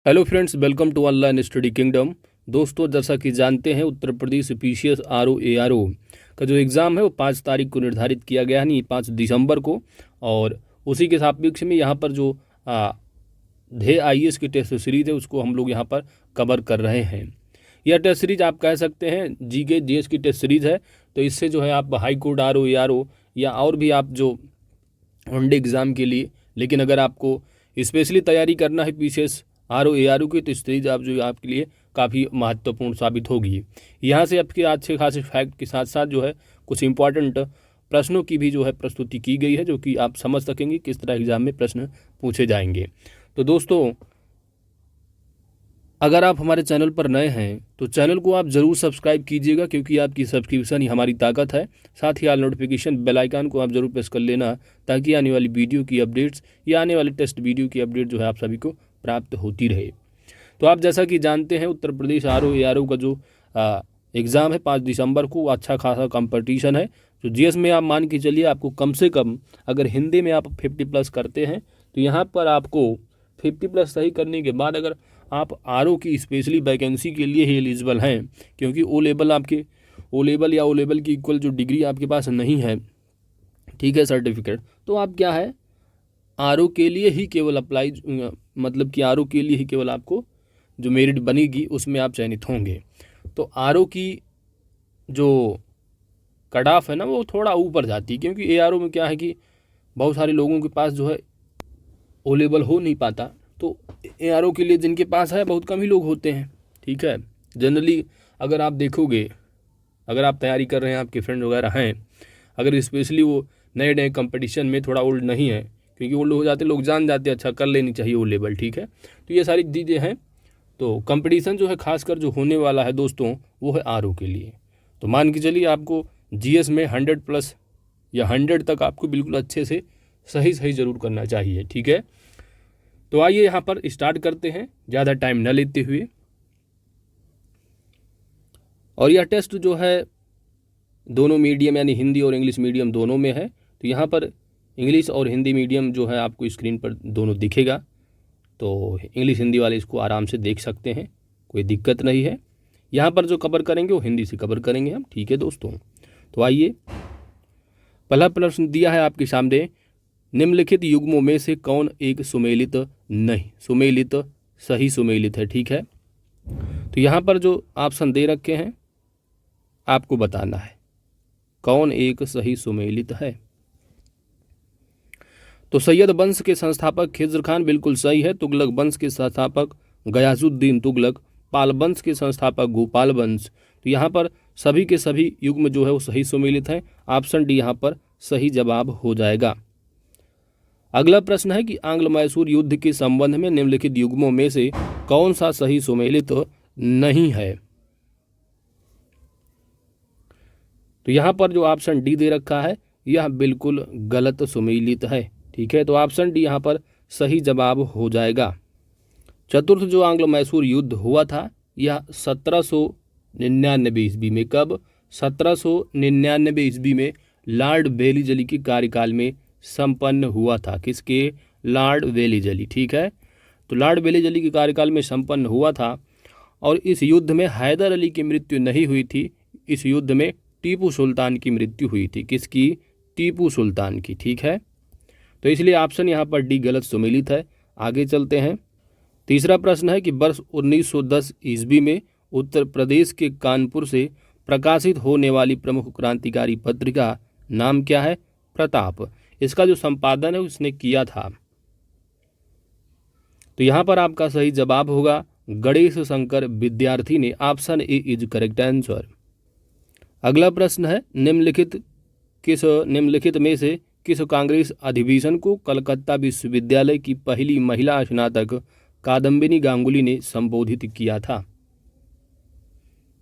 Hello friends, welcome to online study kingdom. दोस्तों, जैसा कि जानते हैं, Uttar Pradesh PCS RO ARO का जो एग्ज़ाम है वो 5 तारीख को निर्धारित किया गया है, नहीं 5 दिसंबर को। और उसी के सापेक्ष में यहाँ पर जो ध्येय आईएएस की टेस्ट सीरीज़ है उसको हम लोग यहाँ पर कवर कर रहे हैं। यह टेस्ट सीरीज आप कह सकते हैं जीके जीएस की टेस्ट सीरीज़ है। तो इससे जो है आप हाई कोर्ट आरओ एआरओ या और भी आप जो वनडे एग्ज़ाम के लिए, लेकिन अगर आपको स्पेशली तैयारी करना है पीसीएस आरओ एआरओ की, तो सीरीज आप जो आपके लिए काफ़ी महत्वपूर्ण साबित होगी। यहाँ से आपके अच्छे खासे फैक्ट के साथ साथ जो है कुछ इंपॉर्टेंट प्रश्नों की भी जो है प्रस्तुति की गई है, जो कि आप समझ सकेंगे किस तरह एग्जाम में प्रश्न पूछे जाएंगे। तो दोस्तों, अगर आप हमारे चैनल पर नए हैं तो चैनल को आप ज़रूर सब्सक्राइब कीजिएगा, क्योंकि आपकी सब्सक्रिप्शन ही हमारी ताकत है। साथ ही ऑल नोटिफिकेशन बेल आइकन को आप ज़रूर प्रेस कर लेना, ताकि आने वाली वीडियो की अपडेट्स या आने वाले टेस्ट वीडियो की अपडेट जो है आप सभी को प्राप्त होती रहे। तो आप जैसा कि जानते हैं, उत्तर प्रदेश आरओ एआरओ का जो एग्ज़ाम है 5 दिसंबर को, अच्छा खासा कंपटीशन है। तो जीएस में आप मान के चलिए आपको कम से कम, अगर हिंदी में आप 50+ करते हैं तो यहाँ पर आपको 50+ सही करने के बाद अगर आप आरओ की स्पेशली वैकेंसी के लिए ही एलिजिबल हैं, क्योंकि ओ लेवल या ओ लेवल की इक्वल जो डिग्री आपके पास नहीं है, ठीक है, सर्टिफिकेट, तो आप क्या है आरओ के लिए ही केवल अप्लाई, मतलब कि आरओ के लिए ही केवल आपको जो मेरिट बनेगी उसमें आप चयनित होंगे। तो आरओ की जो कट ऑफ है ना वो थोड़ा ऊपर जाती है, क्योंकि एआरओ में क्या है कि बहुत सारे लोगों के पास जो है ओ लेवल हो नहीं पाता। तो एआरओ के लिए जिनके पास है बहुत कम ही लोग होते हैं, ठीक है। जनरली अगर आप देखोगे, अगर आप तैयारी कर रहे हैं, आपके फ्रेंड वगैरह हैं, अगर स्पेशली वो नए नए कंपटीशन में थोड़ा ओल्ड नहीं है, क्योंकि ओल्ड हो जाते लोग जान जाते अच्छा कर लेनी चाहिए वो लेवल, ठीक है। तो ये सारी चीज़ें हैं। तो कंपटीशन जो है खासकर जो होने वाला है दोस्तों, वो है आरओ के लिए। तो मान के चलिए आपको जीएस में 100+ या 100 तक आपको बिल्कुल अच्छे से सही ज़रूर करना चाहिए, ठीक है। तो आइए यहाँ पर स्टार्ट करते हैं ज़्यादा टाइम न लेते हुए। और यह टेस्ट जो है दोनों मीडियम यानी हिंदी और इंग्लिश मीडियम दोनों में है। तो यहाँ पर इंग्लिश और हिंदी मीडियम जो है आपको स्क्रीन पर दोनों दिखेगा। तो इंग्लिश हिंदी वाले इसको आराम से देख सकते हैं, कोई दिक्कत नहीं है। यहाँ पर जो कवर करेंगे वो हिंदी से कवर करेंगे हम, ठीक है दोस्तों। तो आइए, पहला प्रश्न दिया है आपके सामने, निम्नलिखित युग्मों में से कौन एक सुमेलित नहीं, सुमेलित सही सुमेलित है, ठीक है। तो यहाँ पर जो ऑप्शन दे रखे हैं आपको बताना है कौन एक सही सुमेलित है। तो सैयद वंश के संस्थापक खिज्र खान बिल्कुल सही है। तुगलक वंश के संस्थापक गयासुद्दीन तुगलक। पाल वंश के संस्थापक गोपाल वंश। तो यहाँ पर सभी के सभी युग्म जो है वो सही सुमेलित है। ऑप्शन डी यहाँ पर सही जवाब हो जाएगा। अगला प्रश्न है कि आंग्ल मैसूर युद्ध के संबंध में निम्नलिखित युग्मों में से कौन सा सही सुमेलित नहीं है। तो यहाँ पर जो ऑप्शन डी दे रखा है यह बिल्कुल गलत सुमेलित है, ठीक है। तो ऑप्शन डी यहाँ पर सही जवाब हो जाएगा। चतुर्थ जो आंग्ल मैसूर युद्ध हुआ था यह 1799 ईस्वी में, कब, 1799 ईस्वी में लॉर्ड वेलिजली के कार्यकाल में संपन्न हुआ था। किसके, लॉर्ड वेलिजली, ठीक है। तो लॉर्ड वेलिजली के कार्यकाल में संपन्न हुआ था। और इस युद्ध में हैदर अली की मृत्यु नहीं हुई थी, इस युद्ध में टीपू सुल्तान की मृत्यु हुई थी। किसकी, टीपू सुल्तान की, ठीक है। तो इसलिए ऑप्शन यहाँ पर डी गलत सुमेलित है। आगे चलते हैं। तीसरा प्रश्न है कि वर्ष 1910 ईस्वी में उत्तर प्रदेश के कानपुर से प्रकाशित होने वाली प्रमुख क्रांतिकारी पत्रिका नाम क्या है। प्रताप। इसका जो संपादन है उसने किया था। तो यहाँ पर आपका सही जवाब होगा गणेश शंकर विद्यार्थी ने। Option A is correct answer. अगला प्रश्न है, निम्नलिखित में से किस कांग्रेस अधिवेशन को कलकत्ता विश्वविद्यालय की पहली महिला स्नातक कादम्बिनी गांगुली ने संबोधित किया था।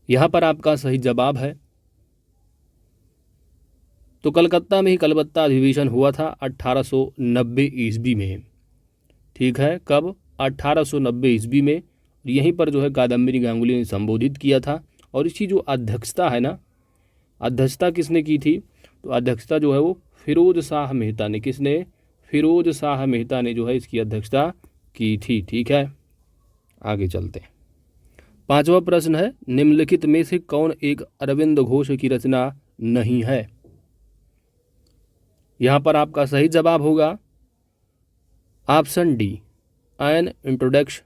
यहाँ पर आपका सही जवाब है। तो कलकत्ता में ही कलकत्ता अधिवेशन हुआ था 1890 ईस्वी में, ठीक है। कब, 1890 ईस्वी में। यहीं पर जो है कादम्बिनी गांगुली ने संबोधित किया था। और इसकी जो अध्यक्षता है ना, अध्यक्षता किसने की थी, तो अध्यक्षता जो है वो फिरोज शाह मेहता ने। किसने, फिरोज शाह मेहता ने जो है इसकी अध्यक्षता की थी, ठीक है। आगे चलते हैं। 5वां प्रश्न है, निम्नलिखित में से कौन एक अरविंद घोष की रचना नहीं है? यहां पर आपका सही जवाब होगा option D, an introduction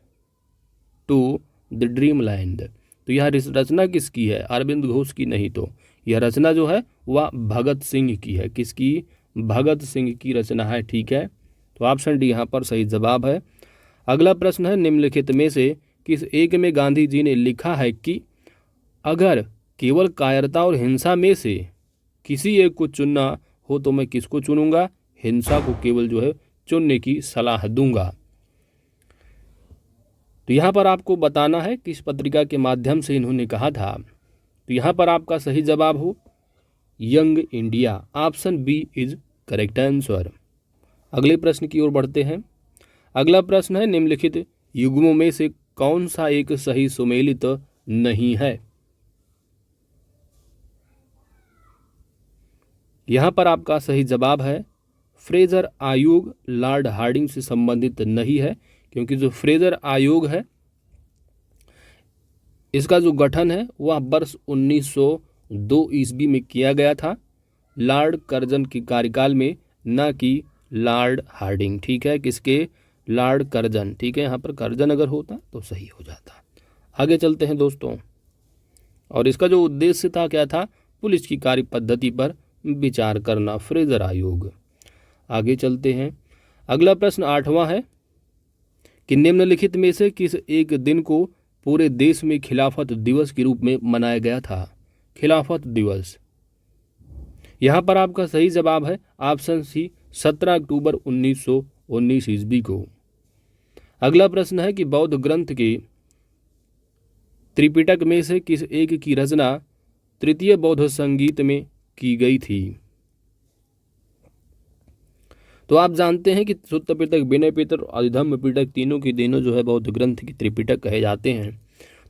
to the dream land. तो यह रचना किसकी है? अरविंद घोष की नहीं, तो यह रचना जो है वह भगत सिंह की है। किसकी? भगत सिंह की रचना है। ठीक है, तो ऑप्शन डी यहाँ पर सही जवाब है। अगला प्रश्न है, निम्नलिखित में से किस एक में गांधी जी ने लिखा है कि अगर केवल कायरता और हिंसा में से किसी एक को चुनना हो तो मैं किसको चुनूंगा? हिंसा को केवल जो है चुनने की सलाह दूंगा। तो यहाँ पर आपको बताना है किस पत्रिका के माध्यम से इन्होंने कहा था। तो यहाँ पर आपका सही जवाब हो young India. Option B is correct answer. अगले प्रश्न की ओर बढ़ते हैं। अगला प्रश्न है, निम्नलिखित युग्मों में से कौन सा एक सही सुमेलित नहीं है? यहां पर आपका सही जवाब है फ्रेजर आयोग लॉर्ड हार्डिंग से संबंधित नहीं है, क्योंकि जो फ्रेजर आयोग है इसका जो गठन है वह वर्ष 1902 ईस्वी में किया गया था, लॉर्ड कर्जन के कार्यकाल में, न कि लॉर्ड हार्डिंग। ठीक है, किसके? Lord Curzon. ठीक है, यहाँ पर कर्जन अगर होता तो सही हो जाता। आगे चलते हैं दोस्तों, और इसका जो उद्देश्य था क्या था? पुलिस की कार्य पद्धति पर विचार करना, फ्रेजर आयोग। आगे चलते हैं। अगला प्रश्न 8वां है कि निम्नलिखित में से किस एक दिन को पूरे देश में खिलाफत दिवस के रूप में मनाया गया था? खिलाफत दिवस। यहां पर आपका सही जवाब है ऑप्शन सी, 17 अक्टूबर 1919 ईस्वी को। अगला प्रश्न है कि बौद्ध ग्रंथ के त्रिपिटक में से किस एक की रचना तृतीय बौद्ध संगीत में की गई थी? तो आप जानते हैं कि सुत्त पिटक, विनय पिटक और अधिधम्म पिटक तीनों के तीनों जो है बौद्ध ग्रंथ की त्रिपिटक कहे जाते हैं।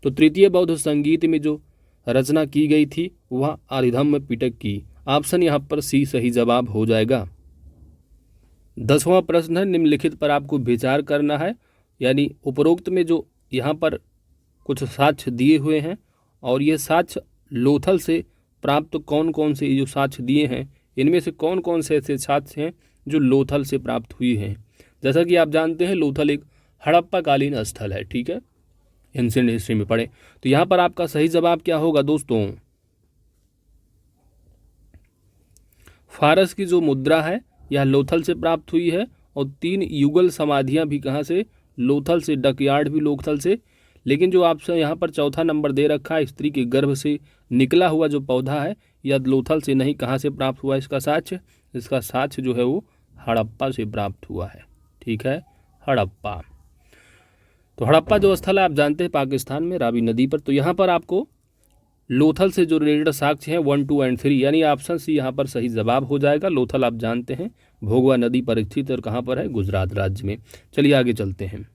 तो तृतीय बौद्ध संगीत में जो रचना की गई थी वह अधिधम्म पिटक की। ऑप्शन यहाँ पर सी सही जवाब हो जाएगा। 10वां प्रश्न है, निम्नलिखित पर आपको विचार करना है, यानी उपरोक्त में जो यहाँ पर कुछ साक्ष्य दिए हुए हैं और ये साक्ष्य लोथल से प्राप्त कौन कौन से जो साक्ष्य दिए हैं, इनमें से कौन कौन से ऐसे साक्ष्य हैं जो लोथल से प्राप्त हुई हैं। जैसा कि आप जानते हैं लोथल एक हड़प्पा कालीन स्थल है। ठीक है, एंशिएंट हिस्ट्री में पढ़े। तो यहाँ पर आपका सही जवाब क्या होगा दोस्तों? फारस की जो मुद्रा है यह लोथल से प्राप्त हुई है, और 3 युगल समाधियां भी कहाँ से? लोथल से। डकयार्ड भी लोथल से। लेकिन जो आपसे यहाँ पर चौथा नंबर दे रखा है, स्त्री के गर्भ से निकला हुआ जो पौधा है, यह लोथल से नहीं, कहाँ से प्राप्त हुआ इसका साक्ष्य? इसका साक्ष्य जो है वो हड़प्पा से प्राप्त हुआ है। ठीक है, हड़प्पा। तो हड़प्पा जो स्थल है आप जानते हैं पाकिस्तान में रावी नदी पर। तो यहाँ पर आपको लोथल से जो रिलेटेड साक्ष्य हैं 1, 2 और 3, यानी ऑप्शन सी यहाँ पर सही जवाब हो जाएगा। लोथल आप जानते हैं भोगवा नदी पर स्थित और कहाँ पर है? गुजरात राज्य में। चलिए आगे चलते हैं।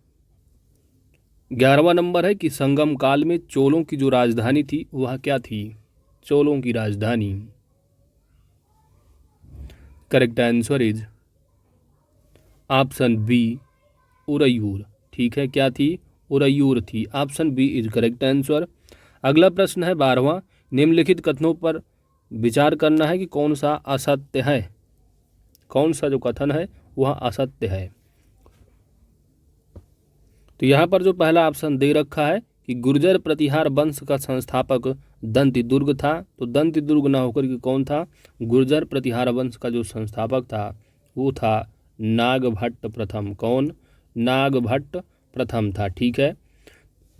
11वां नंबर है कि संगम काल में चोलों की जो राजधानी थी वह क्या थी? चोलों की राजधानी। Correct answer is option B, Uraiyur. ठीक है, क्या थी? उरैयूर थी। Option B is correct answer. अगला प्रश्न है 12वां, निम्नलिखित कथनों पर विचार करना है कि कौन सा असत्य है? कौन सा जो कथन है वह असत्य है? तो यहाँ पर जो पहला ऑप्शन दे रखा है कि गुर्जर प्रतिहार वंश का संस्थापक दंती दुर्ग था, तो दंती दुर्ग ना होकर के कौन था? गुर्जर प्रतिहार वंश का जो संस्थापक था वो था नागभट्ट प्रथम। कौन? नागभट्ट प्रथम था। ठीक है,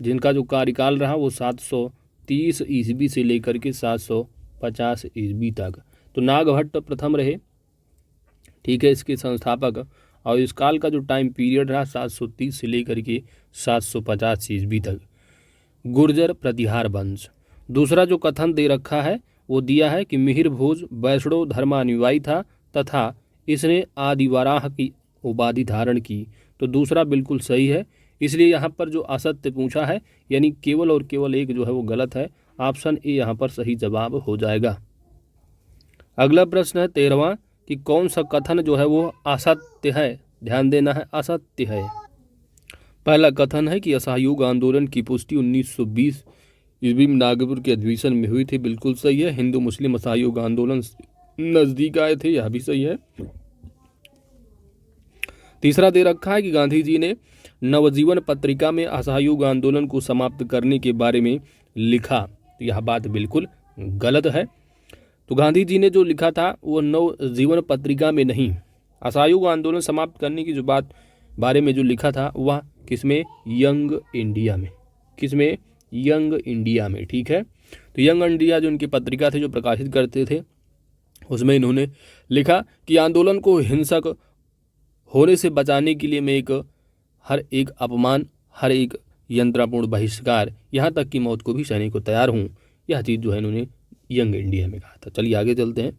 जिनका जो कार्यकाल रहा वो 730 ईस्वी से लेकर के 750 ईस्वी तक। तो नागभट्ट प्रथम रहे। ठीक है, इसके संस्थापक, और इस काल का जो टाइम पीरियड रहा 730 से लेकर के 750 ईस्वी तक। गुर्जर प्रतिहार वंश। दूसरा जो कथन दे रखा है वो दिया है कि मिहिर भोज वैष्णव धर्मानुयायी था तथा इसने आदिवराह की उपाधि धारण की। तो दूसरा बिल्कुल सही है, इसलिए यहाँ पर जो असत्य पूछा है यानी केवल और केवल एक जो है वो गलत है। ऑप्शन ए यहाँ पर सही जवाब हो जाएगा। अगला प्रश्न है 13वां कि कौन सा कथन जो है वो असत्य है? ध्यान देना है, असत्य है। पहला कथन है कि असहयोग आंदोलन की पुष्टि 1920 ईस्वी में नागपुर के अधिवेशन में हुई थी, बिल्कुल सही है। हिंदू मुस्लिम असहयोग आंदोलन नजदीक आए थे, यह भी सही है। तीसरा दे रखा है कि गांधी जी ने नवजीवन पत्रिका में असहयोग आंदोलन को समाप्त करने के बारे में लिखा, तो यह बात बिल्कुल गलत है। तो गांधी जी ने जो लिखा था वो नवजीवन पत्रिका में नहीं, असहयोग आंदोलन समाप्त करने की जो बात बारे में जो लिखा था वह किसमें, यंग इंडिया में। किसमें, यंग इंडिया में, ठीक है। तो यंग इंडिया जो उनकी पत्रिका थी जो प्रकाशित करते थे, उसमें इन्होंने लिखा कि आंदोलन को हिंसक होने से बचाने के लिए मैं हर एक अपमान, हर एक यंत्रपूर्ण बहिष्कार, यहाँ तक कि मौत को भी सहने को तैयार हूँ। यह चीज़ जो है इन्होंने यंग इंडिया में कहा था। चलिए आगे चलते हैं।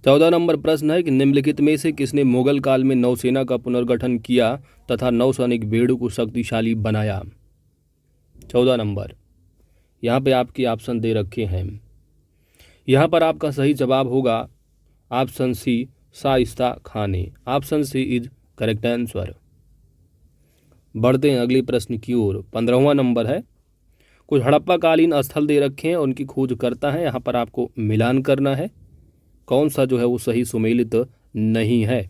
14 नंबर प्रश्न है कि निम्नलिखित में से किसने मुगल काल में नौसेना का पुनर्गठन किया तथा नौसैनिक बेड़ों को शक्तिशाली बनाया। 14 नंबर, यहाँ पे आपके ऑप्शन दे रखे हैं। यहाँ पर आपका सही जवाब होगा option C, Shaista Khan. Option C is correct answer. बढ़ते हैं अगले प्रश्न की ओर। 15वां नंबर है, कुछ हड़प्पा कालीन स्थल दे रखे हैं, उनकी खोज करता है। यहाँ पर आपको मिलान करना है, कौन सा जो है वो सही सुमेलित नहीं है।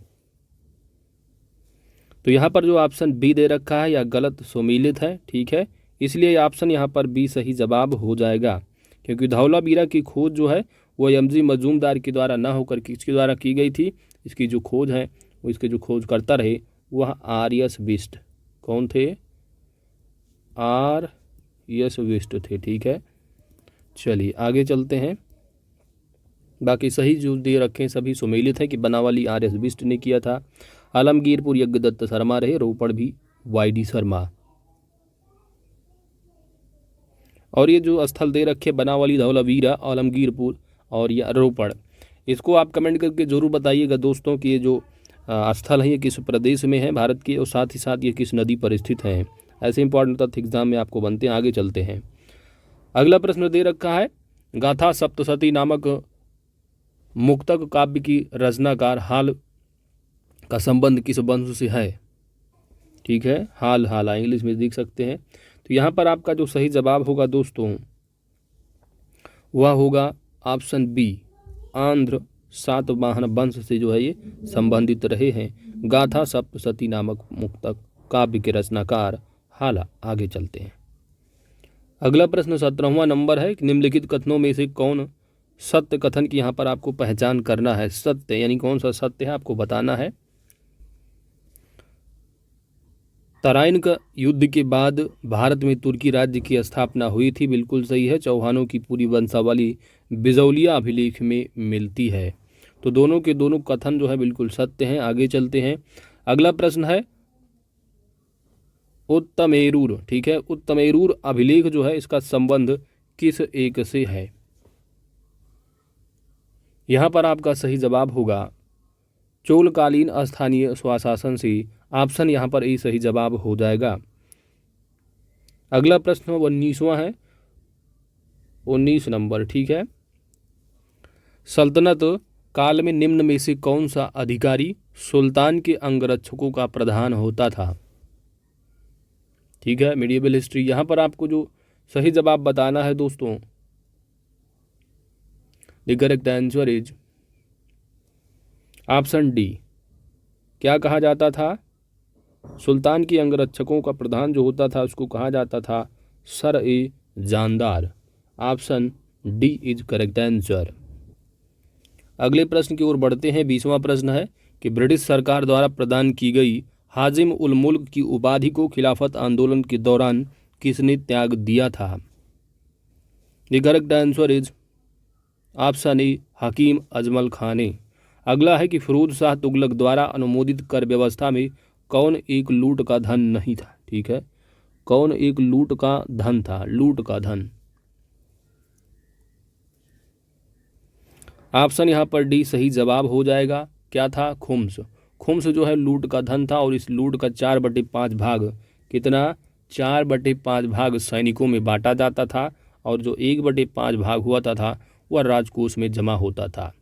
तो यहाँ पर जो ऑप्शन बी दे रखा है यह गलत सुमेलित है, ठीक है। इसलिए ऑप्शन यहाँ पर बी सही जवाब हो जाएगा, क्योंकि धौलावीरा की खोज जो है वो एमजी मजूमदार के द्वारा ना होकर किसके द्वारा की गई थी। इसकी जो खोज है वो इसके जो खोज करता रहे वह आर.एस. बिष्ट। कौन थे, आर.एस. बिष्ट थे, ठीक है। चलिए आगे चलते हैं। बाकी सही जो दे रखे हैं सभी सुमेलित है कि बनावाली आर.एस. बिष्ट ने किया था। आलमगीरपुर यज्ञदत्त शर्मा रहे, रोपड़ भी वाई.डी. शर्मा। और ये जो स्थल दे रखे बनावाली, धौलावीरा, आलमगीरपुर और या रोपड़, इसको आप कमेंट करके जरूर बताइएगा दोस्तों कि ये जो स्थल है ये किस प्रदेश में है भारत के, और साथ ही साथ ये किस नदी पर स्थित है। ऐसे इंपॉर्टेंट तथ्य एग्जाम में आपको बनते हैं। आगे चलते हैं। अगला प्रश्न दे रखा है, गाथा सप्तशती नामक मुक्तक काव्य की रचनाकार हाल का संबंध किस वंश से है। ठीक है, हाल हाला इंग्लिश में देख सकते हैं। तो यहाँ पर आपका जो सही जवाब होगा दोस्तों वह होगा ऑप्शन बी, आंध्र सातवाहन वंश से जो है ये संबंधित रहे हैं। गाथा सप्तशती नामक मुक्तक काव्य के रचनाकार हाला। आगे चलते हैं। अगला प्रश्न 17वां नंबर है, निम्नलिखित कथनों में से कौन सत्य कथन की यहाँ पर आपको पहचान करना है। सत्य यानी कौन सा सत्य है आपको बताना है। तराइन का युद्ध के बाद भारत में तुर्की राज्य की स्थापना हुई थी, बिल्कुल सही है। चौहानों की पूरी वंशावली बिजौलिया अभिलेख में मिलती है। तो दोनों के दोनों कथन जो है बिल्कुल सत्य हैं। आगे चलते हैं। अगला प्रश्न है उत्तमेरूर, ठीक है। उत्तमेरूर अभिलेख जो है इसका संबंध किस एक से है। यहाँ पर आपका सही जवाब होगा चोलकालीन स्थानीय स्वशासन से। ऑप्शन यहाँ पर ए सही जवाब हो जाएगा। अगला प्रश्न 19वां है, 19 नंबर, ठीक है। सल्तनत काल में निम्न में से कौन सा अधिकारी सुल्तान के अंगरक्षकों का प्रधान होता था। ठीक है, मिडिएवल हिस्ट्री। यहाँ पर आपको जो सही जवाब बताना है दोस्तों, the correct answer is option D. क्या कहा जाता था, सुल्तान के अंगरक्षकों का प्रधान जो होता था उसको कहा जाता था सर ए जानदार। Option D is correct answer. अगले प्रश्न की ओर बढ़ते हैं। 20वां प्रश्न है कि ब्रिटिश सरकार द्वारा प्रदान की गई हाजिम उल मुल्क की उपाधि को खिलाफत आंदोलन के दौरान किसने त्याग दिया था। The correct answer is option A Hakim Ajmal Khan ने। अगला है कि फिरोज शाह तुगलक द्वारा अनुमोदित कर व्यवस्था में कौन एक लूट का धन नहीं था। ठीक है, कौन एक लूट का धन था, लूट का धन। ऑप्शन यहाँ पर डी सही जवाब हो जाएगा। क्या था, खुम्स। खुम्स जो है लूट का धन था और इस लूट का 4/5 भाग, कितना, 4/5 भाग सैनिकों में बांटा जाता था और जो 1/5 भाग हुआ था वह राजकोष में जमा होता था।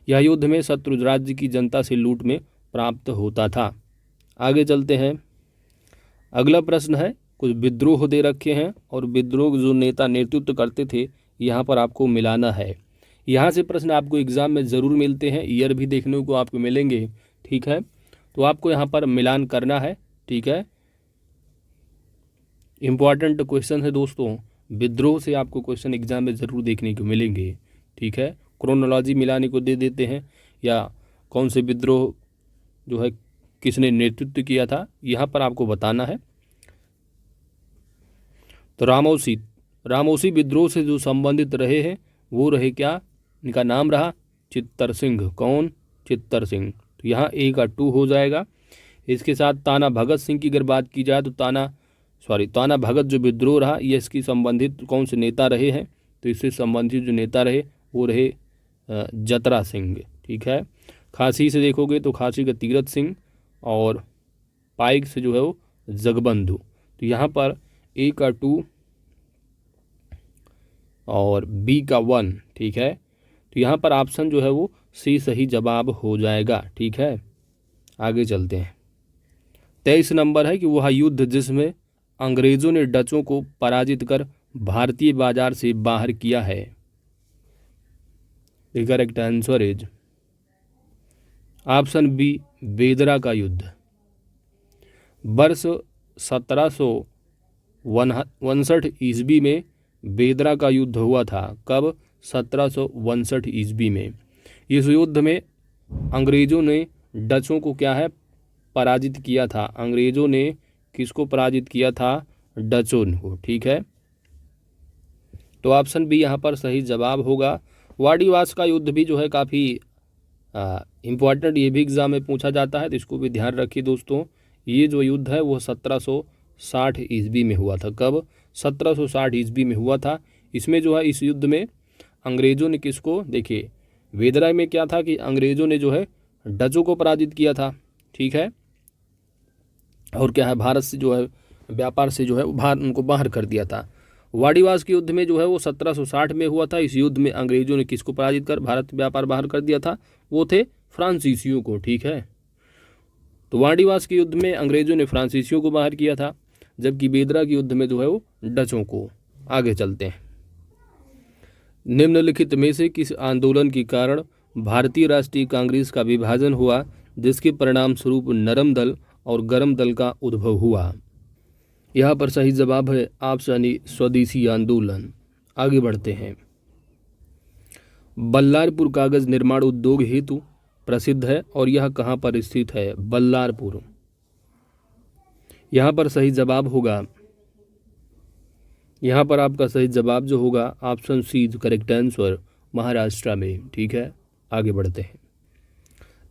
यह युद्ध में शत्रु राज्य की जनता से लूट में प्राप्त होता था। आगे चलते हैं। अगला प्रश्न है, कुछ विद्रोह दे रखे हैं और विद्रोह जो नेता नेतृत्व करते थे यहाँ पर आपको मिलाना है। यहाँ से प्रश्न आपको एग्जाम में ज़रूर मिलते हैं, ईयर भी देखने को आपको मिलेंगे। ठीक है, तो आपको यहाँ पर मिलान करना है। ठीक है, इम्पॉर्टेंट क्वेश्चन है दोस्तों, विद्रोह से आपको क्वेश्चन एग्जाम में ज़रूर देखने को मिलेंगे। ठीक है, क्रोनोलॉजी मिलाने को दे देते हैं या कौन से विद्रोह जो है किसने नेतृत्व किया था यहाँ पर आपको बताना है। तो रामौसी विद्रोह से जो संबंधित रहे हैं वो रहे क्या, इनका नाम रहा चित्तर सिंह। कौन? चित्तर सिंह। तो यहाँ ए का 2 हो जाएगा। इसके साथ ताना भगत सिंह की अगर बात की जाए तो ताना भगत जो विद्रोह रहा ये इसकी संबंधित कौन से नेता रहे हैं, तो इससे संबंधित जो नेता रहे वो रहे जतरा सिंह। ठीक है, खासी से देखोगे तो खासी का तीरथ सिंह और पाइक से जो है वो जगबंधु। तो यहाँ पर ए का 2 और बी का 1। ठीक है, तो यहाँ पर ऑप्शन जो है वो सी सही जवाब हो जाएगा। ठीक है, आगे चलते हैं। 23 नंबर है कि वह युद्ध जिसमें अंग्रेजों ने डचों को पराजित कर भारतीय बाजार से बाहर किया है। The correct answer is option B, Bedara का युद्ध। वर्ष 1759 ईस्वी में बेदरा का युद्ध हुआ था। कब? 1759 ईस्वी में। इस युद्ध में अंग्रेजों ने डचों को क्या है पराजित किया था। अंग्रेजों ने किसको पराजित किया था? डचों को। ठीक है, तो ऑप्शन बी यहाँ पर सही जवाब होगा। वाड़ीवास का युद्ध भी जो है काफ़ी इम्पॉर्टेंट, ये भी एग्जाम में पूछा जाता है, तो इसको भी ध्यान रखिए दोस्तों। ये जो युद्ध है वो 1760 ईस्वी में हुआ था। कब? 1760 ईस्वी में हुआ था। इसमें जो है इस युद्ध में अंग्रेज़ों ने किसको, देखिए बेदरा में क्या था कि अंग्रेज़ों ने जो है डचों को पराजित किया था। ठीक है, और क्या है भारत से जो है व्यापार से जो है उनको बाहर कर दिया था। वाड़ीवास के युद्ध में जो है वो 1760 में हुआ था। इस युद्ध में अंग्रेजों ने किसको पराजित कर भारत व्यापार बाहर कर दिया था? वो थे फ्रांसीसियों को। ठीक है, तो वाड़ीवास के युद्ध में अंग्रेजों ने फ्रांसीसियों को बाहर किया था, जबकि बेदरा के युद्ध में जो है वो डचों को। आगे चलते हैं। निम्नलिखित में से किस आंदोलन के कारण भारतीय राष्ट्रीय कांग्रेस का विभाजन हुआ, जिसके परिणाम स्वरूप नरम दल और गरम दल का उद्भव हुआ? यहाँ पर सही जवाब है ऑप्शन ए, स्वदेशी आंदोलन। आगे बढ़ते हैं। बल्लारपुर कागज निर्माण उद्योग हेतु प्रसिद्ध है और यह कहाँ पर स्थित है? बल्लारपुर। यहाँ पर सही जवाब होगा, यहाँ पर आपका सही जवाब जो होगा option C correct answer, Maharashtra में। ठीक है, आगे बढ़ते हैं।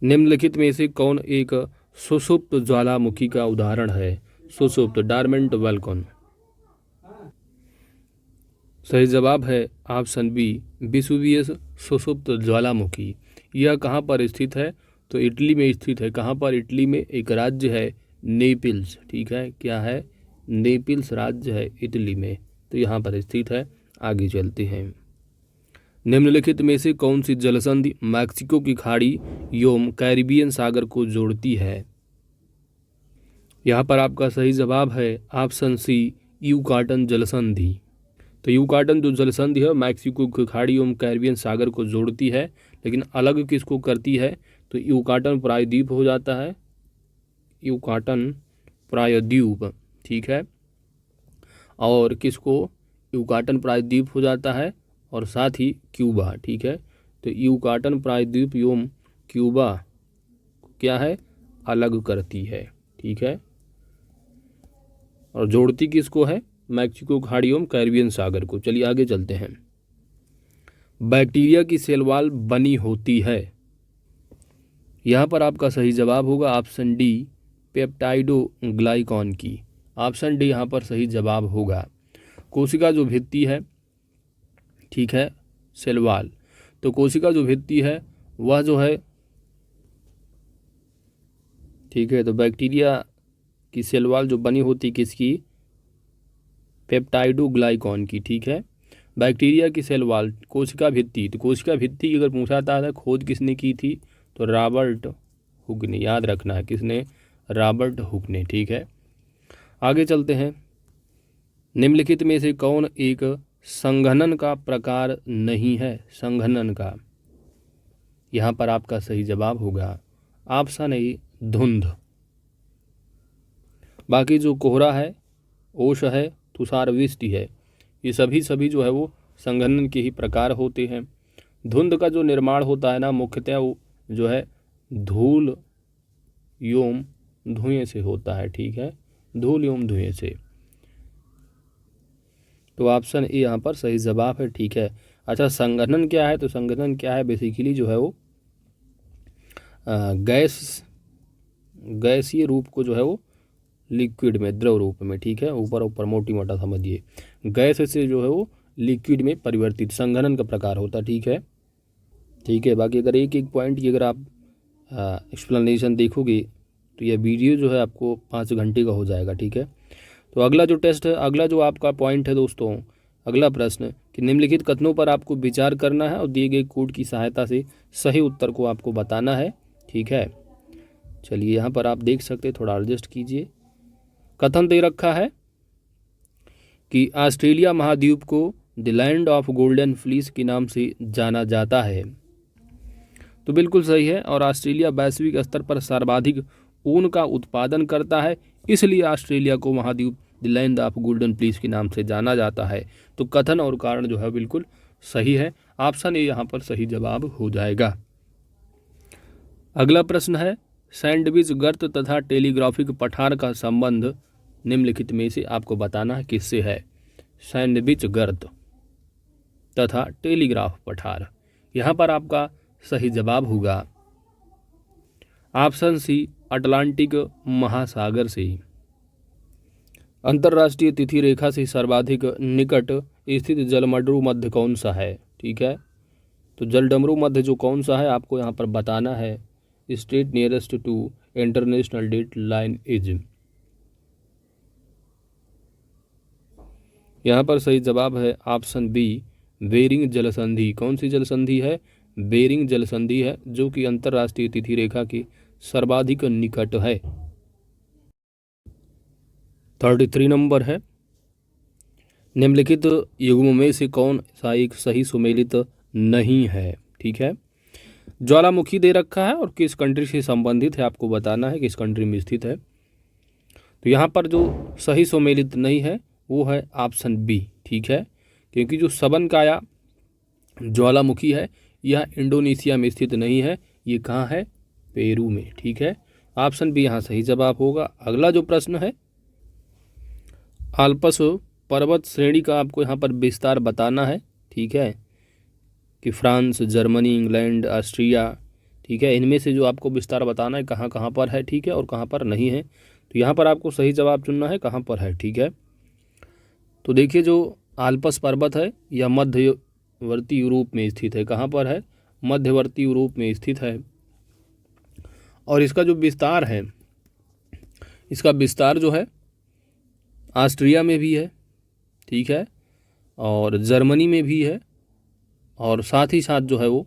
निम्नलिखित में से कौन एक सुषुप्त ज्वालामुखी का उदाहरण है? सुषुप्त, डॉर्मेंट वोल्केनो। सही जवाब है ऑप्शन बी, वेसुवियस सुषुप्त ज्वालामुखी। यह कहाँ पर स्थित है? तो इटली में स्थित है। कहाँ पर? इटली में एक राज्य है नेपिल्स। ठीक है, क्या है? नेपिल्स राज्य है इटली में, तो यहाँ पर स्थित है। आगे चलते हैं। निम्नलिखित में से कौन सी जलसंधि मैक्सिको की खाड़ी एवं कैरिबियन सागर को जोड़ती है? यहाँ पर आपका सही जवाब है ऑप्शन सी, यूकाटन जलसंधि। तो यूकाटन जो जलसंधि है मैक्सिको की खाड़ी एवं कैरिबियन सागर को जोड़ती है, लेकिन अलग किसको करती है? तो यूकाटन प्रायद्वीप हो जाता है, यूकाटन प्रायद्वीप। ठीक है, और किसको? यूकाटन प्रायद्वीप हो जाता है और साथ ही क्यूबा। ठीक है, तो यूकाटन प्रायद्वीप एवं क्यूबा क्या है? अलग करती है। ठीक है, और जोड़ती किसको है? मैक्सिको खाड़ी एवं कैरिबियन सागर को। चलिए आगे चलते हैं। बैक्टीरिया की सेल वॉल बनी होती है। यहाँ पर आपका सही जवाब होगा ऑप्शन डी, पेप्टाइडोग्लाइकॉन की। ऑप्शन डी यहाँ पर सही जवाब होगा। कोशिका जो भित्ति है, ठीक है, सेल वॉल, तो कोशिका जो भित्ति है वह जो है, ठीक है, तो बैक्टीरिया की सेल वॉल जो बनी होती किसकी? पेप्टाइडोग्लाइकॉन की। ठीक है, बैक्टीरिया की सेल वॉल, कोशिका भित्ति, तो कोशिका भित्ति अगर पूछा था खोज किसने की थी? तो रॉबर्ट हुक ने। याद रखना है किसने? रॉबर्ट हुक ने। ठीक है, आगे चलते हैं। निम्नलिखित में से कौन एक संघनन का प्रकार नहीं है? संघनन का, यहाँ पर आपका सही जवाब होगा ऑप्शन ए धुंध। बाकी जो कोहरा है, ओश है, तुषार वृष्टि है, ये सभी जो है वो संघनन के ही प्रकार होते हैं। धुंध का जो निर्माण होता है ना, मुख्यतः वो जो है धूल एवं धुएं से होता है। ठीक है, धूल एवं धुएं से। तो ऑप्शन ए यहाँ पर सही जवाब है। ठीक है। अच्छा, संघनन क्या है? तो संघनन क्या है, बेसिकली जो है वो गैसीय रूप को जो है वो लिक्विड में, द्रव रूप में, ठीक है, ऊपर ऊपर मोटी मोटा समझिए, गैस से जो है वो लिक्विड में परिवर्तित संघनन का प्रकार होता। ठीक है, ठीक है। बाकी अगर एक एक पॉइंट की अगर आप एक्सप्लेनेशन देखोगे तो यह वीडियो जो है आपको 5 घंटे का हो जाएगा। ठीक है। तो अगला जो टेस्ट है, अगला जो आपका पॉइंट है दोस्तों, अगला प्रश्न कि निम्नलिखित कथनों पर आपको विचार करना है और दिए गए कोड की सहायता से सही उत्तर को आपको बताना है। ठीक है, चलिए यहाँ पर आप देख सकते हैं, थोड़ा एडजस्ट कीजिए। कथन दे रखा है कि ऑस्ट्रेलिया महाद्वीप को the land of golden fleece के नाम से जाना जाता है। तो बिल्कुल सही है। और ऑस्ट्रेलिया वैश्विक स्तर पर सर्वाधिक ऊन का उत्पादन करता है, इसलिए ऑस्ट्रेलिया को महाद्वीप the land of golden fleece के नाम से जाना जाता है। तो कथन और कारण जो है बिल्कुल सही है। ऑप्शन ए यहाँ पर सही जवाब हो जाएगा। अगला प्रश्न है, सैंडविच गर्त तथा टेलीग्राफिक पठार का संबंध निम्नलिखित में से आपको बताना है किससे है? सैंडविच गर्त तथा टेलीग्राफ पठार, यहाँ पर आपका सही जवाब होगा ऑप्शन सी अटलांटिक महासागर से। अंतर्राष्ट्रीय तिथि रेखा से सर्वाधिक निकट स्थित जलमंडू मध्य कौन सा है? ठीक है, तो जलडमरू मध्य जो कौन सा है आपको यहाँ पर बताना है। State nearest to international date line is, यहाँ पर सही जवाब है ऑप्शन बी बेरिंग जलसंधि। कौन सी जलसंधि है? बेरिंग जलसंधि है, जो कि अंतर्राष्ट्रीय तिथि रेखा के सर्वाधिक निकट है। 33 नंबर है, निम्नलिखित युग्मों में से कौन सा एक सही सुमेलित नहीं है? ठीक है, ज्वालामुखी दे रखा है और किस कंट्री से संबंधित है आपको बताना है, किस कंट्री में स्थित है। तो यहाँ पर जो सही सुमेलित नहीं है वो है ऑप्शन बी। ठीक है, क्योंकि जो सबनकाया ज्वालामुखी है यह इंडोनेशिया में स्थित नहीं है, ये कहाँ है? पेरू में। ठीक है, ऑप्शन बी यहाँ सही जवाब होगा। अगला जो प्रश्न है, आल्प्स पर्वत श्रेणी का आपको यहाँ पर विस्तार बताना है। ठीक है, कि फ्रांस, जर्मनी, इंग्लैंड, ऑस्ट्रिया, ठीक है, इनमें से जो आपको विस्तार बताना है कहाँ कहाँ पर है। ठीक है, और कहाँ पर नहीं है। तो यहाँ पर आपको सही जवाब चुनना है कहाँ पर है। ठीक है, तो देखिए जो आल्प्स पर्वत है यह मध्यवर्ती यूरोप में स्थित है। कहाँ पर है? मध्यवर्ती यूरोप में स्थित है। और इसका जो विस्तार है, इसका विस्तार जो है ऑस्ट्रिया में भी है, ठीक है, और जर्मनी में भी है, और साथ ही साथ जो है वो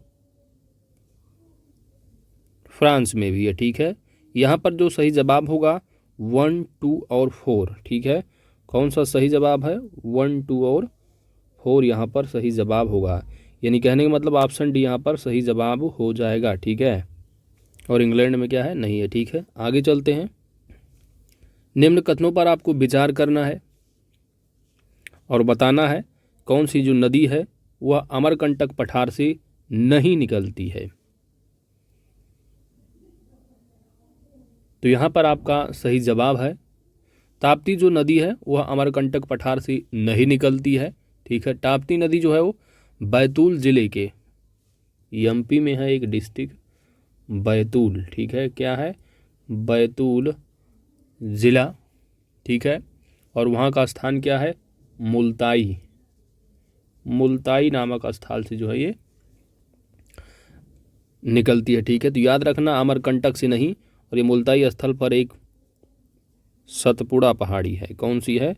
फ्रांस में भी है। ठीक है, यहाँ पर जो सही जवाब होगा 1, 2 और 4। ठीक है, कौन सा सही जवाब है? 1, 2 और 4 यहाँ पर सही जवाब होगा। यानी कहने का मतलब ऑप्शन डी यहाँ पर सही जवाब हो जाएगा। ठीक है, और इंग्लैंड में क्या है? नहीं है। ठीक है, आगे चलते हैं। निम्न कथनों पर आपको विचार करना है और बताना है कौन सी जो नदी है वह अमरकंटक पठार से नहीं निकलती है। तो यहाँ पर आपका सही जवाब है ताप्ती जो नदी है वह अमरकंटक पठार से नहीं निकलती है। ठीक है, ताप्ती नदी जो है वो बैतूल ज़िले के, एमपी में है एक डिस्ट्रिक्ट बैतूल। ठीक है, क्या है? बैतूल ज़िला। ठीक है, और वहाँ का स्थान क्या है? मुल्ताई। मुल्ताई नामक स्थल से जो है ये निकलती है। ठीक है, तो याद रखना अमरकंटक से नहीं, और ये मुल्ताई स्थल पर एक सतपुड़ा पहाड़ी है। कौन सी है?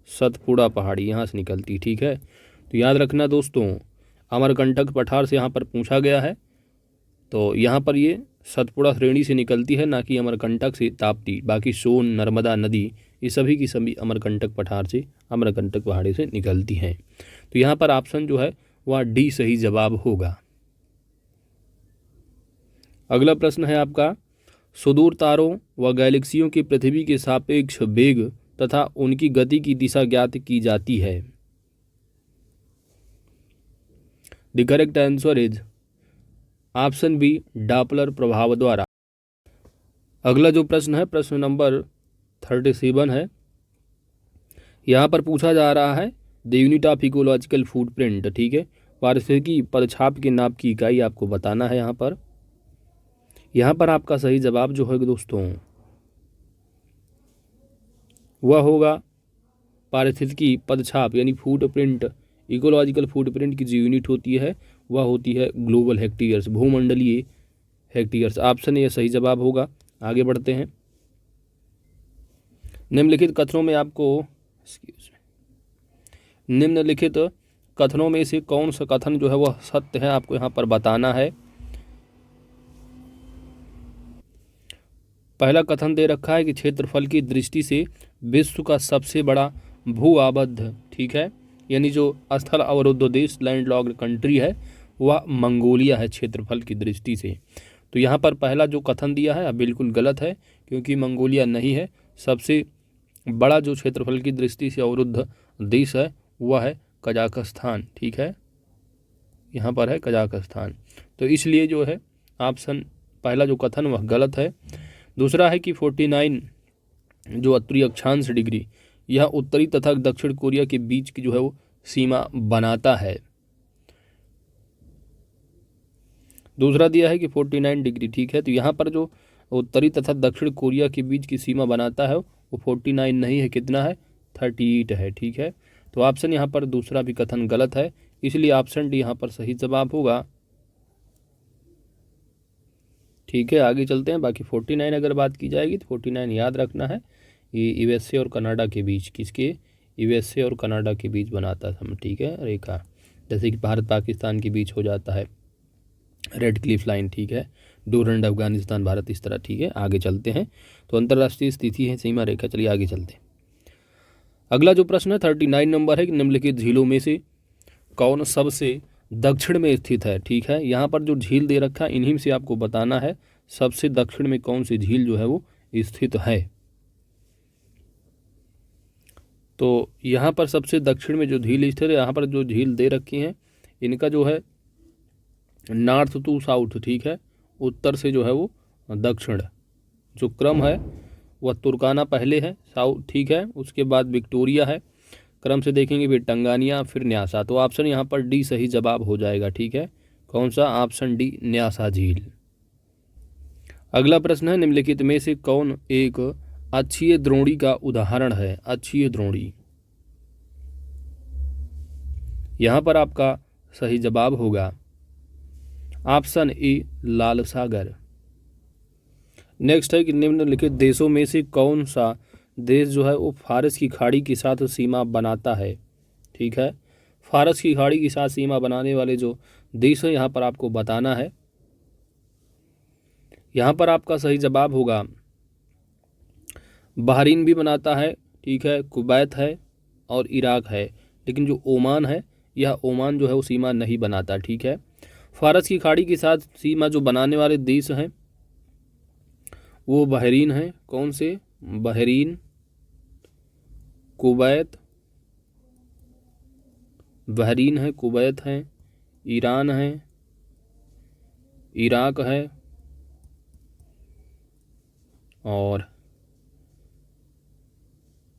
सतपुड़ा पहाड़ी, यहाँ से निकलती। ठीक है, तो याद रखना दोस्तों, अमरकंटक पठार से यहाँ पर पूछा गया है, तो यहाँ पर ये सतपुड़ा श्रेणी से निकलती है, ना कि अमरकंटक से ताप्ती। बाकी सोन, नर्मदा नदी ये सभी की सभी अमरकंटक पठार से, अमरकंटक पहाड़ी से निकलती हैं। तो यहाँ पर ऑप्शन जो है वह डी सही जवाब होगा। अगला प्रश्न है आपका, सुदूर तारों व गैलेक्सियों के पृथ्वी के सापेक्ष वेग तथा उनकी गति की दिशा ज्ञात की जाती है। The correct answer is option B, Doppler प्रभाव द्वारा। अगला जो प्रश्न है प्रश्न नंबर 37 है। यहाँ पर पूछा जा रहा है the unit of ecological footprint, ठीक है, पारिस्थितिकी पदछाप के नाप की इकाई आपको बताना है। यहाँ पर आपका सही जवाब जो है दोस्तों वह होगा पारिस्थितिकी पदछाप यानी फुटप्रिंट। इकोलॉजिकल फुटप्रिंट की जो यूनिट होती है वह होती है ग्लोबल हेक्टेयर्स, भूमंडलीय हेक्टेयर्स। ऑप्शन ए सही जवाब होगा। आगे बढ़ते हैं। निम्नलिखित कथनों में आपको निम्नलिखित कथनों में से कौन सा कथन जो है वह सत्य है आपको यहाँ पर बताना है। पहला कथन दे रखा है कि क्षेत्रफल की दृष्टि से विश्व का सबसे बड़ा भू आबद्ध, ठीक है, यानी जो स्थल अवरुद्ध देश, लैंडलॉक्ड कंट्री है वह मंगोलिया है क्षेत्रफल की दृष्टि से। तो यहाँ पर पहला जो कथन दिया है बिल्कुल गलत है, क्योंकि मंगोलिया नहीं है। सबसे बड़ा जो क्षेत्रफल की दृष्टि से अवरुद्ध देश है वह है कजाकिस्तान, ठीक है, यहाँ पर है कजाकिस्तान। तो इसलिए जो है ऑप्शन पहला जो कथन वह गलत है। दूसरा है कि 49 जो उत्तरी अक्षांश डिग्री यह उत्तरी तथा दक्षिण कोरिया के बीच की जो है वो सीमा बनाता है। दूसरा दिया है कि 49 डिग्री, ठीक है, तो यहाँ पर जो उत्तरी तथा दक्षिण कोरिया के बीच की सीमा बनाता है वो 49 नहीं है, कितना है, 38 है, ठीक है। तो ऑप्शन यहाँ पर दूसरा भी कथन गलत है, इसलिए ऑप्शन डी यहाँ पर सही जवाब होगा, ठीक है। आगे चलते हैं। बाकी 49 अगर बात की जाएगी तो 49 याद रखना है, ये यूएसए और कनाडा के बीच, किसके, यूएसए और कनाडा के बीच बनाता था, ठीक है, रेखा, जैसे कि भारत पाकिस्तान के बीच हो जाता है रेड क्लिफ लाइन, ठीक है, डूरंड अफगानिस्तान भारत, इस तरह, ठीक है। आगे चलते हैं। तो अंतर्राष्ट्रीय स्थिति है सीमा रेखा। चलिए आगे चलते हैं। अगला जो प्रश्न है 39 नंबर है कि निम्नलिखित झीलों में से कौन सबसे दक्षिण में स्थित है, ठीक है। यहाँ पर जो झील दे रखा है इन्हीं से आपको बताना है सबसे दक्षिण में कौन सी झील जो है वो स्थित है। तो यहाँ पर सबसे दक्षिण में जो झील स्थित है, यहाँ पर जो झील दे रखी हैं इनका जो है नॉर्थ टू साउथ, ठीक है, उत्तर से जो है वो दक्षिण, जो क्रम है वह तुर्काना पहले है, साउथ, ठीक है, उसके बाद विक्टोरिया है, क्रम से देखेंगे फिर टंगानिया, फिर न्यासा। तो ऑप्शन यहाँ पर डी सही जवाब हो जाएगा, ठीक है। कौन सा, ऑप्शन डी, न्यासा झील। अगला प्रश्न है निम्नलिखित में से कौन एक अक्षीय द्रोणी का उदाहरण है। अक्षीय द्रोणी, यहाँ पर आपका सही जवाब होगा option A, Lal Sagar. Next है कि निम्नलिखित देशों में से कौन सा देश जो है वो फारस की खाड़ी के साथ सीमा बनाता है, ठीक है। फारस की खाड़ी के साथ सीमा बनाने वाले जो देश है यहाँ पर आपको बताना है। यहाँ पर आपका सही जवाब होगा बहरीन भी बनाता है, ठीक है, कुवैत है और इराक है, लेकिन जो ओमान है यह ओमान जो है वो सीमा नहीं बनाता, ठीक है। फारस की खाड़ी के साथ सीमा जो बनाने वाले देश हैं वो बहरीन है, कौन से, बहरीन, कुवैत, बहरीन है, कुवैत है, ईरान है, इराक है और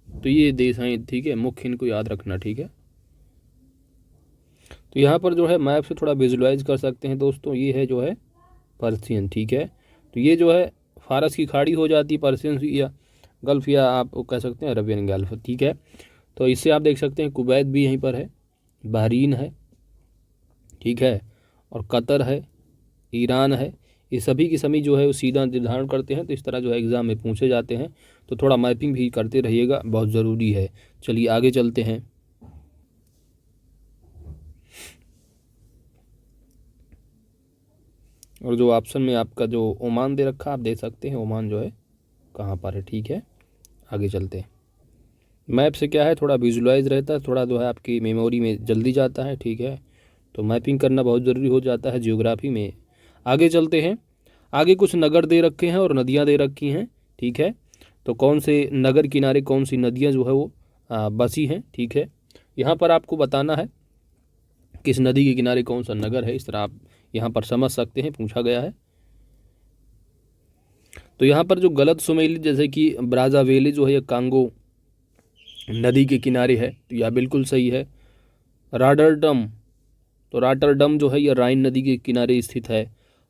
तो ये देश हैं, ठीक है, मुख्य इनको याद रखना, ठीक है। तो यहाँ पर जो है मैप से थोड़ा विजुलाइज कर सकते हैं दोस्तों, ये है जो है पर्शियन, ठीक है। तो ये जो है फारस की खाड़ी हो जाती है, पर्शियन या गल्फ, या आप कह सकते हैं अरबियन गल्फ, ठीक है। तो इससे आप देख सकते हैं कुवैत भी यहीं पर है, बहरीन है, ठीक है, और कतर है, ईरान है, ये सभी की सभी जो है वो सीधा निर्धारण करते हैं। तो इस तरह जो है एग्ज़ाम में पूछे जाते हैं, तो थोड़ा मैपिंग भी करते रहिएगा, बहुत ज़रूरी है। चलिए आगे चलते हैं। और जो ऑप्शन में आपका जो ओमान दे रखा, आप देख सकते हैं ओमान जो है कहाँ पर है। ठीक है, आगे चलते हैं। मैप से क्या है, थोड़ा विजुलाइज रहता है, थोड़ा जो है आपकी मेमोरी में जल्दी जाता है। ठीक है, तो मैपिंग करना बहुत ज़रूरी हो जाता है जियोग्राफी में। आगे चलते हैं। आगे कुछ नगर दे रखे हैं और नदियाँ दे रखी हैं। ठीक है, तो कौन से नगर किनारे कौन सी नदियाँ जो है वो बसी हैं। ठीक है, यहाँ पर आपको बताना है किस नदी के किनारे कौन सा नगर है। इस तरह आप यहाँ पर समझ सकते हैं, पूछा गया है। तो यहाँ पर जो गलत सुमेलित, जैसे कि ब्राज़ावेले जो है ये कांगो नदी के किनारे है, तो यह बिल्कुल सही है। रॉटरडम, तो रॉटरडम जो है यह राइन नदी के किनारे स्थित है।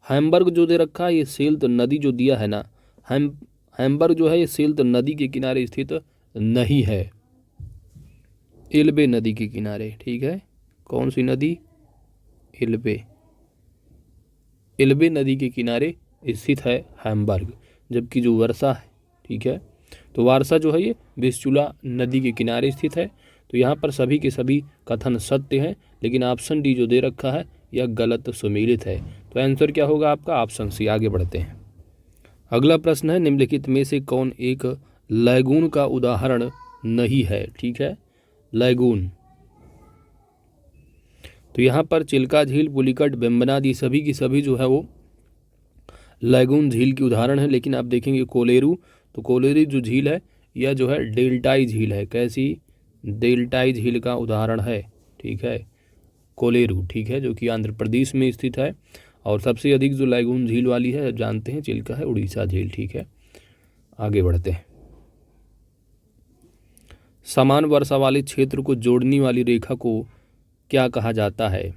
हैम्बर्ग जो दे रखा है, ये सेल्त नदी जो दिया है ना, हैम्बर्ग जो है ये सेल्त नदी के किनारे स्थित नहीं है, इल्बे नदी के किनारे। ठीक है, कौन सी नदी, इल्बे, इल्बे नदी के किनारे स्थित है हैम्बर्ग। जबकि जो वर्सा है, ठीक है, तो वारसा जो है ये विस्चुला नदी के किनारे स्थित है। तो यहाँ पर सभी के सभी कथन सत्य हैं, लेकिन ऑप्शन डी जो दे रखा है यह गलत सुमेलित है। तो आंसर क्या होगा आपका, ऑप्शन सी। आगे बढ़ते हैं। अगला प्रश्न है, निम्नलिखित में से कौन एक लैगून का उदाहरण नहीं है। ठीक है, लैगून, तो यहाँ पर चिल्का झील, पुलिकट, बेम्बनाद, सभी की सभी जो है वो लैगून झील की उदाहरण है। लेकिन आप देखेंगे कोलेरू, तो कोलेरू जो झील है यह जो है डेल्टाई झील है। कैसी, डेल्टाई झील का उदाहरण है। ठीक है, कोलेरू। ठीक है, जो कि आंध्र प्रदेश में स्थित है। और सबसे अधिक जो लैगून झील वाली है जानते हैं, चिल्का है, उड़ीसा झील। ठीक है, आगे बढ़ते हैं। समान वर्षा वाले क्षेत्र को जोड़ने वाली रेखा को क्या कहा जाता है।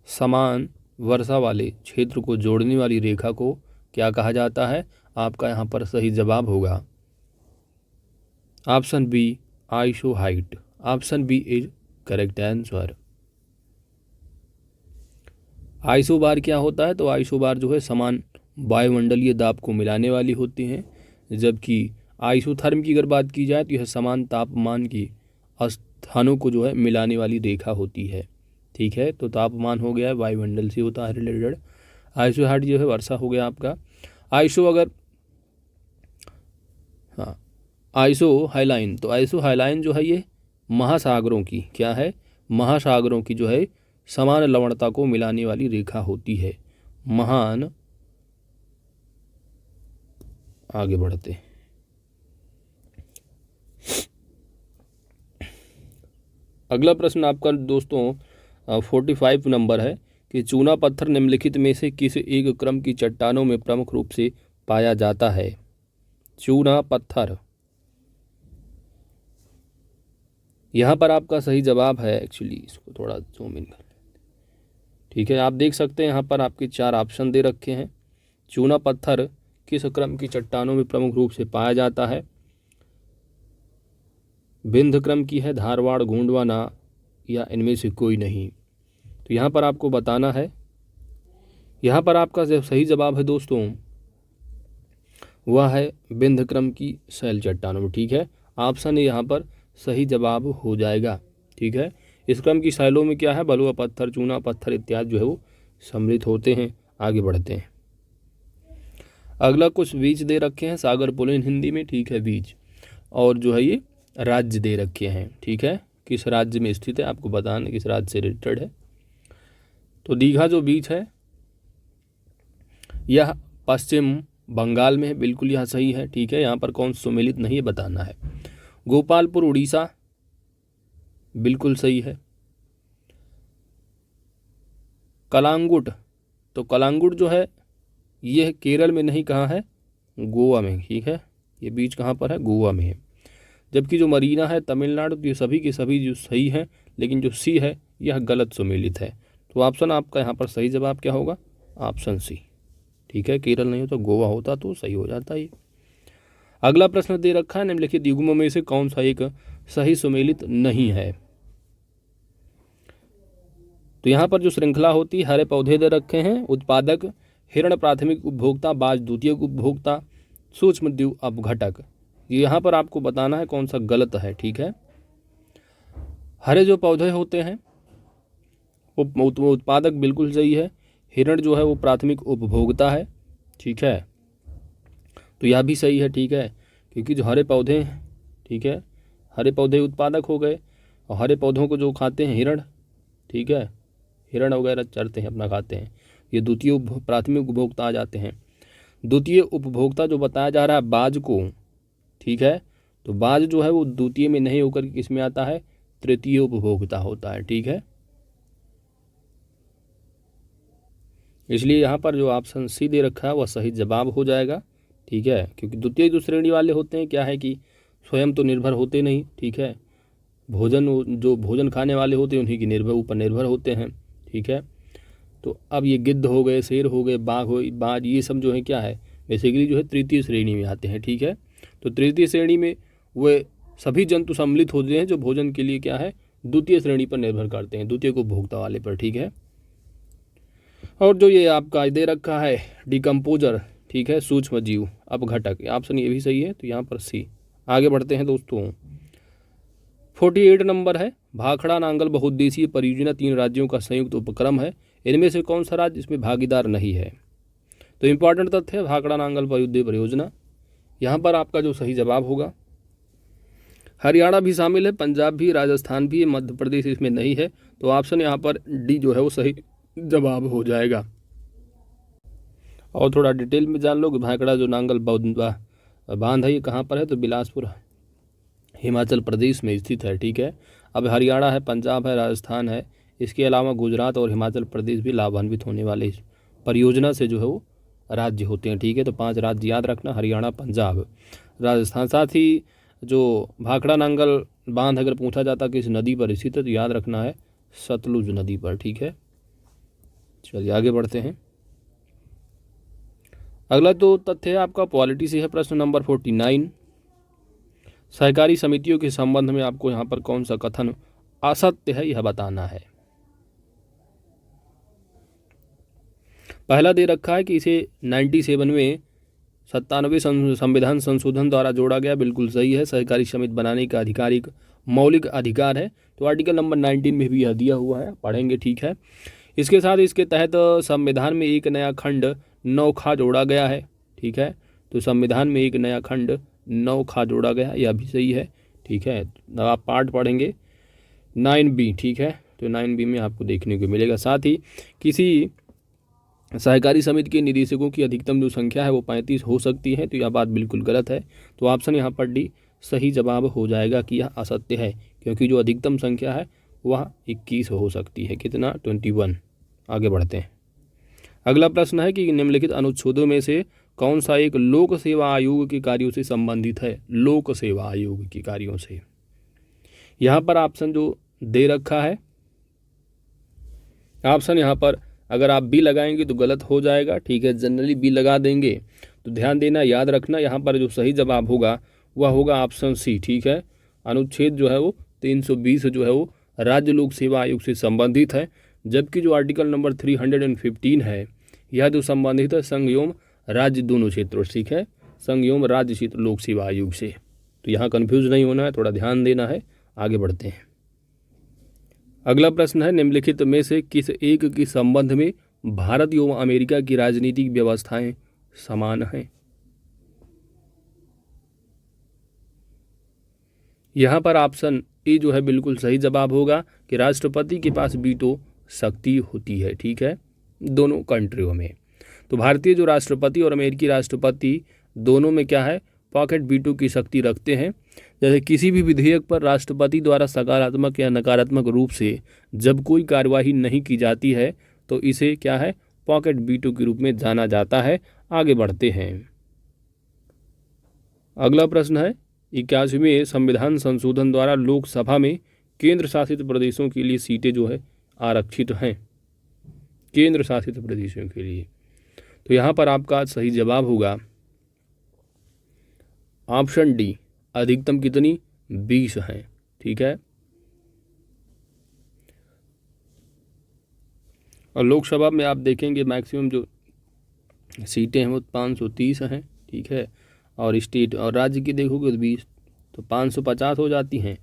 समान वर्षा वाले क्षेत्र को जोड़ने वाली रेखा को क्या कहा जाता है। आपका यहाँ पर सही जवाब होगा option B, isohyet. Option B is correct answer. Isobar क्या होता है, तो आइसोबार जो है समान वायुमंडलीय दाब को मिलाने वाली होती हैं। जबकि आइसोथर्म की अगर बात की जाए तो यह समान तापमान की स्थानों को जो है मिलाने वाली रेखा होती है। ठीक है, तो तापमान हो गया है वायुमंडल से होता है रिलेटेड। आइसो हाइट जो है वर्षा हो गया आपका। आइसो अगर हाँ, आइसो हाइलाइन, तो आइसो हाइलाइन जो है ये महासागरों की क्या है, महासागरों की जो है समान लवणता को मिलाने वाली रेखा होती है। महान, आगे बढ़ते। अगला प्रश्न आपका दोस्तों 45 नंबर है कि चूना पत्थर निम्नलिखित में से किस एक क्रम की चट्टानों में प्रमुख रूप से पाया जाता है। चूना पत्थर, यहाँ पर आपका सही जवाब है, एक्चुअली इसको थोड़ा जूम इन कर। ठीक है, आप देख सकते हैं यहाँ पर आपके 4 ऑप्शन दे रखे हैं। चूना पत्थर किस क्रम की चट्टानों में प्रमुख रूप से पाया जाता है। विंध्य क्रम की है, धारवाड़, गोंडवाना, या इनमें से कोई नहीं। तो यहाँ पर आपको बताना है, यहाँ पर आपका जो सही जवाब है दोस्तों वह है विंध्य क्रम की शैल चट्टानों में। ठीक है, ऑप्शन ए यहाँ पर सही जवाब हो जाएगा। ठीक है, इस क्रम की शैलों में क्या है, बलुआ पत्थर, चूना पत्थर इत्यादि जो है वो सम्मिलित होते हैं। आगे बढ़ते हैं। अगला कुछ बीज दे रखे हैं, सागर पुलिन हिंदी में। ठीक है, बीज, और जो है ये राज्य दे रखे हैं। ठीक है, किस राज्य में स्थित है आपको बताना, किस राज्य से रिलेटेड है। तो दीघा जो बीच है यह पश्चिम बंगाल में है, बिल्कुल यह सही है। ठीक है, यहाँ पर कौन सुमेलित नहीं है बताना है। गोपालपुर उड़ीसा, बिल्कुल सही है। कलांगुट, तो कलांगुट जो है यह केरल में नहीं, कहाँ है, गोवा में। ठीक है, ये बीच कहाँ पर है, गोवा में है। जबकि जो मरीना है तमिलनाडु, तो ये सभी के सभी जो सही है, लेकिन जो सी है यह गलत सुमेलित है। तो ऑप्शन आपका यहाँ पर सही जवाब क्या होगा, ऑप्शन सी। ठीक है, केरल नहीं हो तो गोवा होता तो सही हो जाता ये। अगला प्रश्न दे रखा है, निम्नलिखित युग्मों में से कौन सा एक सही सुमेलित नहीं है। तो यहाँ पर जो श्रृंखला होती है, हरे पौधे दे रखे हैं, उत्पादक, हिरण प्राथमिक उपभोक्ता, बाज द्वितीयक उपभोक्ता, सूक्ष्म द्वीप अपघटक। यहाँ पर आपको बताना है कौन सा गलत है। ठीक है, हरे जो पौधे होते हैं वो उत्पादक बिल्कुल सही है, हिरण जो है वो प्राथमिक उपभोक्ता है, ठीक है। तो यह भी सही है, ठीक है, क्योंकि जो हरे पौधे हैं, ठीक है, हरे पौधे उत्पादक हो गए और हरे पौधों को जो खाते हैं हिरण, ठीक है, हिरण वगैरह चरते हैं, अपना खाते हैं, ये द्वितीय प्राथमिक उपभोक्ता आ जाते हैं। द्वितीय उपभोक्ता जो बताया जा रहा है बाज को, ठीक है, तो बाज जो है वो द्वितीय में नहीं होकर किस में आता है, तृतीय उपभोक्ता होता है, ठीक है। इसलिए यहाँ पर जो ऑप्शन सी दे रखा है वह सही जवाब हो जाएगा, ठीक है, क्योंकि द्वितीय जो श्रेणी वाले होते हैं क्या है कि स्वयं तो निर्भर होते नहीं, ठीक है, जो भोजन खाने वाले होते हैं उन्हीं की ऊपर निर्भर होते हैं, ठीक है। तो अब ये गिद्ध हो गए, शेर हो गए, बाज, ये सब जो है क्या है, बेसिकली जो है तृतीय श्रेणी में आते हैं, ठीक है। तो तृतीय श्रेणी में वे सभी जंतु सम्मिलित होते हैं जो भोजन के लिए क्या है, द्वितीय श्रेणी पर निर्भर करते हैं, द्वितीय उपभोक्ता वाले पर, ठीक है। और जो ये आपका दे रखा है डिकम्पोजर, ठीक है, सूक्ष्म जीव अपघटक, ऑप्शन ये भी सही है, तो यहाँ पर सी। आगे बढ़ते हैं दोस्तों, 48 नंबर है, भाखड़ा नांगल बहुउद्देशीय परियोजना 3 राज्यों का संयुक्त उपक्रम है, इनमें से कौन सा राज्य इसमें भागीदार नहीं है। तो इंपॉर्टेंट तथ्य है भाखड़ा नांगल बहुउद्देशीय परियोजना, यहाँ पर आपका जो सही जवाब होगा, हरियाणा भी शामिल है, पंजाब भी, राजस्थान भी, मध्य प्रदेश इसमें नहीं है, तो ऑप्शन यहाँ पर डी जो है वो सही जवाब हो जाएगा। और थोड़ा डिटेल में जान लो कि भाखड़ा जो नांगल बांध है ये कहाँ पर है, तो बिलासपुर हिमाचल प्रदेश में स्थित है, ठीक है। अब हरियाणा है, पंजाब है, राजस्थान है, इसके अलावा गुजरात और हिमाचल प्रदेश भी लाभान्वित होने वाले इस परियोजना से जो है वो राज्य होते हैं, ठीक है। तो 5 राज्य याद रखना, हरियाणा, पंजाब, राजस्थान। साथ ही जो भाखड़ा नांगल बांध अगर पूछा जाता किस नदी पर स्थित है, तो याद रखना है सतलुज नदी पर, ठीक है। चलिए आगे बढ़ते हैं। अगला तो तथ्य है आपका पॉलिटी से है, प्रश्न नंबर 49, सहकारी समितियों के संबंध में आपको यहाँ पर कौन सा कथन असत्य है यह बताना है। पहला दे रखा है कि इसे 97 में 97 संविधान संशोधन द्वारा जोड़ा गया, बिल्कुल सही है, सहकारी समिति बनाने का आधिकारिक मौलिक अधिकार है, तो आर्टिकल नंबर 19 में भी यह दिया हुआ है, पढ़ेंगे, ठीक है। इसके साथ इसके तहत संविधान में एक नया खंड 9 खा जोड़ा गया है, ठीक है। तो संविधान में एक नया खंड 9 खा जोड़ा गया, यह भी सही है, ठीक है। आप पार्ट पढ़ेंगे 9B, ठीक है, तो 9B में आपको देखने को मिलेगा। साथ ही किसी सहकारी समिति के निदेशकों की अधिकतम जो संख्या है वो 35 हो सकती है, तो यह बात बिल्कुल गलत है, तो ऑप्शन यहाँ पर डी सही जवाब हो जाएगा कि यह असत्य है, क्योंकि जो अधिकतम संख्या है वह 21 हो सकती है, कितना, 21। आगे बढ़ते हैं। अगला प्रश्न है कि निम्नलिखित अनुच्छेदों में से कौन सा एक लोक सेवा आयोग के कार्यों से संबंधित है, लोक सेवा आयोग के कार्यों से। यहाँ पर ऑप्शन जो दे रखा है, ऑप्शन यहाँ पर अगर आप बी लगाएंगे तो गलत हो जाएगा, ठीक है, जनरली बी लगा देंगे, तो ध्यान देना, याद रखना, यहाँ पर जो सही जवाब होगा वह होगा ऑप्शन सी, ठीक है। अनुच्छेद जो है वो 320 जो है वो राज्य लोक सेवा आयोग से संबंधित है, जबकि जो आर्टिकल नंबर 315 है यह जो संबंधित है संघ एवं राज्य दोनों क्षेत्रों से, ठीक है, संघ एवं राज्य क्षेत्र लोक सेवा आयोग से। तो यहाँ कन्फ्यूज नहीं होना है, थोड़ा ध्यान देना है। आगे बढ़ते हैं। अगला प्रश्न है, निम्नलिखित में से किस एक के संबंध में भारत एवं अमेरिका की राजनीतिक व्यवस्थाएं समान हैं। यहाँ पर ऑप्शन ए जो है बिल्कुल सही जवाब होगा कि राष्ट्रपति के पास वीटो शक्ति होती है, ठीक है, दोनों कंट्रियों में। तो भारतीय जो राष्ट्रपति और अमेरिकी राष्ट्रपति दोनों में क्या है, पॉकेट वीटो की शक्ति रखते हैं। जैसे किसी भी विधेयक पर राष्ट्रपति द्वारा सकारात्मक या नकारात्मक रूप से जब कोई कार्यवाही नहीं की जाती है तो इसे क्या है, पॉकेट वीटो के रूप में जाना जाता है। आगे बढ़ते हैं। अगला प्रश्न है, 81वें संविधान संशोधन द्वारा लोकसभा में केंद्र शासित प्रदेशों के लिए सीटें जो है आरक्षित हैं, केंद्र शासित प्रदेशों के लिए। तो यहाँ पर आपका सही जवाब होगा ऑप्शन डी, अधिकतम कितनी, 20 हैं, ठीक है। और लोकसभा में आप देखेंगे मैक्सिमम जो सीटें हैं वो 530 हैं, ठीक है, और स्टेट और राज्य की देखोगे तो 20, तो 550 हो जाती हैं।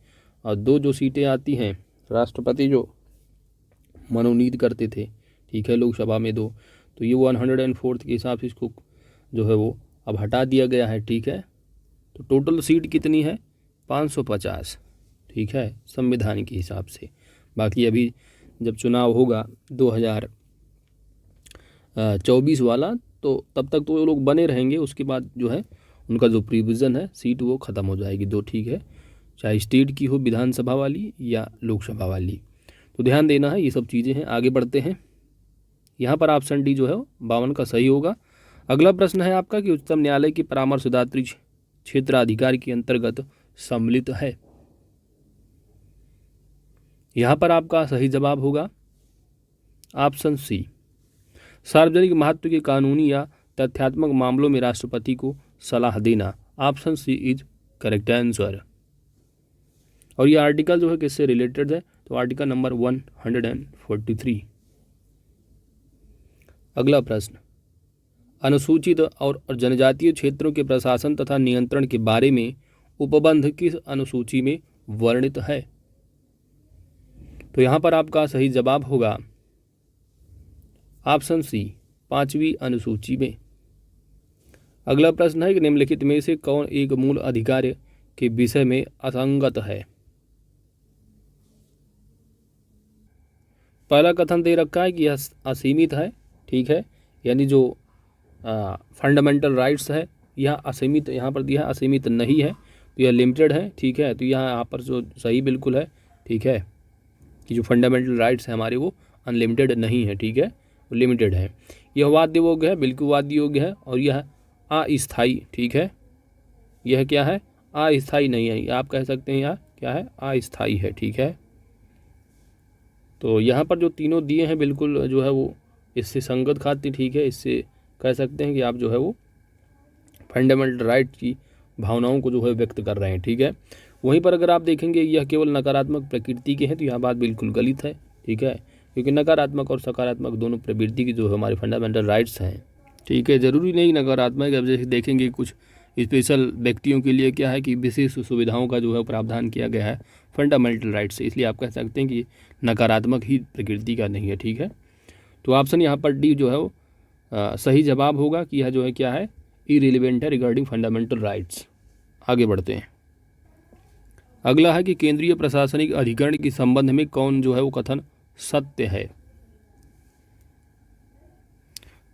और 2 जो सीटें आती हैं राष्ट्रपति जो मनोनीत करते थे, ठीक है, लोकसभा में 2, तो ये 104 के हिसाब से इसको जो है वो अब हटा दिया गया है। ठीक है, तो टोटल सीट कितनी है? 550। ठीक है, संविधान के हिसाब से। बाकी अभी जब चुनाव होगा 2024 वाला, तो तब तक तो वो लोग बने रहेंगे, उसके बाद जो है उनका जो प्रिविज़न है सीट वो ख़त्म हो जाएगी 2। ठीक है, चाहे स्टेट की हो विधानसभा वाली या लोकसभा वाली, तो ध्यान देना है, ये सब चीज़ें हैं। आगे बढ़ते हैं। यहाँ पर ऑप्शन डी जो है 52 का सही होगा। अगला प्रश्न है आपका कि उच्चतम न्यायालय की परामर्शदात्री क्षेत्राधिकार के अंतर्गत सम्मिलित है। यहाँ पर आपका सही जवाब होगा ऑप्शन सी, सार्वजनिक महत्व के कानूनी या तथ्यात्मक मामलों में राष्ट्रपति को सलाह देना। Option C is correct answer. और ये आर्टिकल जो है किससे रिलेटेड है? तो आर्टिकल नंबर 143। अगला प्रश्न, अनुसूचित और जनजातीय क्षेत्रों के प्रशासन तथा नियंत्रण के बारे में उपबंध किस अनुसूची में वर्णित है? तो यहाँ पर आपका सही जवाब होगा ऑप्शन सी, 5वीं अनुसूची में। अगला प्रश्न है कि निम्नलिखित में से कौन एक मूल अधिकार के विषय में असंगत है? पहला कथन दे रखा है कि यह असीमित है। ठीक है, यानी जो फंडामेंटल राइट्स है यह असीमित, यहाँ पर दिया असीमित नहीं है, तो यह लिमिटेड है। ठीक है, तो यहाँ पर जो सही बिल्कुल है। ठीक है, कि जो फंडामेंटल राइट्स हैं हमारे वो अनलिमिटेड नहीं है। ठीक है, वो लिमिटेड है। यह वाद्य योग्य है, बिल्कुल वाद्य योग्य है। और यह अस्थायी, ठीक है, यह क्या है? अस्थायी नहीं है, आप कह सकते हैं यह क्या है? अस्थायी है। ठीक है, तो यहाँ पर जो तीनों दिए हैं बिल्कुल जो है वो इससे संगत खाते। ठीक है, इससे कह सकते हैं कि आप जो है वो फंडामेंटल राइट की भावनाओं को जो है व्यक्त कर रहे हैं। ठीक है, वहीं पर अगर आप देखेंगे यह केवल नकारात्मक प्रकृति के हैं, तो यह बात बिल्कुल गलत है। ठीक है, क्योंकि नकारात्मक और सकारात्मक दोनों प्रवृत्ति की जो हमारे फंडामेंटल राइट्स हैं। ठीक है, ज़रूरी नहीं नकारात्मक, अब जैसे देखेंगे कुछ स्पेशल व्यक्तियों के लिए क्या है कि विशेष सुविधाओं का जो है प्रावधान किया गया है फंडामेंटल राइट्स से, इसलिए आप कह सकते हैं कि नकारात्मक ही प्रकृति का नहीं है। ठीक है, तो ऑप्शन यहाँ पर डी जो है वो सही जवाब होगा कि यह जो है क्या है? इररिलेवेंट है रिगार्डिंग फंडामेंटल राइट्स। आगे बढ़ते हैं। अगला है कि केंद्रीय प्रशासनिक अधिकरण के संबंध में कौन जो है वो कथन सत्य है?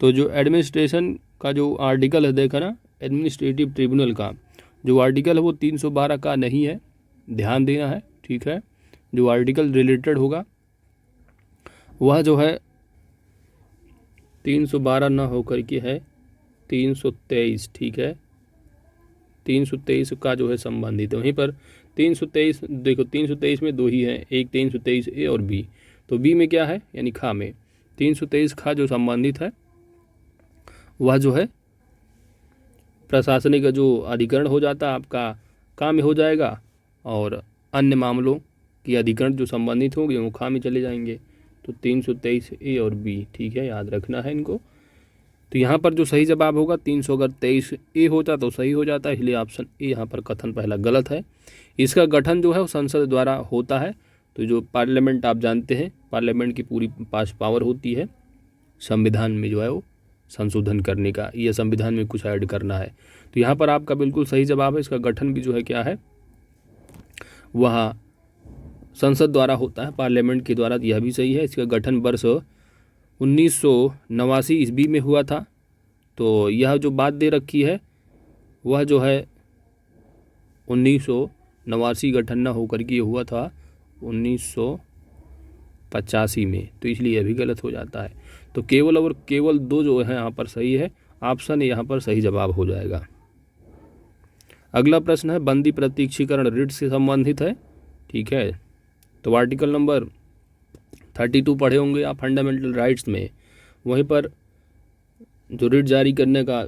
तो जो एडमिनिस्ट्रेशन का जो आर्टिकल है देखा ना, एडमिनिस्ट्रेटिव ट्रिब्यूनल का जो आर्टिकल है वो 312 का नहीं है, ध्यान देना है। ठीक है, जो आर्टिकल रिलेटेड होगा वह जो है 312 ना होकर के है 323। ठीक है, 323 का जो है संबंधित है। वहीं पर 323 देखो, 323 में 2 ही हैं, एक 323 ए और बी, तो बी में क्या है यानी खा में 323 खा जो संबंधित है वह जो है प्रशासनिक जो अधिकरण हो जाता है आपका का में हो जाएगा, और अन्य मामलों की अधिकरण जो संबंधित होंगे वो खा में चले जाएंगे। तो 323 ए और बी। ठीक है, याद रखना है इनको। तो यहाँ पर जो सही जवाब होगा 323 ए होता तो सही हो जाता है, इसलिए ऑप्शन ए यहाँ पर कथन पहला गलत है। इसका गठन जो है वो संसद द्वारा होता है। तो जो पार्लियामेंट आप जानते हैं, पार्लियामेंट की पूरी पास पावर होती है संविधान में जो है वो संशोधन करने का, या संविधान में कुछ ऐड करना है। तो यहाँ पर आपका बिल्कुल सही जवाब है। इसका गठन भी जो है क्या है वह संसद द्वारा होता है, पार्लियामेंट के द्वारा, यह भी सही है। इसका गठन वर्ष 1989 ईस्वी में हुआ था। तो यह जो बात दे रखी है वह जो है 1989 गठन न होकर के हुआ था 1985 में, तो इसलिए यह भी गलत हो जाता है। तो केवल और केवल 2 जो है यहाँ पर सही है, ऑप्शन यहाँ पर सही जवाब हो जाएगा। अगला प्रश्न है बंदी प्रत्यक्षीकरण रिट से संबंधित है। ठीक है, तो आर्टिकल नंबर 32 पढ़े होंगे आप फंडामेंटल राइट्स में। वहीं पर जो रिट जारी करने का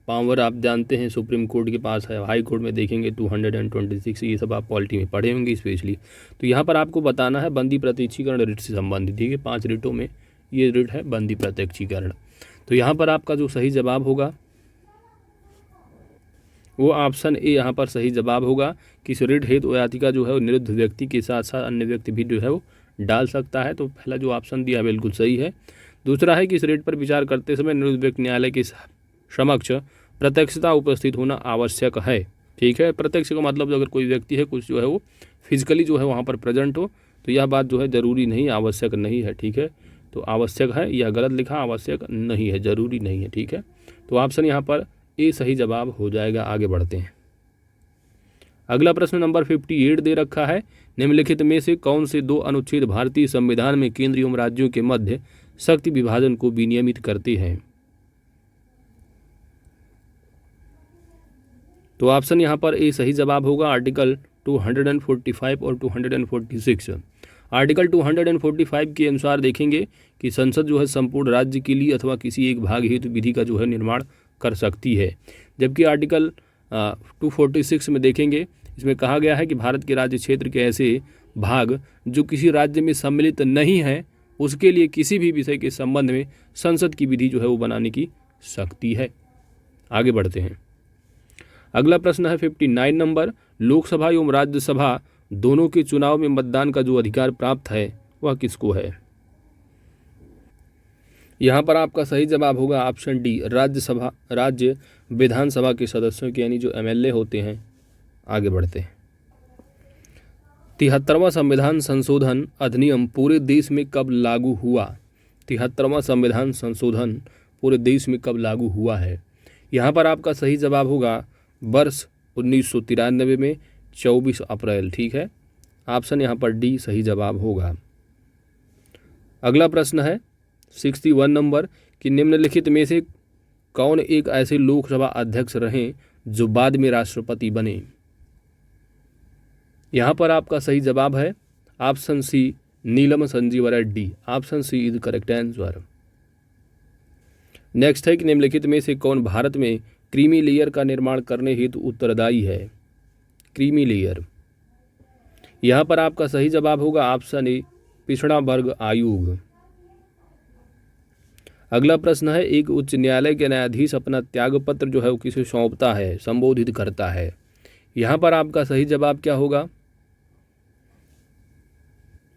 पावर आप जानते हैं सुप्रीम कोर्ट के पास है, हाई कोर्ट में देखेंगे 226, ये सब आप पॉलिटी में पढ़े होंगे स्पेशली। तो यहाँ पर आपको बताना है बंदी प्रत्यक्षीकरण रिट से संबंधित। ठीक है, 5 रिटों में ये रिट है बंदी प्रत्यक्षीकरण। तो यहाँ पर आपका जो सही जवाब होगा वो ऑप्शन ए यहाँ पर सही जवाब होगा कि इस रिट हेतु याचिका जो है वो निरुद्ध व्यक्ति के साथ साथ अन्य व्यक्ति भी जो है वो डाल सकता है। तो पहला जो ऑप्शन दिया है बिल्कुल सही है। दूसरा है कि इस रेट पर विचार करते समय निरुद्ध व्यक्ति न्यायालय के समक्ष प्रत्यक्षता उपस्थित होना आवश्यक है। ठीक है, प्रत्यक्ष का मतलब अगर कोई व्यक्ति है कुछ जो है वो फिजिकली जो है वहाँ पर प्रेजेंट हो, तो यह बात जो है ज़रूरी नहीं, आवश्यक नहीं है। ठीक है, तो आवश्यक है, यह गलत लिखा, आवश्यक नहीं है, ज़रूरी नहीं है। ठीक है, तो ऑप्शन यहाँ पर ए सही जवाब हो जाएगा। आगे बढ़ते हैं। अगला प्रश्न नंबर 58 दे रखा है, निम्नलिखित में से कौन से दो अनुच्छेद भारतीय संविधान में केंद्र एवं राज्यों के मध्य शक्ति विभाजन को विनियमित करते हैं? तो ऑप्शन यहाँ पर ए सही जवाब होगा, आर्टिकल 245 और 246। आर्टिकल 245 के अनुसार देखेंगे कि संसद जो है संपूर्ण राज्य के लिए अथवा किसी एक भाग हेतु विधि का जो है निर्माण कर सकती है, जबकि आर्टिकल 246 में देखेंगे, इसमें कहा गया है कि भारत के राज्य क्षेत्र के ऐसे भाग जो किसी राज्य में सम्मिलित नहीं है, उसके लिए किसी भी विषय के संबंध में संसद की विधि जो है वो बनाने की शक्ति है। आगे बढ़ते हैं। अगला प्रश्न है 59 नंबर, लोकसभा एवं राज्यसभा दोनों के चुनाव में मतदान का जो अधिकार प्राप्त है वह किसको है? यहाँ पर आपका सही जवाब होगा ऑप्शन डी, राज्यसभा, राज्य विधानसभा के सदस्यों के, यानी जो एमएलए होते हैं। आगे बढ़ते हैं। 73वां संविधान संशोधन अधिनियम पूरे देश में कब लागू हुआ? 73वां संविधान संशोधन पूरे देश में कब लागू हुआ है? यहाँ पर आपका सही जवाब होगा वर्ष 1993 में 24 अप्रैल। ठीक है, ऑप्शन यहाँ पर डी सही जवाब होगा। अगला प्रश्न है 61 नंबर कि निम्नलिखित में से कौन एक ऐसे लोकसभा अध्यक्ष रहे जो बाद में राष्ट्रपति बने? यहाँ पर आपका सही जवाब है option C, Neelam Sanjiva Reddy. Option C is correct answer. Next है कि निम्नलिखित में से कौन भारत में क्रीमी लेयर का निर्माण करने हेतु उत्तरदायी है? क्रीमी लेयर, यहाँ पर आपका सही जवाब होगा ऑप्शन ए, पिछड़ा वर्ग आयोग। अगला प्रश्न है, एक उच्च न्यायालय के न्यायाधीश अपना त्यागपत्र जो है वो किसे सौंपता है, संबोधित करता है? यहाँ पर आपका सही जवाब क्या होगा?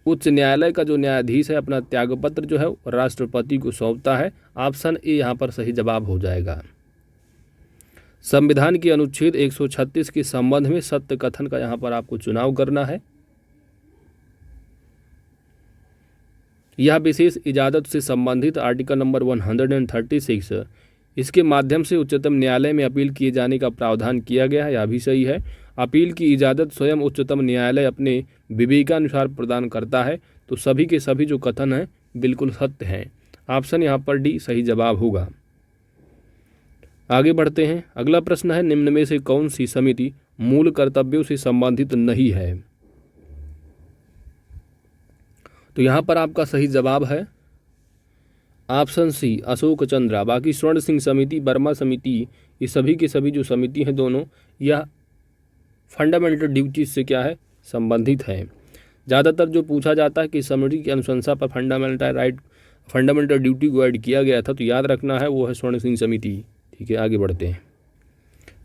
उच्च न्यायालय का जो न्यायाधीश है अपना त्यागपत्र जो है राष्ट्रपति को सौंपता है। ऑप्शन ए यहाँ पर सही जवाब हो जाएगा। संविधान के अनुच्छेद 136 के संबंध में सत्य कथन का यहाँ पर आपको चुनाव करना है। यह विशेष इजाजत से संबंधित आर्टिकल नंबर 136, इसके माध्यम से उच्चतम न्यायालय में अपील किए जाने का प्रावधान किया गया है। यह भी सही है। अपील की इजाज़त स्वयं उच्चतम न्यायालय अपने विवेकानुसार प्रदान करता है। तो सभी के सभी जो कथन हैं बिल्कुल सत्य हैं। ऑप्शन यहाँ पर डी सही जवाब होगा। आगे बढ़ते हैं। अगला प्रश्न है, निम्न में से कौन सी समिति मूल कर्तव्यों से संबंधित नहीं है? तो यहाँ पर आपका सही जवाब है ऑप्शन सी, अशोक चंद्रा। बाकी स्वर्ण सिंह समिति, वर्मा समिति, ये सभी के सभी जो समिति हैं दोनों, यह फंडामेंटल ड्यूटीज से क्या है, संबंधित है। ज़्यादातर जो पूछा जाता है कि समिति की अनुशंसा पर फंडामेंटल ड्यूटी को ऐड किया गया था, तो याद रखना है वो है स्वर्ण सिंह समिति। ठीक है, आगे बढ़ते हैं।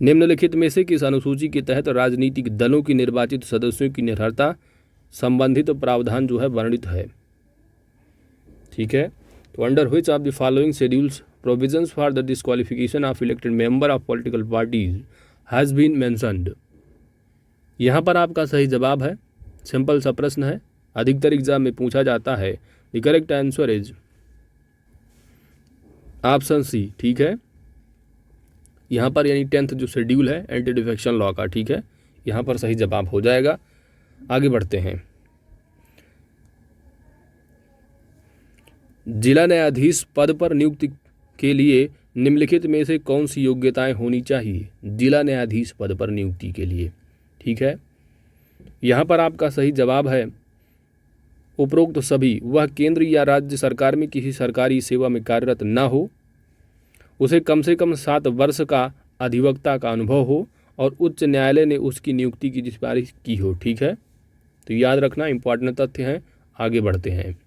निम्नलिखित में से किस अनुसूची के तहत राजनीतिक दलों की निर्वाचित सदस्यों की निर्भरता संबंधित प्रावधान जो है वर्णित है? ठीक है, तो under which of the following schedules provisions for the disqualification of elected member of political parties has been mentioned? यहाँ पर आपका सही जवाब है, सिंपल सा प्रश्न है, अधिकतर एग्जाम में पूछा जाता है। The correct answer is option C. ठीक है, यहाँ पर यानी 10th जो शेड्यूल है एंटी डिफेक्शन लॉ का, ठीक है, यहाँ पर सही जवाब हो जाएगा। आगे बढ़ते हैं। जिला न्यायाधीश पद पर नियुक्ति के लिए निम्नलिखित में से कौन सी योग्यताएं होनी चाहिए? जिला न्यायाधीश पद पर नियुक्ति के लिए, ठीक है, यहाँ पर आपका सही जवाब है उपरोक्त सभी। वह केंद्र या राज्य सरकार में किसी सरकारी सेवा में कार्यरत न हो, उसे कम से कम 7 वर्ष का अधिवक्ता का अनुभव हो और उच्च न्यायालय ने उसकी नियुक्ति की सिफारिश की हो। ठीक है, तो याद रखना, इंपॉर्टेंट तथ्य हैं। आगे बढ़ते हैं।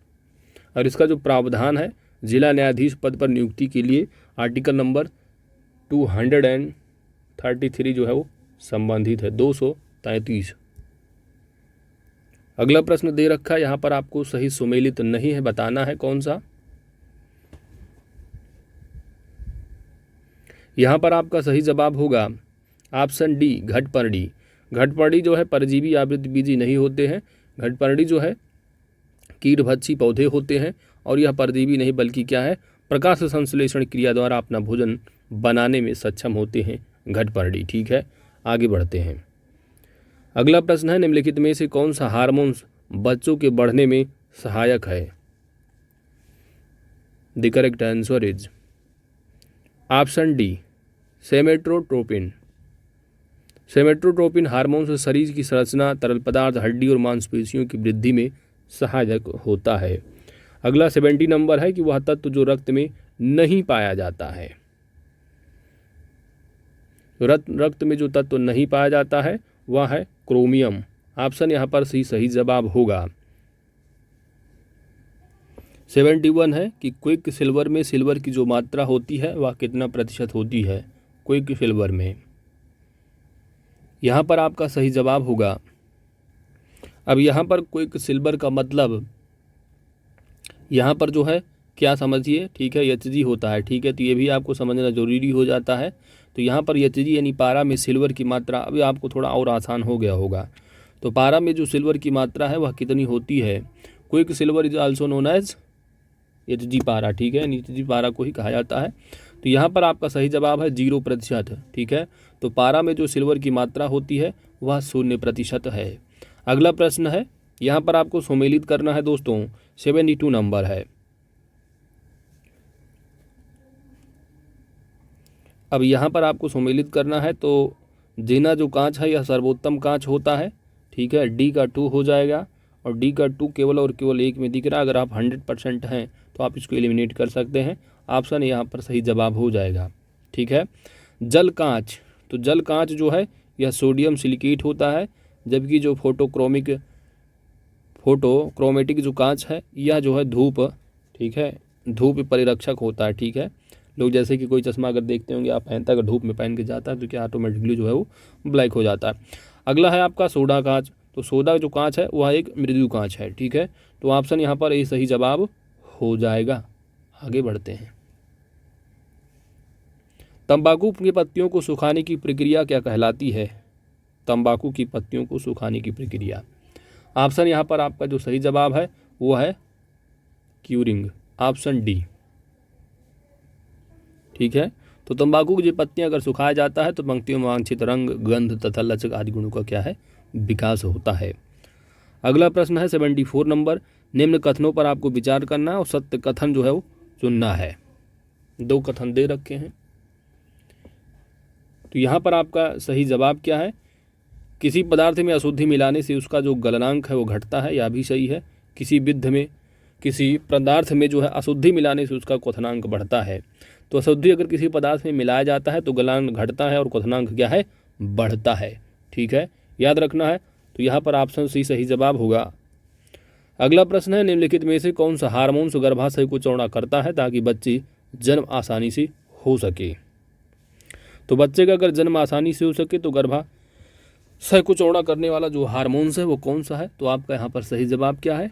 और इसका जो प्रावधान है जिला न्यायाधीश पद पर नियुक्ति के लिए आर्टिकल नंबर 233 जो है वो संबंधित है, 233। अगला प्रश्न दे रखा है, यहाँ पर आपको सही सुमेलित नहीं है, बताना है कौन सा। यहाँ पर आपका सही जवाब होगा ऑप्शन डी, घटपर्णी। घटपर्णी जो है परजीवी आवृतबीजी नहीं होते हैं। घटपर्णी जो है कीटभक्षी पौधे होते हैं और यह परजीवी नहीं बल्कि क्या है, प्रकाश संश्लेषण क्रिया द्वारा अपना भोजन बनाने में सक्षम होते हैं घटपर्णी। ठीक है, आगे बढ़ते हैं। अगला प्रश्न है, निम्नलिखित में से कौन सा हार्मोन्स बच्चों के बढ़ने में सहायक है? The correct answer is option D, somatotropin. Somatotropin hormone से शरीर की संरचना, तरल पदार्थ, हड्डी और मांसपेशियों की वृद्धि में सहायक होता है। अगला 70 नंबर है कि वह तत्व जो रक्त में नहीं पाया जाता है। रक्त में जो तत्व नहीं पाया जाता है वह है क्रोमियम। ऑप्शन यहाँ पर सही जवाब होगा 71 है कि क्विक सिल्वर में सिल्वर की जो मात्रा होती है वह कितना प्रतिशत होती है क्विक सिल्वर में। यहाँ पर आपका सही जवाब होगा, अब यहाँ पर क्विक सिल्वर का मतलब यहाँ पर जो है क्या समझिए, ठीक है, Hg होता है। ठीक है, तो ये भी आपको समझना जरूरी हो जाता है। तो यहाँ पर Hg यानी पारा में सिल्वर की मात्रा, अभी आपको थोड़ा और आसान हो गया होगा। तो पारा में जो सिल्वर की मात्रा है वह कितनी होती है? Quick silver is also known as Hg पारा। ठीक है, Hg पारा को ही कहा जाता है। तो यहाँ पर आपका सही जवाब है 0%। ठीक है, तो पारा में जो सिल्वर की मात्रा होती है वह 0% है। अगला प्रश्न है, यहाँ पर आपको सम्मिलित करना है दोस्तों, 72 नंबर है। अब यहाँ पर आपको सम्मिलित करना है तो जीना जो कांच है यह सर्वोत्तम कांच होता है। ठीक है, डी का 2 हो जाएगा और डी का 2 केवल और केवल 1 में दिख रहा है। अगर आप 100% हैं तो आप इसको एलिमिनेट कर सकते हैं। ऑप्शन यहाँ पर सही जवाब हो जाएगा। ठीक है, जल कांच, तो जल कांच जो है यह सोडियम सिलिकेट होता है, जबकि जो फोटोक्रोमेटिक जो कांच है यह जो है धूप, ठीक है, धूप परिरक्षक होता है। ठीक है, लोग जैसे कि कोई चश्मा अगर देखते होंगे आप पहनता है, अगर धूप में पहन के जाता है तो क्या ऑटोमेटिकली जो है वो ब्लैक हो जाता है। अगला है आपका सोडा कांच, तो सोडा जो कांच है वह एक मृदु कांच है। ठीक है, तो ऑप्शन यहाँ पर ये सही जवाब हो जाएगा। आगे बढ़ते हैं। तंबाकू की पत्तियों को सुखाने की प्रक्रिया क्या कहलाती है? तंबाकू की पत्तियों को सुखाने की प्रक्रिया, ऑप्शन यहाँ पर आपका जो सही जवाब है वो है क्यूरिंग, ऑप्शन डी। ठीक है, तो तंबाकू की पत्तियां अगर सुखाया जाता है तो पंक्तियों में वांछित रंग, गंध तथा लचक आदि गुणों का क्या है, विकास होता है। अगला प्रश्न है 74 नंबर, निम्न कथनों पर आपको विचार करना है और सत्य कथन जो है वो चुनना है। 2 कथन दे रखे हैं, तो यहाँ पर आपका सही जवाब क्या है? किसी पदार्थ में अशुद्धि मिलाने से उसका जो गलनांक है वो घटता है, यह भी सही है। किसी पदार्थ में जो है अशुद्धि मिलाने से उसका क्वथनांक बढ़ता है। तो अशुद्धि अगर किसी पदार्थ में मिलाया जाता है तो गलनांक घटता है और क्वथनांक क्या है, बढ़ता है। ठीक है, याद रखना है। तो यहाँ पर ऑप्शन सी सही जवाब होगा। अगला प्रश्न है, निम्नलिखित में से कौन सा हार्मोन गर्भाशय को चौड़ा करता है ताकि बच्चे जन्म आसानी से हो सके? तो बच्चे का अगर जन्म आसानी से हो सके तो गर्भाशय को चौड़ा करने वाला जो हार्मोन्स है वो कौन सा है? तो आपका यहाँ पर सही जवाब क्या है?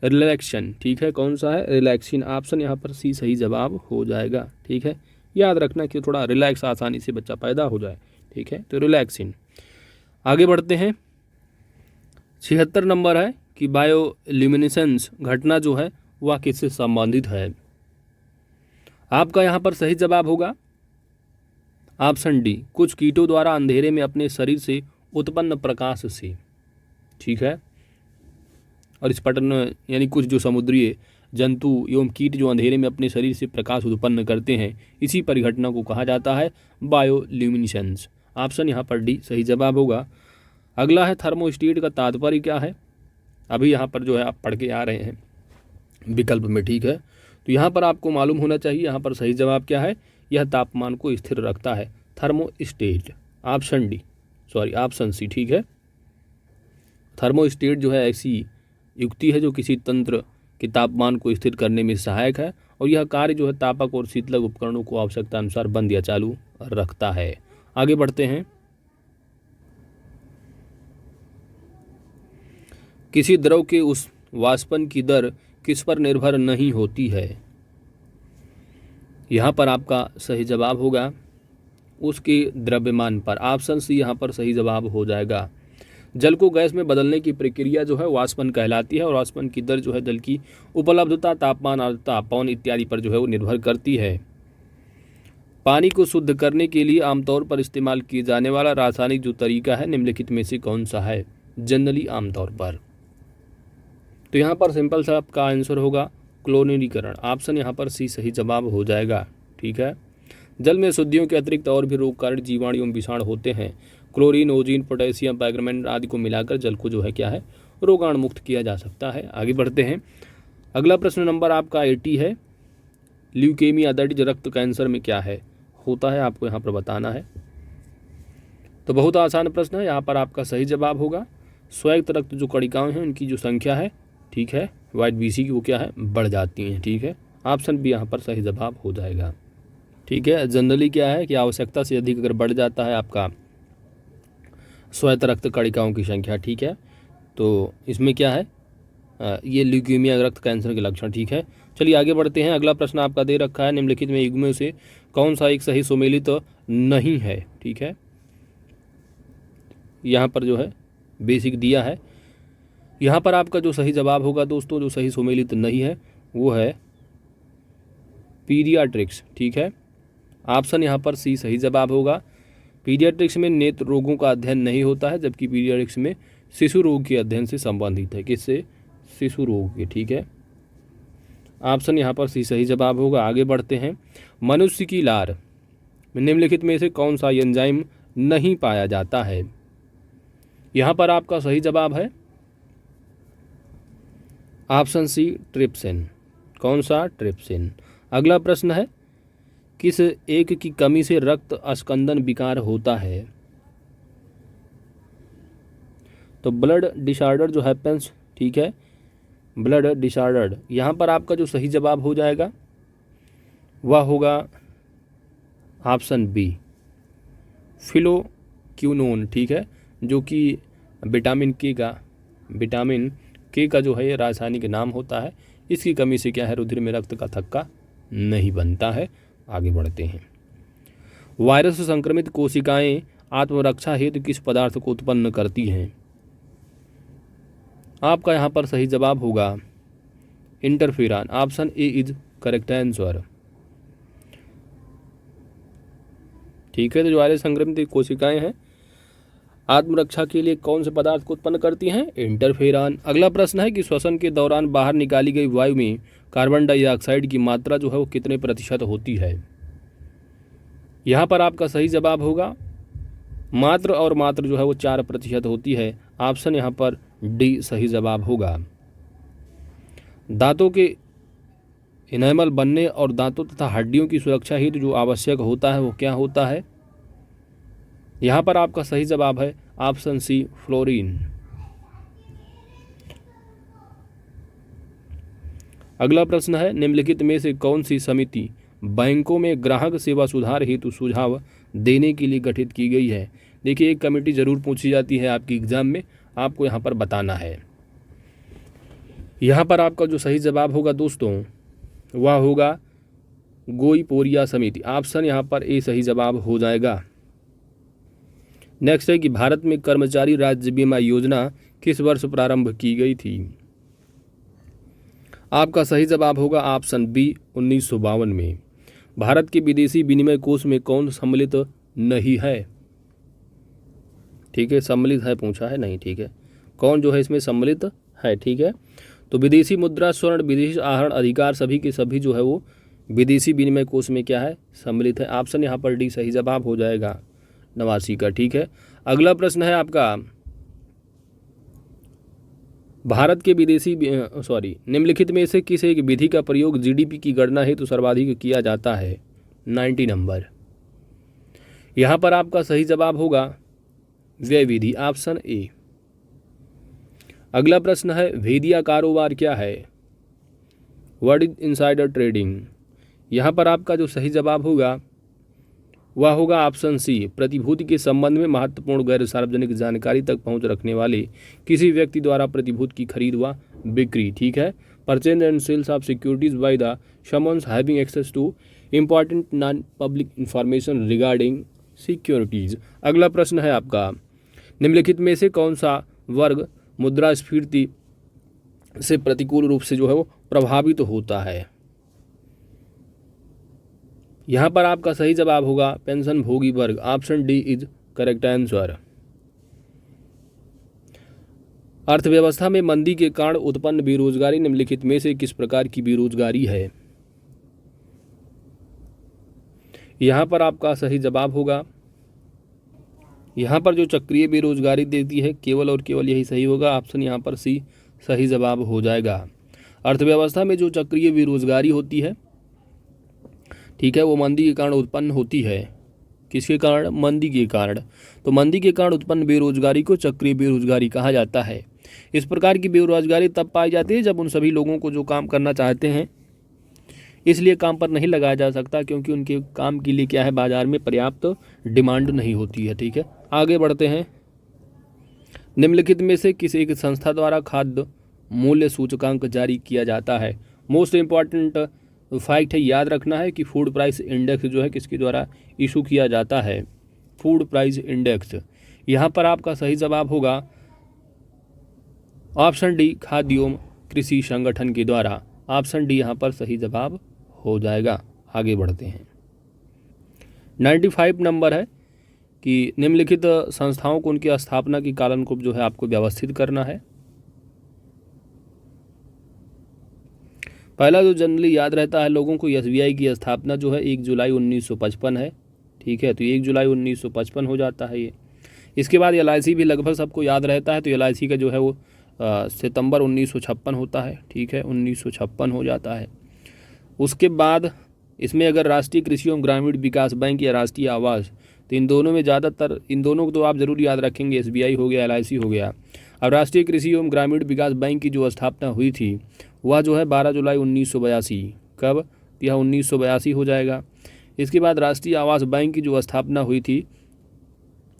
रिलैक्सेशन। ठीक है, कौन सा है? रिलैक्सिन। ऑप्शन यहाँ पर सी सही जवाब हो जाएगा। ठीक है, याद रखना कि थोड़ा रिलैक्स आसानी से बच्चा पैदा हो जाए। ठीक है, तो रिलैक्सिन। आगे बढ़ते हैं। 76 नंबर है कि बायोल्यूमिनेसेंस घटना जो है वह किससे संबंधित है? आपका यहाँ पर सही जवाब होगा ऑप्शन डी, कुछ कीटों द्वारा अंधेरे में अपने शरीर से उत्पन्न प्रकाश से। ठीक है, और इस पैटर्न यानी कुछ जो समुद्रीय जंतु एवं कीट जो अंधेरे में अपने शरीर से प्रकाश उत्पन्न करते हैं, इसी परिघटना को कहा जाता है बायोल्यूमिनेसेंस। ऑप्शन यहाँ पर डी सही जवाब होगा। अगला है थर्मोस्टेट का तात्पर्य क्या है? अभी यहाँ पर जो है आप पढ़ के आ रहे हैं विकल्प में। ठीक है, तो यहाँ पर आपको मालूम होना चाहिए यहाँ पर सही जवाब क्या है। यह तापमान को स्थिर रखता है, थर्मोस्टेट। Option C. ठीक है, थर्मोस्टेट जो है ऐसी युक्ति है जो किसी तंत्र के तापमान को स्थिर करने में सहायक है और यह कार्य जो है तापक और शीतलक उपकरणों को आवश्यकता अनुसार बंद या चालू रखता है। आगे बढ़ते हैं। किसी द्रव के उस वाष्पन की दर किस पर निर्भर नहीं होती है? यहाँ पर आपका सही जवाब होगा उसके द्रव्यमान पर। ऑप्शन सी यहाँ पर सही जवाब हो जाएगा। जल को गैस में बदलने की प्रक्रिया जो है वाष्पन कहलाती है और वाष्पन की दर जो है जल की उपलब्धता, तापमान, आर्द्रता, पवन इत्यादि पर जो है वो निर्भर करती है। पानी को शुद्ध करने के लिए आमतौर पर इस्तेमाल किए जाने वाला रासायनिक जो तरीका है निम्नलिखित में से कौन सा है? जनरली, आमतौर पर। तो यहाँ पर सिंपल सा आपका आंसर होगा क्लोरीनीकरण। ऑप्शन यहाँ पर सी सही जवाब हो जाएगा। ठीक है। जल में शुद्धियों के अतिरिक्त और भी रोगकारक जीवाणु एवं विषाणु होते हैं। क्लोरीन, ओजीन, पोटेशियम परमैंगनेट आदि को मिलाकर जल को जो है क्या है रोगाणु मुक्त किया जा सकता है। आगे बढ़ते हैं। अगला प्रश्न नंबर आपका 80 है। ल्यूकेमिया दैट इज रक्त कैंसर में क्या है होता है, आपको यहाँ पर बताना है। तो बहुत आसान प्रश्न है। यहाँ पर आपका सही जवाब होगा स्वायत्त रक्त जो कणिकाएं हैं उनकी जो संख्या है, ठीक है, वाइट बीसी की, वो क्या है बढ़ जाती हैं। ठीक है। ऑप्शन बी यहाँ पर सही जवाब हो जाएगा। ठीक है। जनरली क्या है कि आवश्यकता से अधिक अगर बढ़ जाता है आपका स्वायत्त रक्त कणिकाओं की संख्या, ठीक है, तो इसमें क्या है ये ल्यूकेमिया रक्त कैंसर के लक्षण। ठीक है। चलिए आगे बढ़ते हैं। अगला प्रश्न आपका दे रखा है निम्नलिखित में युग्मों से कौन सा एक सही सुमेलित नहीं है। ठीक है। यहाँ पर जो है बेसिक दिया है। यहाँ पर आपका जो सही जवाब होगा दोस्तों, जो सही सुमेलित नहीं है वो है पीडियाट्रिक्स। ठीक है। ऑप्शन यहाँ पर सी सही जवाब होगा। पीडियाट्रिक्स में नेत्र रोगों का अध्ययन नहीं होता है, जबकि पीडियाट्रिक्स में शिशु रोग के अध्ययन से संबंधित है। किससे? शिशु रोग के। ठीक है। ऑप्शन यहाँ पर सी सही जवाब होगा। आगे बढ़ते हैं। मनुष्य की लार में निम्नलिखित में से कौन सा एंजाइम नहीं पाया जाता है? यहाँ पर आपका सही जवाब है ऑप्शन सी ट्रिप्सिन। कौन सा? ट्रिप्सिन। अगला प्रश्न है किस एक की कमी से रक्त अस्कंदन विकार होता है? तो ब्लड डिसऑर्डर जो हैपेंस, ठीक है, ब्लड डिसऑर्डर। यहाँ पर आपका जो सही जवाब हो जाएगा वह होगा ऑप्शन बी फिलोक्विनोन। ठीक है। जो कि विटामिन के का जो है ये रासायनिक नाम होता है। इसकी कमी से क्या है रुधिर में रक्त का थक्का नहीं बनता है। आगे बढ़ते हैं। वायरस से संक्रमित कोशिकाएं आत्मरक्षा हेतु किस पदार्थ को उत्पन्न करती हैं? आपका यहाँ पर सही जवाब होगा interferon. Option A is correct answer. ठीक है। तो जो वायरस संक्रमित कोशिकाएं हैं आत्मरक्षा के लिए कौन से पदार्थ को उत्पन्न करती हैं? इंटरफेरॉन। अगला प्रश्न है कि श्वसन के दौरान बाहर निकाली गई वायु में कार्बन डाइऑक्साइड की मात्रा जो है वो कितने प्रतिशत होती है? यहाँ पर आपका सही जवाब होगा मात्र जो है वो 4% होती है। ऑप्शन यहाँ पर डी सही जवाब होगा। दांतों के इनेमल बनने और दांतों तथा हड्डियों की सुरक्षा हेतु जो आवश्यक होता है वो क्या होता है? यहाँ पर आपका सही जवाब है ऑप्शन सी फ्लोरीन। अगला प्रश्न है निम्नलिखित में से कौन सी समिति बैंकों में ग्राहक सेवा सुधार हेतु सुझाव देने के लिए गठित की गई है? देखिए एक कमेटी जरूर पूछी जाती है आपकी एग्जाम में, आपको यहाँ पर बताना है। यहाँ पर आपका जो सही जवाब होगा दोस्तों वह होगा गोईपोरिया समिति। ऑप्शन यहाँ पर ए सही जवाब हो जाएगा। नेक्स्ट है कि भारत में कर्मचारी राज्य बीमा योजना किस वर्ष प्रारंभ की गई थी? आपका सही जवाब होगा ऑप्शन बी 1952 में। भारत के विदेशी विनिमय कोष में कौन सम्मिलित नहीं है? ठीक है, सम्मिलित है पूछा है, नहीं, ठीक है, कौन जो है इसमें सम्मिलित है? ठीक है। तो विदेशी मुद्रा, स्वर्ण, विदेशी आहरण अधिकार सभी के सभी जो है वो विदेशी विनिमय कोष में क्या है सम्मिलित है। ऑप्शन यहाँ पर डी सही जवाब हो जाएगा 89 का। ठीक है। अगला प्रश्न है आपका भारत के विदेशी निम्नलिखित में से किस एक विधि का प्रयोग जीडीपी की गणना हेतु सर्वाधिक किया जाता है? 90 नंबर। यहाँ पर आपका सही जवाब होगा व्यय विधि। Option A. अगला प्रश्न है भेदिया कारोबार क्या है? What is insider trading? यहाँ पर आपका जो सही जवाब होगा वह होगा ऑप्शन सी प्रतिभूति के संबंध में महत्वपूर्ण गैर सार्वजनिक जानकारी तक पहुंच रखने वाले किसी व्यक्ति द्वारा प्रतिभूति की खरीद व बिक्री। ठीक है। Purchase and sales of securities by the summons having access to important non public information regarding securities. अगला प्रश्न है आपका, निम्नलिखित में से कौन सा वर्ग मुद्रास्फीति से प्रतिकूल रूप से जो है वो प्रभावित होता है। यहाँ पर आपका सही जवाब होगा पेंशन भोगी वर्ग। Option D is correct answer. अर्थव्यवस्था में मंदी के कारण उत्पन्न बेरोजगारी निम्नलिखित में से किस प्रकार की बेरोजगारी है। यहाँ पर आपका सही जवाब होगा, यहाँ पर जो चक्रीय बेरोजगारी देती है केवल और केवल यही सही होगा। ऑप्शन यहाँ पर सी सही जवाब हो जाएगा। अर्थव्यवस्था में जो चक्रीय बेरोजगारी होती है, ठीक है, वो मंदी के कारण उत्पन्न होती है। किसके कारण? मंदी के कारण। तो मंदी के कारण उत्पन्न बेरोजगारी को चक्रीय बेरोजगारी कहा जाता है। इस प्रकार की बेरोजगारी तब पाई जाती है जब उन सभी लोगों को जो काम करना चाहते हैं इसलिए काम पर नहीं लगाया जा सकता, क्योंकि उनके काम के लिए क्या है, बाजार में पर्याप्त डिमांड नहीं होती है। ठीक है, आगे बढ़ते हैं। निम्नलिखित में से किस एक संस्था द्वारा खाद्य मूल्य सूचकांक जारी किया जाता है। मोस्ट इम्पॉर्टेंट फैक्ट है, याद रखना है कि फूड प्राइस इंडेक्स जो है किसके द्वारा इशू किया जाता है, फूड प्राइस इंडेक्स। यहाँ पर आपका सही जवाब होगा ऑप्शन डी खाद्य एवं कृषि संगठन के द्वारा। ऑप्शन डी यहाँ पर सही जवाब हो जाएगा। आगे बढ़ते हैं। 95 नंबर है कि निम्नलिखित संस्थाओं को उनकी स्थापना के कारण को जो है आपको व्यवस्थित करना है। पहला जो जनरली याद रहता है लोगों को, एसबीआई की स्थापना जो है 1 जुलाई 1955 है। ठीक है, तो 1 जुलाई 1955 हो जाता है ये। इसके बाद एलआईसी भी लगभग सबको याद रहता है, तो एलआईसी का जो है वो सितंबर 1956 होता है। ठीक है, 1956 हो जाता है। उसके बाद इसमें अगर राष्ट्रीय कृषि एवं ग्रामीण विकास बैंक या राष्ट्रीय आवास, तो इन दोनों में ज़्यादातर, इन दोनों को तो आप ज़रूर याद रखेंगे, एसबीआई हो गया, एलआईसी हो गया। अब राष्ट्रीय कृषि एवं ग्रामीण विकास बैंक की जो स्थापना हुई थी वह जो है 12 जुलाई 1982। कब? यह 1982 हो जाएगा। इसके बाद राष्ट्रीय आवास बैंक की जो स्थापना हुई थी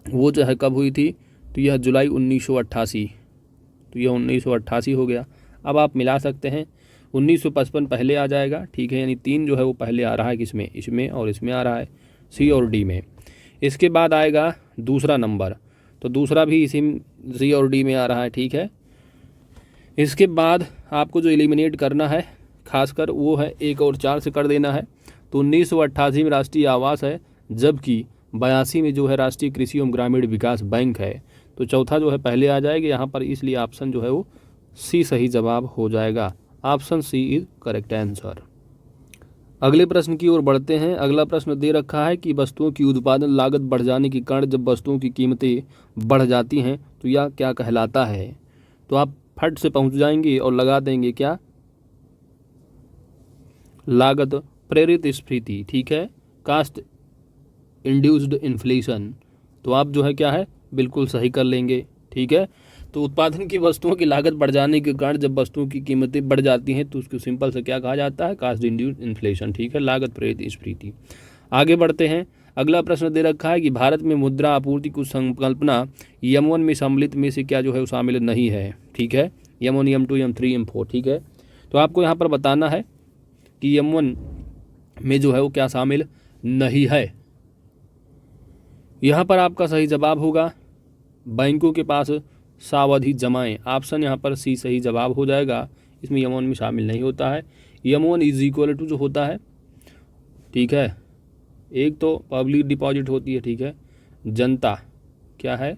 वो जो है कब हुई थी, तो यह जुलाई 1988, तो यह 1988 हो गया। अब आप मिला सकते हैं, 1955 पहले आ जाएगा। ठीक है, यानी 3 जो है वो पहले आ रहा है, किसमें? इसमें और इसमें आ रहा है, सी और डी में। इसके बाद आएगा दूसरा नंबर, तो दूसरा भी इसी सी और डी में आ रहा है। ठीक है, इसके बाद आपको जो एलिमिनेट करना है खासकर वो है 1 और 4 से कर देना है। तो 1988 में राष्ट्रीय आवास है, जबकि 82 में जो है राष्ट्रीय कृषि एवं ग्रामीण विकास बैंक है। तो चौथा जो है पहले आ जाएगा यहाँ पर, इसलिए ऑप्शन जो है वो सी सही जवाब हो जाएगा। Option C is correct answer. अगले प्रश्न की ओर बढ़ते हैं। अगला प्रश्न दे रखा है कि वस्तुओं की उत्पादन लागत बढ़ जाने के कारण जब वस्तुओं की कीमतें बढ़ जाती हैं तो यह क्या कहलाता है। तो आप फट से पहुंच जाएंगे और लगा देंगे क्या, लागत प्रेरित स्फीति। ठीक है, कास्ट इंड्यूस्ड इन्फ्लेशन। तो आप जो है क्या है, बिल्कुल सही कर लेंगे। ठीक है, तो उत्पादन की वस्तुओं की लागत बढ़ जाने के कारण जब वस्तुओं की कीमतें बढ़ जाती हैं तो उसको सिंपल से क्या कहा जाता है, कास्ट इंड्यूस्ड इन्फ्लेशन। ठीक है, लागत प्रेरित स्फीति। आगे बढ़ते हैं। अगला प्रश्न दे रखा है कि भारत में मुद्रा आपूर्ति की संकल्पना M1 में सम्मिलित में से क्या जो है वो शामिल नहीं है। ठीक है, M1, M2, M3, M4। ठीक है, तो आपको यहाँ पर बताना है कि M1 में जो है वो क्या शामिल नहीं है। यहाँ पर आपका सही जवाब होगा बैंकों के पास सावधि जमाएं। ऑप्शन यहाँ पर सी सही जवाब हो जाएगा। इसमें M1 में शामिल नहीं होता है। M1 इज इक्वल टू जो होता है, ठीक है, एक तो पब्लिक डिपॉजिट होती है। ठीक है, जनता क्या है,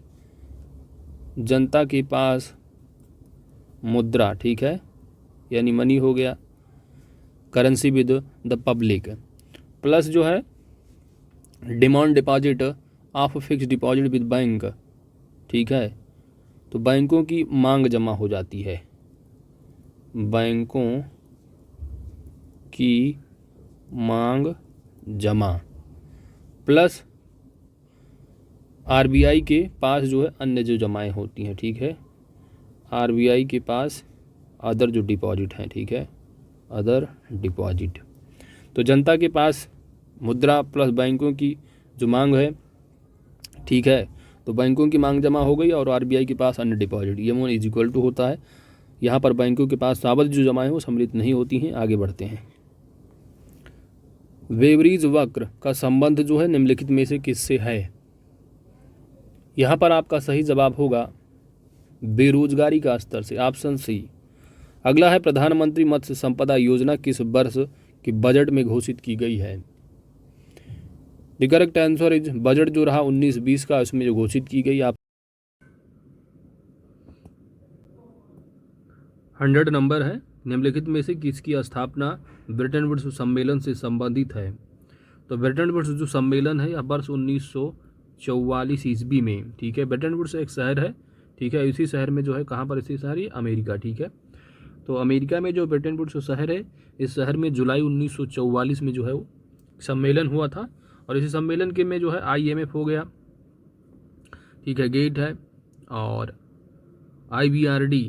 जनता के पास मुद्रा। ठीक है, यानी मनी हो गया, currency with the public, plus जो है demand deposit of fix deposit with bank. ठीक है, तो बैंकों की मांग जमा हो जाती है, बैंकों की मांग जमा, प्लस आरबीआई के पास जो है अन्य जो जमाएं होती हैं। ठीक है, आरबीआई के पास अदर जो डिपॉजिट हैं। ठीक है, अदर डिपॉजिट। तो जनता के पास मुद्रा प्लस बैंकों की जो मांग है। ठीक है, तो बैंकों की मांग जमा हो गई और आरबीआई के पास अन्य deposit, M1 is equal to होता है। यहाँ पर बैंकों के पास सावधि जो जमाएं वो सम्मिलित नहीं होती हैं। आगे बढ़ते हैं। वेबरीज वक्र का संबंध जो है निम्नलिखित में से किससे है? यहाँ पर आपका सही जवाब होगा बेरोजगारी का स्तर से, ऑप्शन सी। अगला है प्रधानमंत्री मत्स्य संपदा योजना किस वर्ष के बजट में घोषित की गई है? The correct answer is budget जो रहा 19-20 का, उसमें जो घोषित की गई। आप 100 नंबर है। निम्नलिखित में से किसकी स्थापना ब्रिटेन वुड्स सम्मेलन से संबंधित है? तो ब्रिटेन वुड्स जो सम्मेलन है यह वर्ष 1944 ईस्वी में, ठीक है। ब्रिटेन वुड्स एक शहर है, ठीक है। इसी शहर में जो है, कहाँ पर स्थित शहर, ये अमेरिका, ठीक है। तो अमेरिका में जो ब्रिटेन वुड्स शहर है, इस शहर में जुलाई 1944 में जो है वो सम्मेलन हुआ था। और इसी सम्मेलन के में जो है IMF हो गया, ठीक है, गेट है, और IBRD,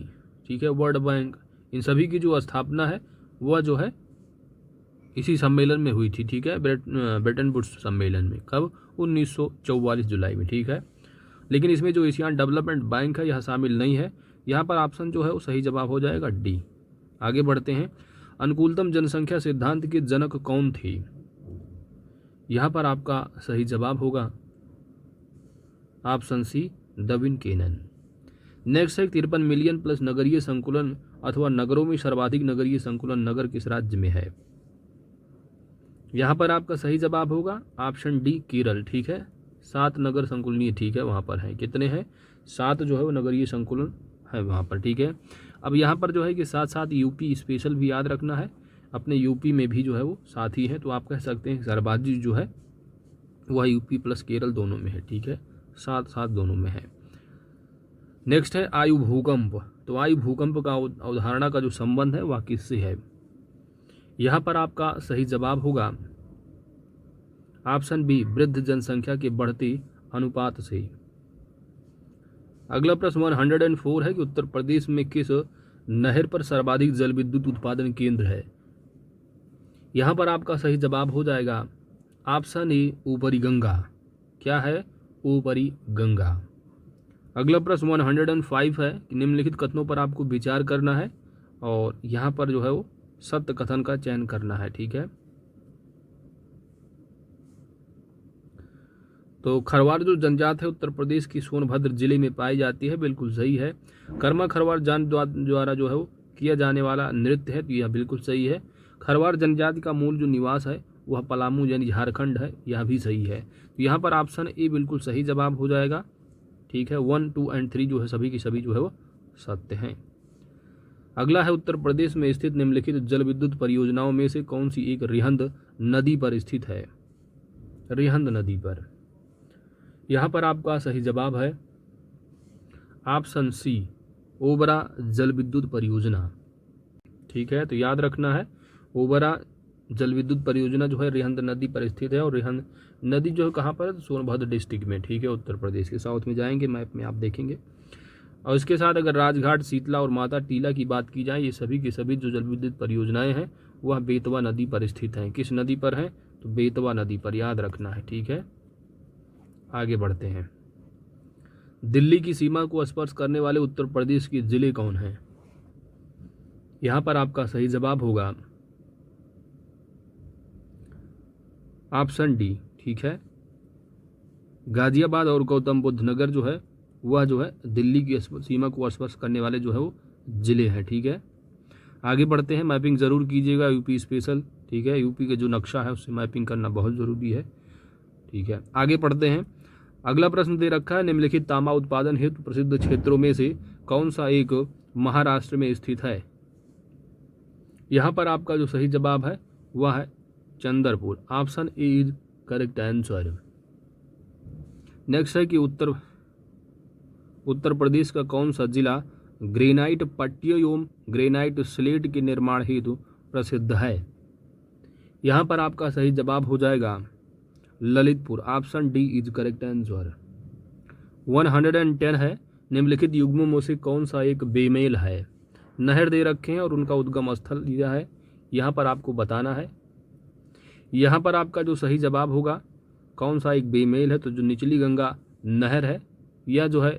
ठीक है, वर्ल्ड बैंक, इन सभी की जो स्थापना है वह जो है इसी सम्मेलन में हुई थी, ठीक है। ब्रिटेन वुड्स सम्मेलन में कब? 1944 जुलाई में, ठीक है। लेकिन इसमें जो एशियन डेवलपमेंट बैंक है यह शामिल नहीं है। यहाँ पर ऑप्शन जो है वो सही जवाब हो जाएगा डी। आगे बढ़ते हैं। अनुकूलतम जनसंख्या सिद्धांत के जनक कौन थे? यहाँ पर आपका सही जवाब होगा ऑप्शन सी, डविन केनन। नेक्स्ट है 53 मिलियन प्लस नगरीय संकुलन अथवा नगरों में सर्वाधिक नगरीय संकुलन नगर किस राज्य में है? यहाँ पर आपका सही जवाब होगा ऑप्शन डी, केरल, ठीक है। 7 नगर संकुलनीय, ठीक है, वहाँ पर है। कितने हैं? 7 जो है वो नगरीय संकुलन है वहाँ पर, ठीक है। अब यहाँ पर जो है कि साथ साथ यूपी स्पेशल भी याद रखना है, अपने यूपी में भी जो है वो साथ ही है। तो आप कह सकते हैं सर्वाधिक जो है वह यूपी प्लस केरल दोनों में है, ठीक है, साथ साथ दोनों में है। नेक्स्ट है आयु भूकंप। तो आयु भूकंप का अवधारणा का जो संबंध है वह किससे है? यहाँ पर आपका सही जवाब होगा ऑप्शन बी, वृद्ध जनसंख्या के बढ़ते अनुपात से। अगला प्रश्न 104 है कि उत्तर प्रदेश में किस नहर पर सर्वाधिक जल विद्युत उत्पादन केंद्र है? यहाँ पर आपका सही जवाब हो जाएगा ऑप्शन ए, ऊपरी गंगा। क्या है? ऊपरी गंगा। अगला प्रश्न 105 है कि निम्नलिखित कथनों पर आपको विचार करना है और यहाँ पर जो है वो सत्य कथन का चयन करना है, ठीक है। तो खरवार जो जनजात है उत्तर प्रदेश की सोनभद्र जिले में पाई जाती है, बिल्कुल सही है। कर्मा खरवार जान द्वारा जो है वो किया जाने वाला नृत्य है, तो यह बिल्कुल सही है। खरवार जनजाति का मूल जो निवास है वह पलामू यानी झारखंड है, यह भी सही है। तो यहाँ पर ऑप्शन ए बिल्कुल सही जवाब हो जाएगा, ठीक है। 1, 2 और 3 जो है सभी की सभी जो है वो सत्य हैं। अगला है उत्तर प्रदेश में स्थित निम्नलिखित जल विद्युत परियोजनाओं में से कौन सी एक रिहंद नदी पर स्थित है? रिहंद नदी पर। यहाँ पर आपका सही जवाब है ऑप्शन सी, ओबरा जल विद्युत परियोजना, ठीक है। तो याद रखना है ओबरा जल विद्युत परियोजना जो है रिहंद नदी पर स्थित है। और रिहंद नदी जो है कहाँ पर है? सोनभद्र डिस्ट्रिक्ट में, ठीक है, उत्तर प्रदेश के। साउथ में जाएंगे मैप में आप देखेंगे। और इसके साथ अगर राजघाट, शीतला और माता टीला की बात की जाए, ये सभी की सभी जो जल विद्युत परियोजनाएं हैं वह बेतवा नदी पर स्थित हैं। किस नदी पर हैं? तो बेतवा नदी पर, याद रखना है, ठीक है। आगे बढ़ते हैं। दिल्ली की सीमा को स्पर्श करने वाले उत्तर प्रदेश के जिले कौन हैं? यहाँ पर आपका सही जवाब होगा ऑप्शन डी, ठीक है। गाजियाबाद और गौतम बुद्ध नगर जो है वह जो है दिल्ली की सीमा को स्पर्श करने वाले जो है वो जिले हैं, ठीक है। आगे बढ़ते हैं। मैपिंग ज़रूर कीजिएगा यूपी स्पेशल, ठीक है। यूपी के जो नक्शा है उससे मैपिंग करना बहुत ज़रूरी है, ठीक है। आगे पढ़ते हैं। अगला प्रश्न दे रखा है निम्नलिखित तांबा उत्पादन हेतु प्रसिद्ध क्षेत्रों में से कौन सा एक महाराष्ट्र में स्थित है? यहाँ पर आपका जो सही जवाब है वह है Chandrapur. Option A is correct answer. Next है कि उत्तर प्रदेश का कौन सा जिला ग्रेनाइट पट्टियों एवं ग्रेनाइट स्लेट के निर्माण हेतु प्रसिद्ध है? यहाँ पर आपका सही जवाब हो जाएगा Lalitpur. Option D is correct answer. 110 है निम्नलिखित युग्मों में से कौन सा एक बेमेल है? नहर दे रखे हैं और उनका उद्गम स्थल दिया है, यहाँ पर आपको बताना है। यहाँ पर आपका जो सही जवाब होगा कौन सा एक बेमेल है? तो जो निचली गंगा नहर है यह जो है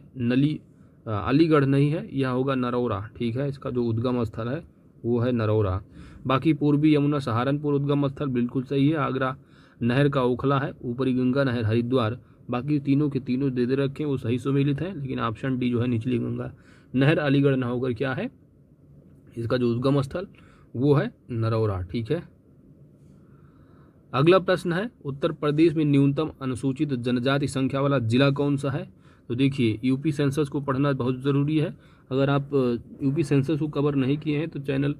अलीगढ़ नहीं है, यह होगा नरौरा, ठीक है। इसका जो उद्गम स्थल है वो है नरौरा। बाकी पूर्वी यमुना सहारनपुर उद्गम स्थल बिल्कुल सही है। आगरा नहर का ओखला है। ऊपरी गंगा नहर हरिद्वार। बाकी तीनों के तीनों दे रखे हैं, वो सही सुमेलित है, लेकिन ऑप्शन डी जो है निचली गंगा नहर अलीगढ़ ना होकर क्या है इसका जो उद्गम स्थल वो है नरौरा। ठीक है, अगला प्रश्न है उत्तर प्रदेश में न्यूनतम अनुसूचित जनजाति संख्या वाला जिला कौन सा है। तो देखिए यूपी सेंसस को पढ़ना बहुत ज़रूरी है। अगर आप यूपी सेंसस को कवर नहीं किए हैं तो चैनल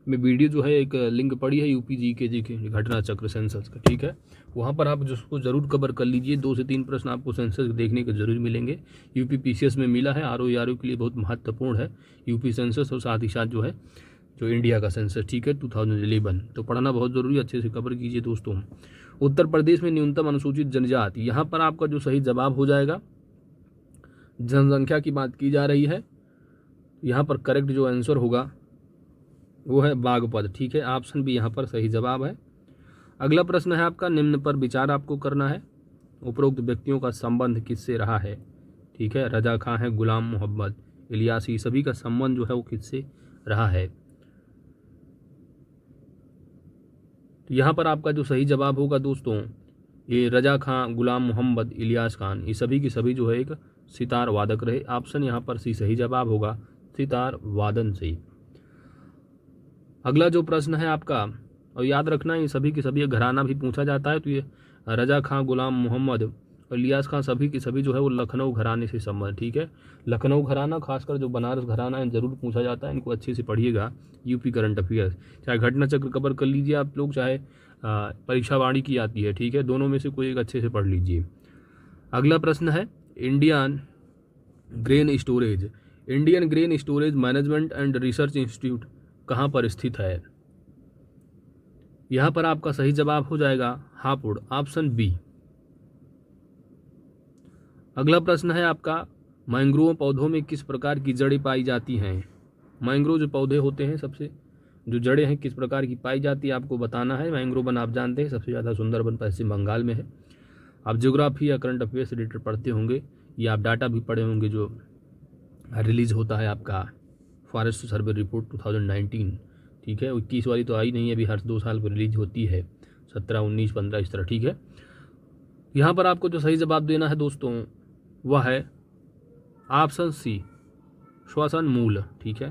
में वीडियो जो है एक लिंक पड़ी है यूपी जी के घटना चक्र सेंसस का। ठीक है, वहाँ पर आप उसको ज़रूर कवर कर लीजिए। 2 से 3 प्रश्न आपको सेंसस देखने को जरूर मिलेंगे। यूपी पीसीएस में मिला है, आरओ के लिए बहुत महत्वपूर्ण है यूपी सेंसस, और साथ ही साथ जो है जो इंडिया का सेंसस। ठीक है, 2011, तो पढ़ना बहुत ज़रूरी है, अच्छे से कवर कीजिए दोस्तों। उत्तर प्रदेश में न्यूनतम अनुसूचित जनजाति, यहाँ पर आपका जो सही जवाब हो जाएगा, जनसंख्या की बात की जा रही है, यहाँ पर करेक्ट जो आंसर होगा वो है बागपत। ठीक है, ऑप्शन भी यहाँ पर सही जवाब है। अगला प्रश्न है आपका, निम्न पर विचार आपको करना है। उपरोक्त व्यक्तियों का संबंध किससे रहा है। ठीक है, रजा खां है, गुलाम मोहम्मद, इलियास, ये सभी का संबंध जो है वो किससे रहा है। तो यहाँ पर आपका जो सही जवाब होगा दोस्तों, ये रजा खां, गुलाम मोहम्मद, इलियास खान, ये सभी के सभी जो है एक सितार वादक रहे। ऑप्शन यहाँ पर सी सही जवाब होगा, सितार वादन से। अगला जो प्रश्न है आपका, और याद रखना ये सभी के सभी घराना भी पूछा जाता है, तो ये रजा खां, गुलाम मोहम्मद और इलियास खां सभी के सभी जो है वो लखनऊ घराने से संबंध। ठीक है, लखनऊ घराना, खासकर जो बनारस घराना है जरूर पूछा जाता है, इनको अच्छे से पढ़िएगा। यूपी करंट अफेयर्स, चाहे घटना चक्र कवर कर लीजिए आप लोग, चाहे परीक्षा वाणी की आती है। ठीक है, दोनों में से कोई एक अच्छे से पढ़ लीजिए। अगला प्रश्न है, Indian grain storage management and research institute कहाँ पर स्थित है। यहाँ पर आपका सही जवाब हो जाएगा हापुड़, ऑप्शन बी। अगला प्रश्न है आपका, मैंग्रोव पौधों में किस प्रकार की जड़ें पाई जाती हैं। मैंग्रोव जो पौधे होते हैं सबसे जो जड़ें हैं किस प्रकार की पाई जाती है आपको बताना है। मैंग्रोव वन आप जानते हैं सबसे ज़्यादा सुंदरबन पश्चिम बंगाल में है। आप ज्योग्राफी या करंट अफेयर्स रिलेटेड पढ़ते होंगे, या आप डाटा भी पढ़े होंगे जो रिलीज होता है आपका फॉरेस्ट सर्वे रिपोर्ट 2019। ठीक है, 21 वाली तो आई नहीं है, अभी हर 2 साल पर रिलीज होती है, 17, 19, 15 इस तरह। ठीक है, यहाँ पर आपको जो सही जवाब देना है दोस्तों वह है ऑप्शन सी, श्वसन मूल। ठीक है,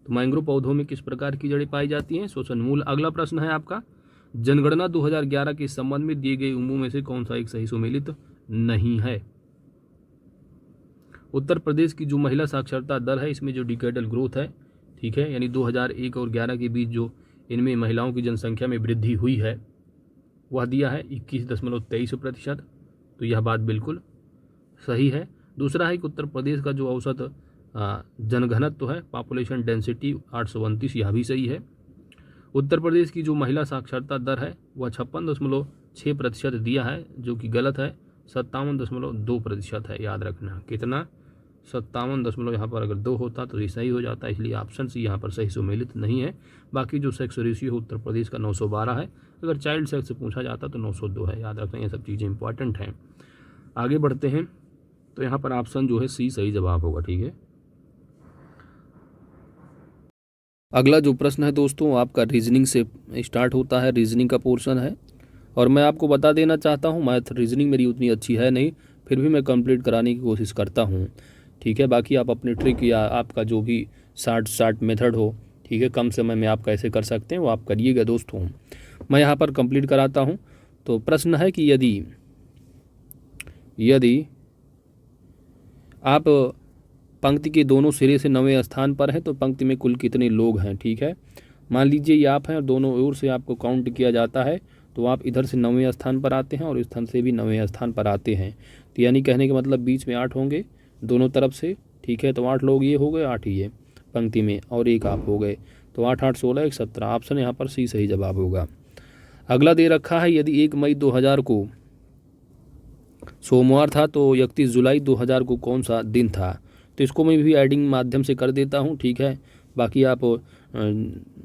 तो मैंग्रोव पौधों में किस प्रकार की जड़ें पाई जाती हैं, श्वसन मूल। अगला प्रश्न है आपका, जनगणना 2011 के संबंध में दिए गए उम्मों में से कौन सा एक सही सुमेलित नहीं है। उत्तर प्रदेश की जो महिला साक्षरता दर है इसमें जो डिकेडल ग्रोथ है, ठीक है, यानी 2001 और 11 के बीच जो इनमें महिलाओं की जनसंख्या में वृद्धि हुई है वह दिया है 21.23%। तो यह बात बिल्कुल सही है। दूसरा है कि उत्तर प्रदेश का जो औसत जनघनत्व है, पॉपुलेशन डेंसिटी 829, यह भी सही है। उत्तर प्रदेश की जो महिला साक्षरता दर है वह 56.6% दिया है, जो कि गलत है, 57.2% है। याद रखना कितना, 57 यहाँ पर अगर 2 होता तो ये सही हो जाता, इसलिए ऑप्शन सी यहाँ पर सही सुमेलित नहीं है। बाकी जो सेक्स रेशियो है उत्तर प्रदेश का 912 है, अगर चाइल्ड सेक्स से पूछा जाता तो 902 है। याद रखना, ये सब चीज़ें इंपॉर्टेंट हैं। आगे बढ़ते हैं, तो यहाँ पर ऑप्शन जो है सी सही जवाब होगा। ठीक है, अगला जो प्रश्न है दोस्तों आपका रीजनिंग से स्टार्ट होता है, रीजनिंग का पोर्शन है। और मैं आपको बता देना चाहता हूँ, मैथ रीजनिंग मेरी उतनी अच्छी है नहीं, फिर भी मैं कंप्लीट कराने की कोशिश करता हूँ। ठीक है, बाकी आप अपने ट्रिक या आपका जो भी शार्ट मेथड हो, ठीक है, कम समय में आप कैसे कर सकते हैं वो आप करिएगा दोस्तों। मैं यहाँ पर कंप्लीट कराता हूँ। तो प्रश्न है कि यदि आप पंक्ति के दोनों सिरे से 9वें स्थान पर हैं तो पंक्ति में कुल कितने लोग हैं। ठीक है, मान लीजिए ये आप हैं और दोनों ओर से आपको काउंट किया जाता है, तो आप इधर से 9वें स्थान पर आते हैं और इस स्थान से भी 9वें स्थान पर आते हैं। तो यानी कहने का मतलब बीच में 8 होंगे दोनों तरफ से। ठीक है, तो 8 लोग ये हो गए, 8 ही है पंक्ति में, और एक आप हो गए, तो 8 8 16 1 17। ऑप्शन यहाँ पर सी सही जवाब होगा। अगला दे रखा है, यदि 1 मई 2000 को सोमवार था तो 31 जुलाई 2000 को कौन सा दिन था। तो इसको मैं भी एडिंग माध्यम से कर देता हूँ। ठीक है, बाकी आप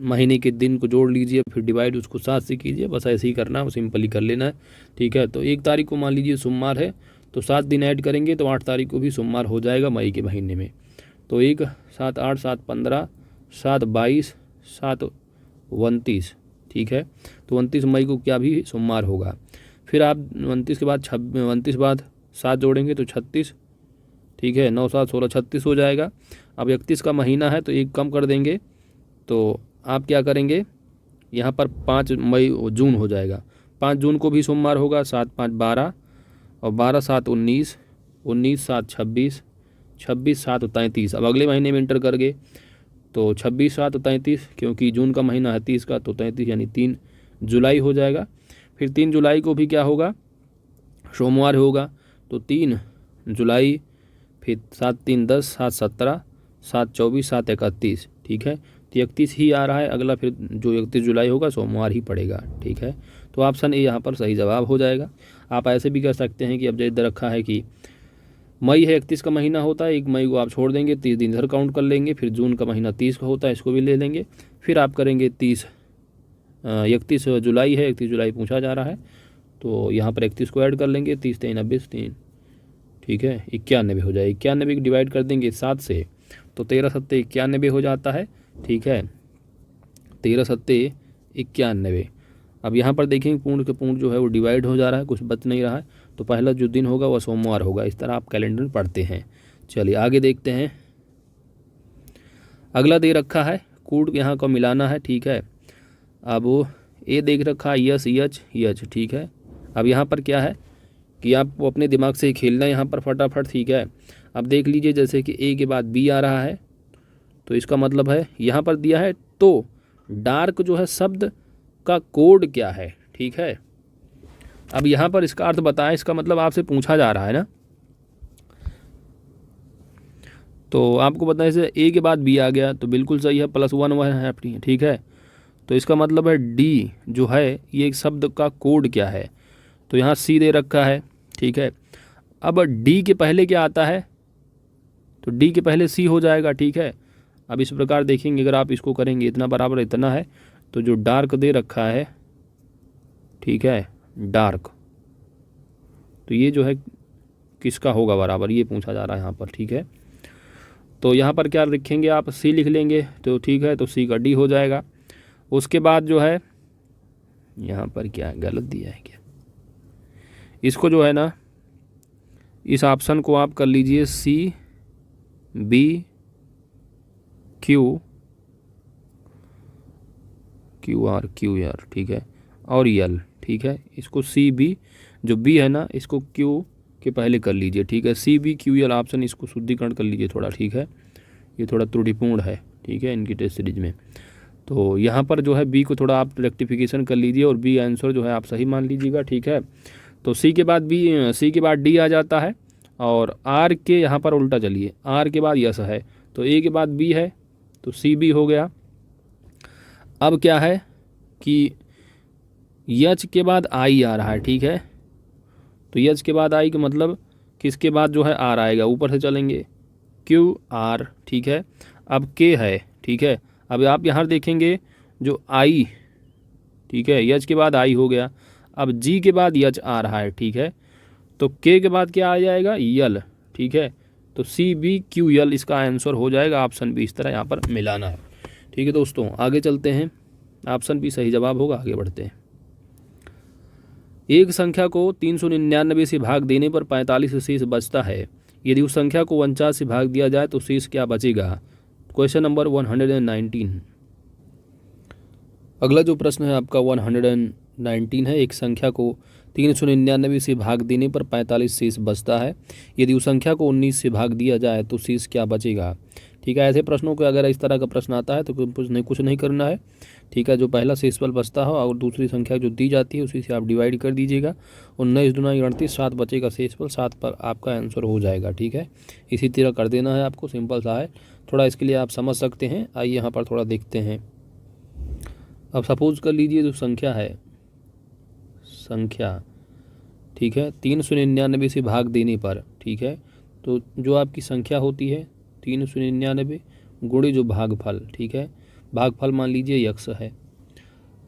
महीने के दिन को जोड़ लीजिए, फिर डिवाइड उसको 7 से कीजिए, बस ऐसे ही करना है, सिंपली कर लेना है। ठीक है, तो 1 तारीख को मान लीजिए सोमवार है, तो 7 दिन ऐड करेंगे तो 8 तारीख को भी सोमवार हो जाएगा मई के महीने में। तो 1 7 8 7 15 7 22 7 29, ठीक है। तो 29 मई को क्या भी सोमवार होगा। फिर आप 29 के बाद 29 बाद 7 जोड़ेंगे तो 36, ठीक है। 9 7 16 36 हो जाएगा। अब 31 का महीना है तो एक कम कर देंगे, तो आप क्या करेंगे, यहाँ पर 5 मई जून हो जाएगा। 5 जून को भी सोमवार होगा। 7 5 12 और 12 7 19, 19 7 26, 26 7 33। अब अगले महीने में इंटर कर गए तो 26 7 33, क्योंकि जून का महीना है 30 का, तो 33 यानी 3 जुलाई हो जाएगा। फिर 3 जुलाई को भी क्या होगा, सोमवार होगा, तो 3 जुलाई। फिर 7 3 10, 7 17, 7 24, 7 31, ठीक है। तो 31 ही आ रहा है अगला, फिर जो 31 जुलाई होगा सोमवार ही पड़ेगा, ठीक है। तो ऑप्शन ए यहाँ पर सही जवाब हो जाएगा। आप ऐसे भी कर सकते हैं कि अब जैसे रखा है कि मई है 31 का महीना होता है, 1 मई को आप छोड़ देंगे, 30 दिन इधर काउंट कर लेंगे। फिर जून का महीना 30 का होता है, इसको भी ले लेंगे। फिर आप करेंगे 31 जुलाई है, 31 जुलाई पूछा जा रहा है, तो यहाँ पर 31 को ऐड कर लेंगे। 30 3 90 3, ठीक है, 91 हो जाए। 91 को डिवाइड कर देंगे 7 से, तो 13 7 91 हो जाता है, ठीक है। 13 7 91। अब यहाँ पर देखेंगे पूर्ण के पूर्ण जो है वो डिवाइड हो जा रहा है, कुछ बच नहीं रहा है, तो पहला जो दिन होगा वह सोमवार होगा। इस तरह आप कैलेंडर में पढ़ते हैं। चलिए आगे देखते हैं। अगला दे रखा है कूट यहाँ को मिलाना है, ठीक है। अब वो ए देख रखा है यस यच यच, ठीक है। अब यहाँ पर क्या है कि आपको अपने दिमाग से खेलना है यहाँ पर फटाफट, ठीक है। अब देख लीजिए जैसे कि ए के बाद बी आ रहा है, तो इसका मतलब है यहाँ पर दिया है तो डार्क जो है शब्द का कोड क्या है, ठीक है। अब यहाँ पर इसका अर्थ बताएं, इसका मतलब आपसे पूछा जा रहा है ना, तो आपको बताएं जैसे ए के बाद बी आ गया तो बिल्कुल सही है, +1 वह है अपनी, ठीक है। तो इसका मतलब है डी जो है ये एक शब्द का कोड क्या है, तो यहाँ सी दे रखा है, ठीक है। अब डी के पहले क्या आता है, तो डी के पहले सी हो जाएगा, ठीक है। अब इस प्रकार देखेंगे अगर आप इसको करेंगे इतना बराबर इतना है, तो जो डार्क दे रखा है, ठीक है, डार्क, तो ये जो है किसका होगा बराबर, ये पूछा जा रहा है यहाँ पर, ठीक है। तो यहाँ पर क्या लिखेंगे आप, सी लिख लेंगे, तो ठीक है, तो सी का डी हो जाएगा। उसके बाद जो है यहाँ पर क्या गलत दिया है क्या, इसको जो है ना इस ऑप्शन को आप कर लीजिए सी बी क्यू आर, ठीक है, और यल, ठीक है। इसको सी बी, जो बी है ना इसको क्यू के पहले कर लीजिए, ठीक है। सी बी क्यू यल ऑप्शन, इसको शुद्धिकरण कर लीजिए थोड़ा, ठीक है। ये थोड़ा त्रुटिपूर्ण है, ठीक है, इनकी टेस्ट सीरीज में। तो यहाँ पर जो है बी को थोड़ा आप रेक्टिफिकेशन कर लीजिए और बी आंसर जो है आप सही मान लीजिएगा, ठीक है। तो सी के बाद डी आ जाता है, और आर के यहाँ पर उल्टा चलिए, आर के बाद यस है, तो ए के बाद बी है, तो सी बी हो गया। अब क्या है कि यच के बाद आई आ रहा है, ठीक है। तो यच के बाद आई का मतलब किसके बाद जो है आर आएगा, ऊपर से चलेंगे क्यू आर, ठीक है। अब के है, ठीक है। अब आप यहाँ देखेंगे जो आई, ठीक है, यच के बाद आई हो गया। अब जी के बाद यच आ रहा है, ठीक है। तो के के बाद क्या आ जाएगा, यल, ठीक है। तो सी बी क्यू यल इसका आंसर हो जाएगा, ऑप्शन बी। इस तरह यहाँ पर मिलाना है, ठीक है दोस्तों। आगे चलते हैं, ऑप्शन बी सही जवाब होगा। आगे बढ़ते हैं। एक संख्या को 399 से भाग देने पर 45 शेष बचता है। यदि उस संख्या को 49 से भाग दिया जाए तो शेष क्या बचेगा। Question number 119। अगला जो प्रश्न है आपका 119 है। एक संख्या को 399 से भाग देने पर 45 शेष बचता है। यदि उस संख्या को 19 से भाग दिया जाए तो शेष क्या बचेगा। ठीक है, ऐसे प्रश्नों को अगर इस तरह का प्रश्न आता है तो कुछ नहीं करना है। ठीक है, जो पहला शेषफल बचता हो और दूसरी संख्या जो दी जाती है उसी से आप डिवाइड कर दीजिएगा। 19 दूना 38, 7 बचेगा शेषफल, 7 पर आपका आंसर हो जाएगा। ठीक है, इसी तरह कर देना है आपको, सिंपल सा है। थोड़ा इसके लिए आप समझ सकते हैं। आइए यहाँ पर थोड़ा देखते हैं। अब सपोज कर लीजिए जो संख्या है, ठीक है, 399 से भाग देने पर, ठीक है, तो जो आपकी संख्या होती है 399 गुणे जो भागफल, ठीक है, भागफल मान लीजिए x है।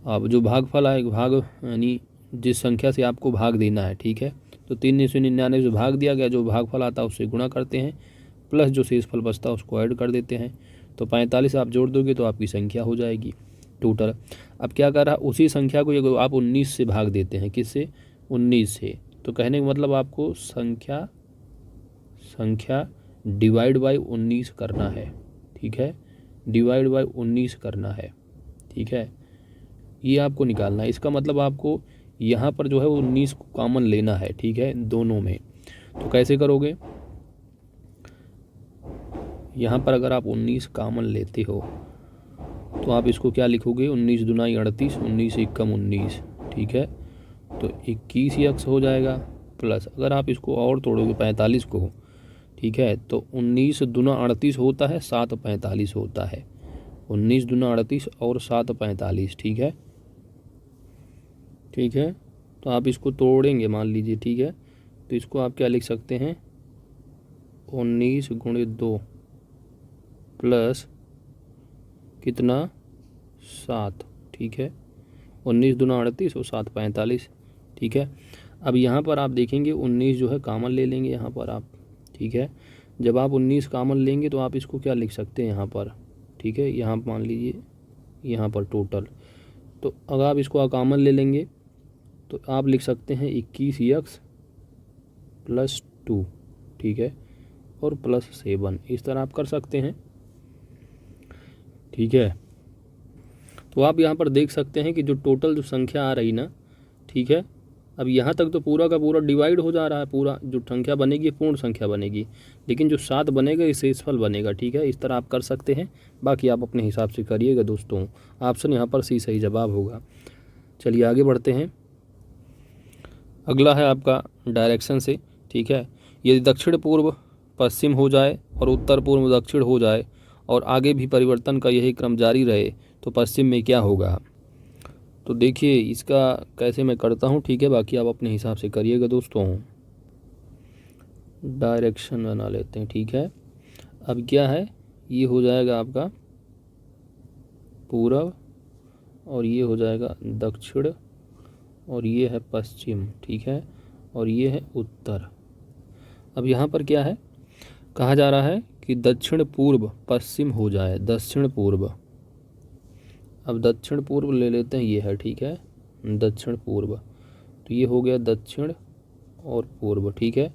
अब जो भागफल है, भाग यानी जिस संख्या से आपको भाग देना है, ठीक है, तो 399 से भाग दिया गया, जो भागफल आता है उससे गुणा करते हैं, प्लस जो शेषफल बचता है उसको ऐड कर देते हैं। तो 45 आप जोड़ दोगे तो आपकी संख्या हो जाएगी। टोटल। अब क्या कर रहा है, उसी संख्या को ये आप 19 से भाग देते हैं, किससे, 19 से। तो कहने का मतलब आपको संख्या डिवाइड बाई 19 करना है, ठीक है, डिवाइड बाई 19 करना है, ठीक है, ये आपको निकालना है। इसका मतलब आपको यहाँ पर जो है वो 19 को कॉमन लेना है, ठीक है, दोनों में। तो कैसे करोगे, यहाँ पर अगर आप 19 कॉमन लेते हो तो आप इसको क्या लिखोगे, 19 दूनी 38, 19 एकम 19, ठीक है, तो 21x हो जाएगा। प्लस अगर आप इसको और तोड़ोगे 45 को, ठीक है, तो 19 दूना 38 होता है, 7 45 होता है, 19 दूना 38 और 7 45, ठीक है, ठीक है। तो आप इसको तोड़ेंगे मान लीजिए, ठीक है, तो इसको आप क्या लिख सकते हैं, 19 गुणे 2 प्लस कितना, 7, ठीक है, 19 दूना 38 और 7 45, ठीक है। अब यहाँ पर आप देखेंगे 19 जो है कॉमन ले लेंगे यहाँ पर आप, ठीक है। जब आप 19 कॉमन लेंगे तो आप इसको क्या लिख सकते हैं यहाँ पर, ठीक है, यहाँ मान लीजिए यहाँ पर टोटल, तो अगर आप इसको कॉमन ले लेंगे तो आप लिख सकते हैं 21x प्लस 2, ठीक है, और प्लस 7, इस तरह आप कर सकते हैं, ठीक है। तो आप यहाँ पर देख सकते हैं कि जो टोटल जो संख्या आ रही ना, ठीक है, अब यहाँ तक तो पूरा का पूरा डिवाइड हो जा रहा है, पूरा जो संख्या बनेगी पूर्ण संख्या बनेगी, लेकिन जो 7 बनेगा ये शेषफल बनेगा, ठीक है। इस तरह आप कर सकते हैं, बाकी आप अपने हिसाब से करिएगा दोस्तों। ऑप्शन यहाँ पर सी सही जवाब होगा। चलिए आगे बढ़ते हैं। अगला है आपका डायरेक्शन से, ठीक है, यदि दक्षिण पूर्व पश्चिम हो जाए और उत्तर पूर्व दक्षिण हो जाए और आगे भी परिवर्तन का यही क्रम जारी रहे तो पश्चिम में क्या होगा। तो देखिए इसका कैसे मैं करता हूँ, ठीक है, बाकी आप अपने हिसाब से करिएगा दोस्तों। डायरेक्शन बना लेते हैं, ठीक है। अब क्या है, ये हो जाएगा आपका पूर्व और ये हो जाएगा दक्षिण और ये है पश्चिम, ठीक है, और ये है उत्तर। अब यहाँ पर क्या है, कहा जा रहा है कि दक्षिण पूर्व पश्चिम हो जाए, दक्षिण पूर्व। अब दक्षिण पूर्व ले लेते हैं, ये है, ठीक है, दक्षिण पूर्व, तो ये हो गया दक्षिण और पूर्व, ठीक है।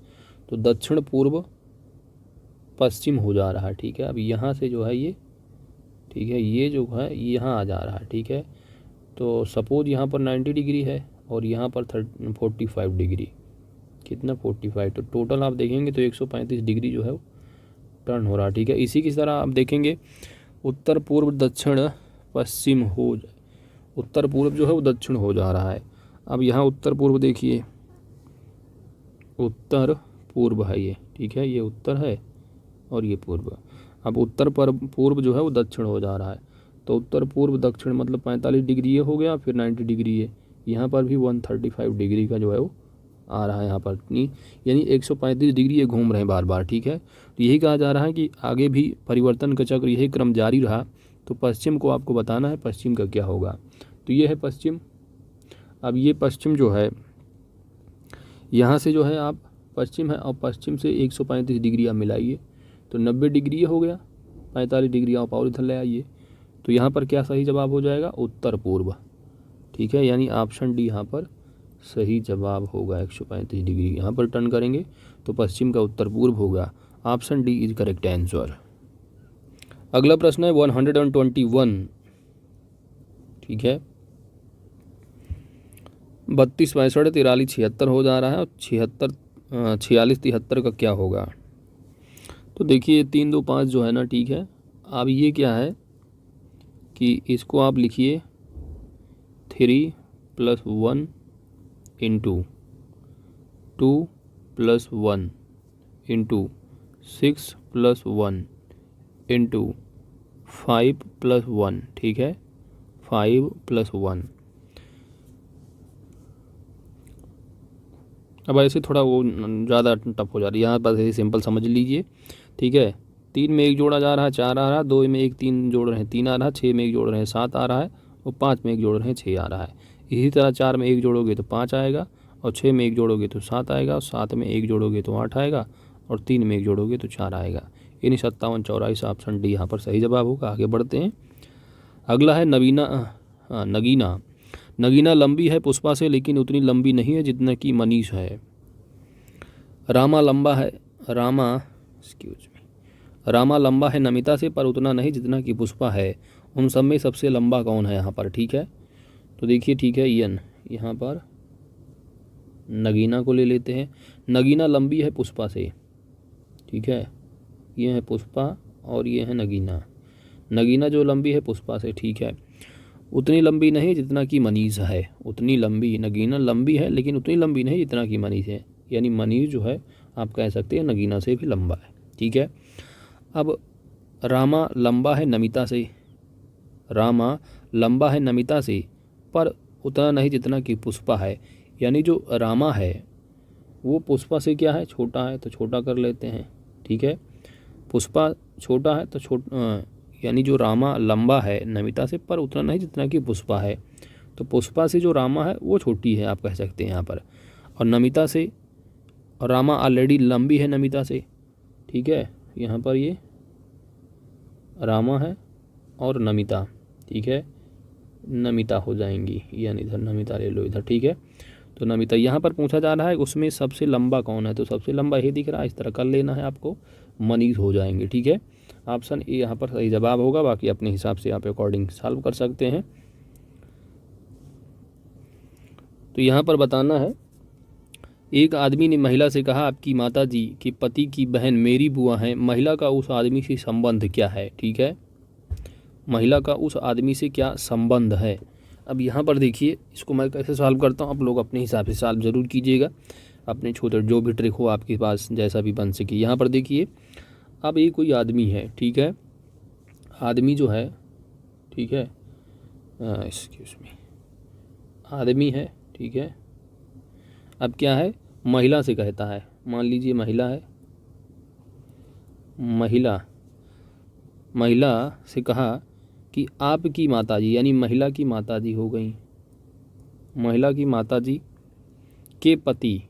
तो दक्षिण पूर्व पश्चिम हो जा रहा है, ठीक है। अब यहाँ से जो है ये, ठीक है, ये जो है यहाँ आ जा रहा है, ठीक है। तो सपोज यहाँ पर 90 डिग्री है और यहाँ पर 45 डिग्री, कितना 45, तो टोटल आप देखेंगे तो 135 डिग्री जो है वो टर्न हो रहा है, ठीक है। इसी की तरह आप देखेंगे उत्तर पूर्व दक्षिण पश्चिम हो, उत्तर पूर्व जो है वो दक्षिण हो जा रहा है। अब यहाँ उत्तर पूर्व देखिए, उत्तर पूर्व है ये, ठीक है, ये उत्तर है और ये पूर्व। अब उत्तर पर पूर्व जो है वो दक्षिण हो जा रहा है, तो उत्तर पूर्व दक्षिण मतलब 45 डिग्री ये हो गया, फिर 90 डिग्री है, यहाँ पर भी 135 डिग्री का जो है वो आ रहा है यहाँ पर, यानी 135 डिग्री ये घूम रहे हैं बार बार, ठीक है। तो यही कहा जा रहा है कि आगे भी परिवर्तन का चक्र यही क्रम जारी रहा तो पश्चिम को आपको बताना है, पश्चिम का क्या होगा। तो ये है पश्चिम। अब ये पश्चिम जो है, यहाँ से जो है आप पश्चिम है और पश्चिम से 135 डिग्री आप मिलाइए तो 90 डिग्री हो गया, 45 डिग्री आप और इधर ले आइए, तो यहाँ पर क्या सही जवाब हो जाएगा, उत्तर पूर्व, ठीक है, यानी ऑप्शन डी यहाँ पर सही जवाब होगा। 135 डिग्री यहाँ पर टर्न करेंगे तो पश्चिम का उत्तर पूर्व होगा। Option D is correct answer. अगला प्रश्न है 121, ठीक है, 32 65 43 76 हो जा रहा है और 46 73 का क्या होगा। तो देखिए 3 2 5 जो है ना, ठीक है। अब ये क्या है कि इसको आप लिखिए 3 + 1 × 2 + 1 × 6 + 1 × 5 + 1, ठीक है, 5 + 1। अब ऐसे थोड़ा वो ज़्यादा टफ हो जा रही है, यहाँ बस ऐसे सिंपल समझ लीजिए, ठीक है। 3 में 1 जोड़ा जा रहा है 4 आ रहा है, 2 में 1 3 जोड़ रहे हैं 3 आ रहा है, 6 में 1 जोड़ रहे हैं 7 आ रहा है और 5 में 1 जोड़ रहे हैं 6 आ रहा है। इसी तरह 4 में 1 जोड़ोगे तो 5 आएगा और 6 में 1 जोड़ोगे तो 7 आएगा और 7 में 1 जोड़ोगे तो 8 आएगा और 3 में 1 जोड़ोगे तो 4 आएगा। यानी 57 44 ऑप्शन डी यहाँ पर सही जवाब होगा। आगे बढ़ते हैं। अगला है नवीना हाँ नगीना। नगीना लंबी है पुष्पा से लेकिन उतनी लंबी नहीं है जितना कि मनीष है। रामा लंबा है, रामा एक्सक्यूज मी, रामा लंबा है नमिता से पर उतना नहीं जितना कि पुष्पा है। उन सब में सबसे लंबा कौन है यहाँ पर? ठीक है, तो देखिए ठीक है यन, यहाँ पर नगीना को ले लेते हैं। नगीना लंबी है पुष्पा से, ठीक है, ये है पुष्पा और ये है नगीना। नगीना जो लंबी है पुष्पा से, ठीक है, उतनी लंबी नहीं जितना कि मनीष है। उतनी लंबी, नगीना लंबी है लेकिन उतनी लंबी नहीं जितना कि मनीष है, यानी मनीष जो है आप कह सकते हैं नगीना से भी लंबा है। ठीक है, अब रामा लंबा है नमिता से, रामा लंबा है नमिता से पर उतना नहीं जितना कि पुष्पा है, यानी जो रामा है वो पुष्पा से क्या है, छोटा है, तो छोटा कर लेते हैं। ठीक है, पुष्पा छोटा है तो यानी जो रामा लंबा है नमिता से पर उतना नहीं जितना कि पुष्पा है, तो पुष्पा से जो रामा है वो छोटी है आप कह सकते हैं यहाँ पर। और नमिता से, और रामा ऑलरेडी लंबी है नमिता से, ठीक है, यहाँ पर ये रामा है और नमिता, ठीक है, नमिता हो जाएंगी, यानी इधर नमिता ले लो इधर। ठीक है, तो नमिता यहाँ पर पूछा जा रहा है उसमें सबसे लंबा कौन है, तो सबसे लंबा ये दिख रहा है, इस तरह कर लेना है आपको, मनीष हो जाएंगे। ठीक है, ऑप्शन ए यहाँ पर सही जवाब होगा, बाकी अपने हिसाब से आप अकॉर्डिंग सॉल्व कर सकते हैं। तो यहाँ पर बताना है, एक आदमी ने महिला से कहा आपकी माता जी के पति की बहन मेरी बुआ हैं, महिला का उस आदमी से संबंध क्या है? ठीक है, महिला का उस आदमी से क्या संबंध है? अब यहाँ पर देखिए इसको मैं कैसे सॉल्व करता हूँ, आप लोग अपने हिसाब से सॉल्व ज़रूर कीजिएगा, अपने छोटे जो भी ट्रिक हो आपके पास जैसा भी बन सके। यहाँ पर देखिए अब ये कोई आदमी है, ठीक है, आदमी जो है, ठीक है, एक्सक्यूज मी, आदमी है, ठीक है, अब क्या है, महिला से कहता है, मान लीजिए महिला है, महिला से कहा कि आपकी माताजी, यानी महिला की माताजी हो गई, महिला की माताजी के पति,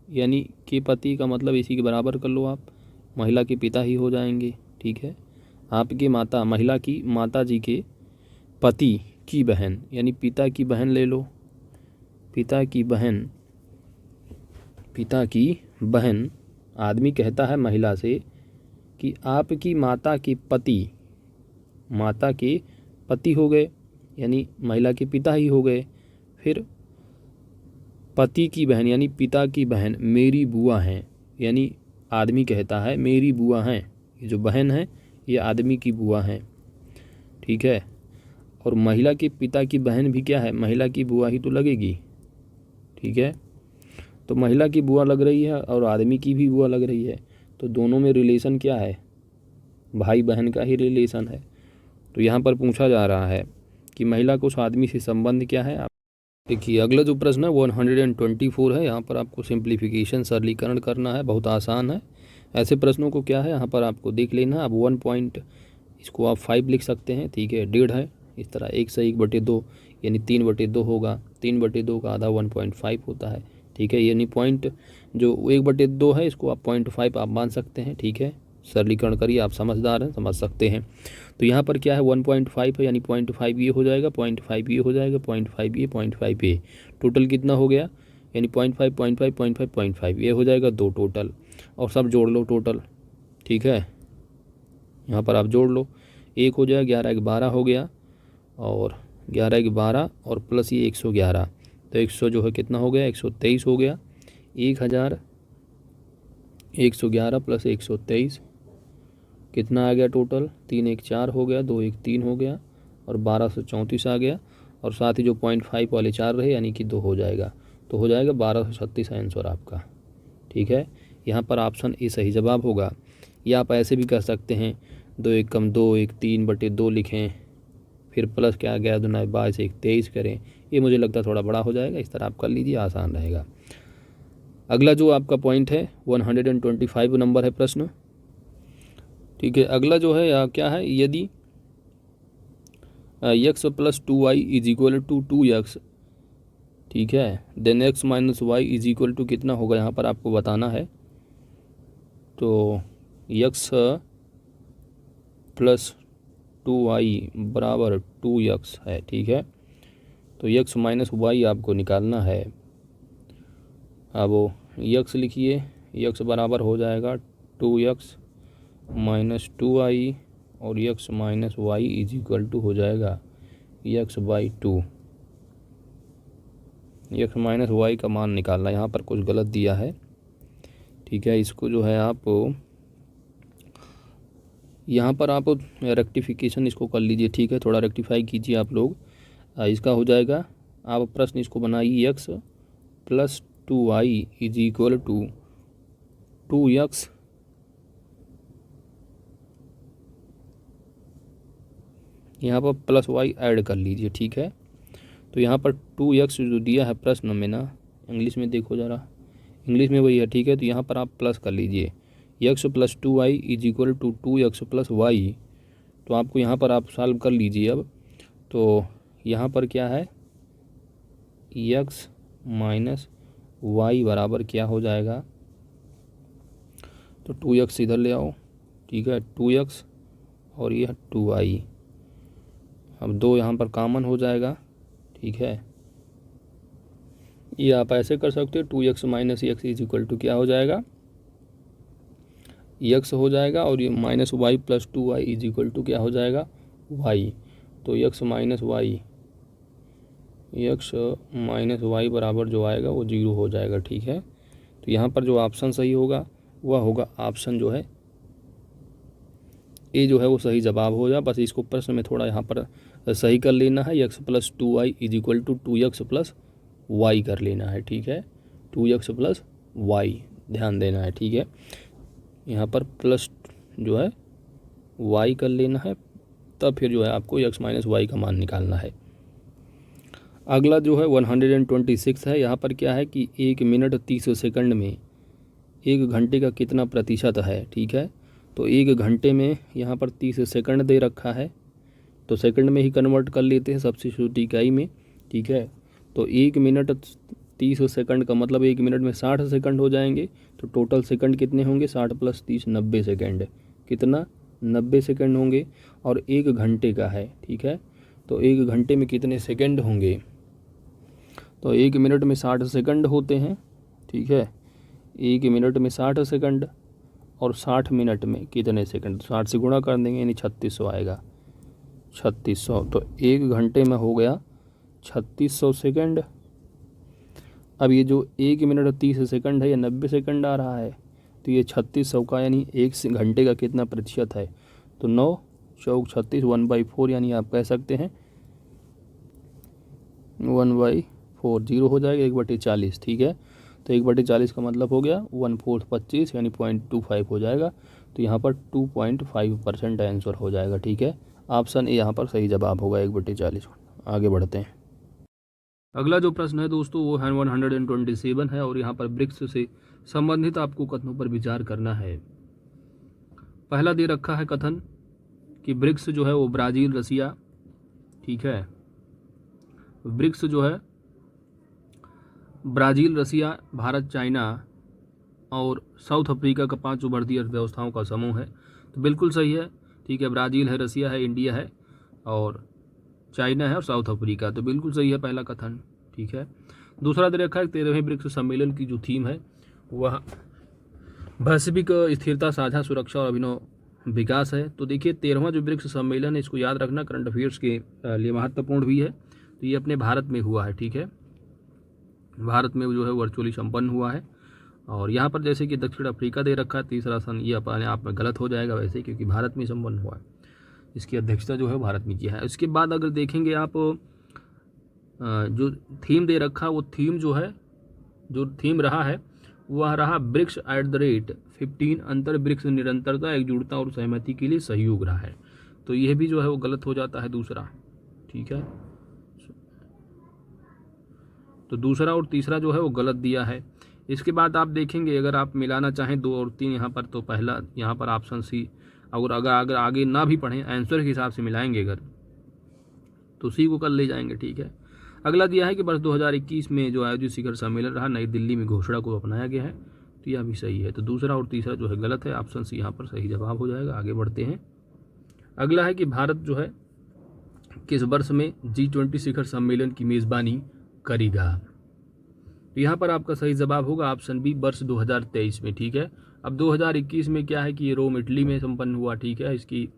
यानी के पति का मतलब इसी के बराबर कर लो आप, महिला के पिता ही हो जाएंगे। ठीक है, आपके माता, महिला की माताजी के पति की बहन, यानी पिता की बहन ले लो, पिता की बहन, पिता की बहन, आदमी कहता है महिला से कि आपकी माता के पति, माता के पति हो गए, यानी महिला के पिता ही हो गए, फिर पति की बहन यानी पिता की बहन मेरी बुआ हैं, यानी आदमी कहता है मेरी बुआ हैं, ये जो बहन है ये आदमी की बुआ हैं। ठीक है, और महिला के पिता की बहन भी क्या है, महिला की बुआ ही तो लगेगी। ठीक है, तो महिला की बुआ लग रही है और आदमी की भी बुआ लग रही है, तो दोनों में रिलेशन क्या है, भाई बहन का ही रिलेशन है। तो यहाँ पर पूछा जा रहा है कि महिला को उस आदमी से संबंध क्या है। आप देखिए अगला जो प्रश्न है 124 है, यहाँ पर आपको सिंप्लीफिकेशन सरलीकरण करना है, बहुत आसान है। ऐसे प्रश्नों को क्या है यहाँ पर आपको देख लेना है। अब 1 पॉइंट इसको आप 5 लिख सकते हैं, ठीक है, 1.5 है, इस तरह 1 से 1/2 यानी 3/2 होगा, 3/2 का आधा 1.5 होता है। ठीक है, यानी पॉइंट जो 1/2 है इसको आप 0.5 आप मान सकते हैं। ठीक है, सरलीकरण करिए, आप समझदार हैं, समझ सकते हैं। तो यहाँ पर क्या है 1.5 है, यानी 0.5 ये हो जाएगा, 0.5 ये हो जाएगा, 0.5 ये, 0.5 ये, टोटल कितना हो गया, यानी 0.5 0.5 0.5 0.5 ये हो जाएगा 2 टोटल, और सब जोड़ लो टोटल। ठीक है, यहाँ पर आप जोड़ लो, 1 हो जाएगा, 11 1 12 हो गया, और 11 1 12 और प्लस ये 111, तो 100 जो है कितना हो गया, 123 हो गया। 1111 प्लस 123 कितना आ गया टोटल, 3 1 4 हो गया, 2 1 3 हो गया, और 1234 आ गया, और साथ ही जो 0.5 वाले 4 रहे यानी कि 2 हो जाएगा, तो हो जाएगा 1236 आंसर आपका। ठीक है, यहाँ पर ऑप्शन ए सही जवाब होगा। या आप ऐसे भी कर सकते हैं, 2 1 कम 2 1 3/2 लिखें, फिर प्लस क्या गया 2 9 22 1 23 करें, ये मुझे लगता है थोड़ा बड़ा हो जाएगा, इस तरह आप कर लीजिए, आसान रहेगा। अगला जो आपका पॉइंट है 125 नंबर है प्रश्न। ठीक है, अगला जो है क्या है, यदि x + 2y = 2x, ठीक है, देन x - y = कितना होगा, यहाँ पर आपको बताना है। तो x + 2y = 2x है, ठीक है, तो यक्स माइनस वाई आपको निकालना है। अब यक्स लिखिए, यक्स बराबर हो जाएगा 2x माइनस 2i और x minus y is equal to हो जाएगा x by 2। X minus y का मान निकालना, यहाँ पर कुछ गलत दिया है, ठीक है। इसको जो है आप यहाँ पर आप रेक्टिफिकेशन इसको कर लीजिए, ठीक है, थोड़ा रेक्टिफाई कीजिए आप लोग। इसका हो जाएगा, आप प्रश्न इसको बनाइए, x plus 2i is equal to 2x यहाँ पर प्लस वाई ऐड कर लीजिए, ठीक है। तो यहाँ पर 2x जो दिया है प्रश्न में ना, इंग्लिश में देखो ज़रा, इंग्लिश में वही है, ठीक है। तो यहाँ पर आप प्लस कर लीजिए, x plus 2i is equal to 2x plus y. तो आपको यहाँ पर आप सॉल्व कर लीजिए अब। तो यहाँ पर क्या है, यक्स माइनस वाई बराबर क्या हो जाएगा, तो 2x इधर ले आओ, ठीक है, 2x और यह 2i। अब 2 यहाँ पर कॉमन हो जाएगा, ठीक है। ये आप ऐसे कर सकते हो, 2x minus x is equal to क्या हो जाएगा, यक्स हो जाएगा, और ये minus y plus 2i is equal to क्या हो जाएगा, वाई। तो x minus y, x minus y बराबर जो आएगा वो 0 हो जाएगा, ठीक है। तो यहाँ पर जो ऑप्शन सही होगा वह होगा ऑप्शन जो है ए जो है वो सही जवाब हो जाए। बस इसको प्रश्न में थोड़ा यहाँ पर सही कर लेना है, x plus 2i is equal to 2x plus y कर लेना है, ठीक है, 2x प्लस वाई ध्यान देना है, ठीक है। यहाँ पर प्लस जो है y कर लेना है, तब फिर जो है आपको x माइनस वाई का मान निकालना है। अगला जो है 126 है। यहाँ पर क्या है कि 1 मिनट 30 सेकंड में 1 घंटे का कितना प्रतिशत है, ठीक है। तो 1 घंटे में यहाँ पर 30 सेकंड दे रखा है, तो सेकंड में ही कन्वर्ट कर लेते हैं सब्स्टिट्यूट इकाई में, ठीक है। तो 1 मिनट 30 सेकंड का मतलब 1 मिनट में 60 सेकंड हो जाएंगे। तो टोटल सेकंड कितने होंगे, 60 प्लस 30 90 सेकंड, कितना 90 सेकंड होंगे। और 1 घंटे का है, ठीक है। तो 1 घंटे में कितने सेकंड होंगे, तो 1 मिनट में 60 सेकंड होते हैं, ठीक है। 1 मिनट में 60 सेकंड और 60 मिनट में कितने सेकंड, 60 से गुणा कर देंगे यानी 3600 आएगा, 3600। तो 1 घंटे में हो गया 3600 सेकंड। अब ये जो 1 मिनट 30 सेकंड है ये 90 सेकंड आ रहा है, तो ये 3600 का यानी 1 घंटे का कितना प्रतिशत है, तो 9 चौक 36 1/4, यानी आप कह सकते हैं 1/4 0 हो जाएगा 1/40, ठीक है। तो 1/40 का मतलब हो गया 1/4 25 यानी 0.25 हो जाएगा। तो यहाँ पर 2.5% आंसर हो जाएगा, ठीक है। ऑप्शन ए यहाँ पर सही जवाब होगा 1/40। आगे बढ़ते हैं। अगला जो प्रश्न है दोस्तों वो है 127 है, और यहाँ पर ब्रिक्स से संबंधित आपको कथनों पर विचार करना है। पहला दे रखा है कथन कि ब्रिक्स जो है वो ब्राज़ील रसिया, ठीक है, ब्रिक्स जो है ब्राज़ील रसिया भारत चाइना और साउथ अफ्रीका का 5 उभरती अर्थव्यवस्थाओं का समूह है। तो बिल्कुल सही है, ठीक है। ब्राज़ील है, रसिया है, इंडिया है और चाइना है और साउथ अफ्रीका, तो बिल्कुल सही है पहला कथन, ठीक है। दूसरा दे रखा है 13वें ब्रिक्स सम्मेलन की जो थीम है वह वैश्विक स्थिरता, साझा सुरक्षा और अभिनव विकास है। तो देखिए 13वां जो ब्रिक्स सम्मेलन है, इसको याद रखना, करंट अफेयर्स के लिए महत्वपूर्ण भी है। तो ये अपने भारत में हुआ है, ठीक है, भारत में जो है वर्चुअली संपन्न हुआ है। और यहाँ पर जैसे कि दक्षिण अफ्रीका दे रखा है तीसरा स्थान, ये अपने आप में गलत हो जाएगा वैसे, क्योंकि भारत में संपन्न हुआ है, इसकी अध्यक्षता जो है भारत में किया है। इसके बाद अगर देखेंगे आप जो थीम दे रखा वो थीम जो है, जो थीम रहा है वह रहा ब्रिक्स @15 अंतर ब्रिक्स निरंतरता, एकजुटता और सहमति के लिए सहयोग रहा है। तो यह भी जो है वो गलत हो जाता है दूसरा, ठीक है। तो दूसरा और तीसरा जो है वो गलत दिया है। इसके बाद आप देखेंगे अगर आप मिलाना चाहें 2 और 3 यहाँ पर, तो पहला यहाँ पर ऑप्शन सी, अगर आगे ना भी पढ़ें आंसर के हिसाब से मिलाएंगे अगर, तो सी को कर ले जाएंगे, ठीक है। अगला दिया है कि वर्ष 2021 में जो आयोजित शिखर सम्मेलन रहा नई दिल्ली में घोषणा को अपनाया गया है, तो यह भी सही है। तो दूसरा और तीसरा जो है गलत है, ऑप्शन सी यहाँ पर सही जवाब हो जाएगा। आगे बढ़ते हैं। अगला है कि भारत जो है किस वर्ष में G20 शिखर सम्मेलन की मेज़बानी करेगा? तो यहाँ पर आपका सही जवाब होगा ऑप्शन बी, वर्ष 2023 में। ठीक है, अब 2021 में क्या है कि ये रोम इटली में संपन्न हुआ। ठीक है, इसकी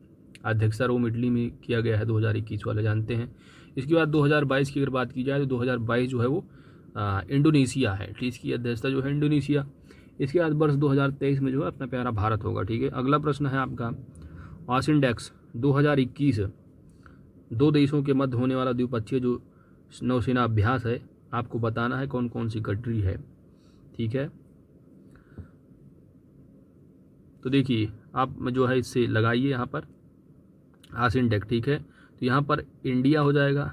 अध्यक्षता रोम इटली में किया गया है, 2021 वाले जानते हैं। इसके बाद 2022 की अगर बात की जाए तो 2022 जो है वो इंडोनेशिया है। ठीक, इसकी अध्यक्षता जो है इंडोनेशिया। इसके बाद वर्ष 2023 में जो है अपना प्यारा भारत होगा। ठीक है, अगला प्रश्न है आपका, ऑसिनडेक्स 2021 दो देशों के मध्य होने वाला द्विपक्षीय जो नौसेना अभ्यास है, आपको बताना है कौन कौन सी कंट्री है। ठीक है, तो देखिए आप जो है इससे लगाइए यहाँ पर ऑसिनडेक्स। ठीक है, तो यहाँ पर इंडिया हो जाएगा,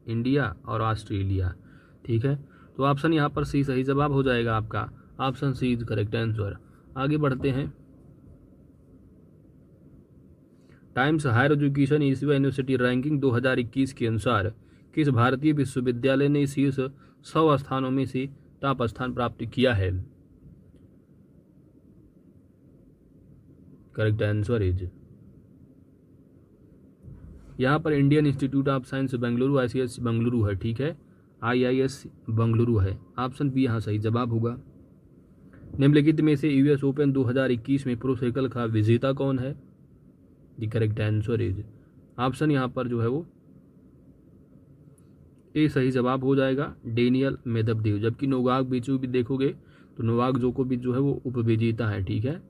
इंडिया और ऑस्ट्रेलिया। ठीक है, तो ऑप्शन यहाँ पर सी सही जवाब हो जाएगा आपका, option C is correct answer. आगे बढ़ते हैं, Times Higher Education Asia university ranking 2021 के अनुसार किस भारतीय विश्वविद्यालय ने शीर्ष 100 स्थानों में से टॉप स्थान प्राप्त किया है? करेक्ट आंसर इज, यहाँ पर Indian institute of science Bengaluru ICS Bengaluru है। ठीक है, IIS बेंगलुरु है, ऑप्शन बी यहाँ सही जवाब होगा। निम्नलिखित में से US ओपन 2021 में प्रो साइकिल का विजेता कौन है? The correct answer is, option यहाँ पर जो है वो ए सही जवाब हो जाएगा, डेनियल मेदवेदेव। जबकि नोवाक जोकोविच देखोगे तो नोवाक जोकोविच जो है वो उपविजेता है। ठीक है,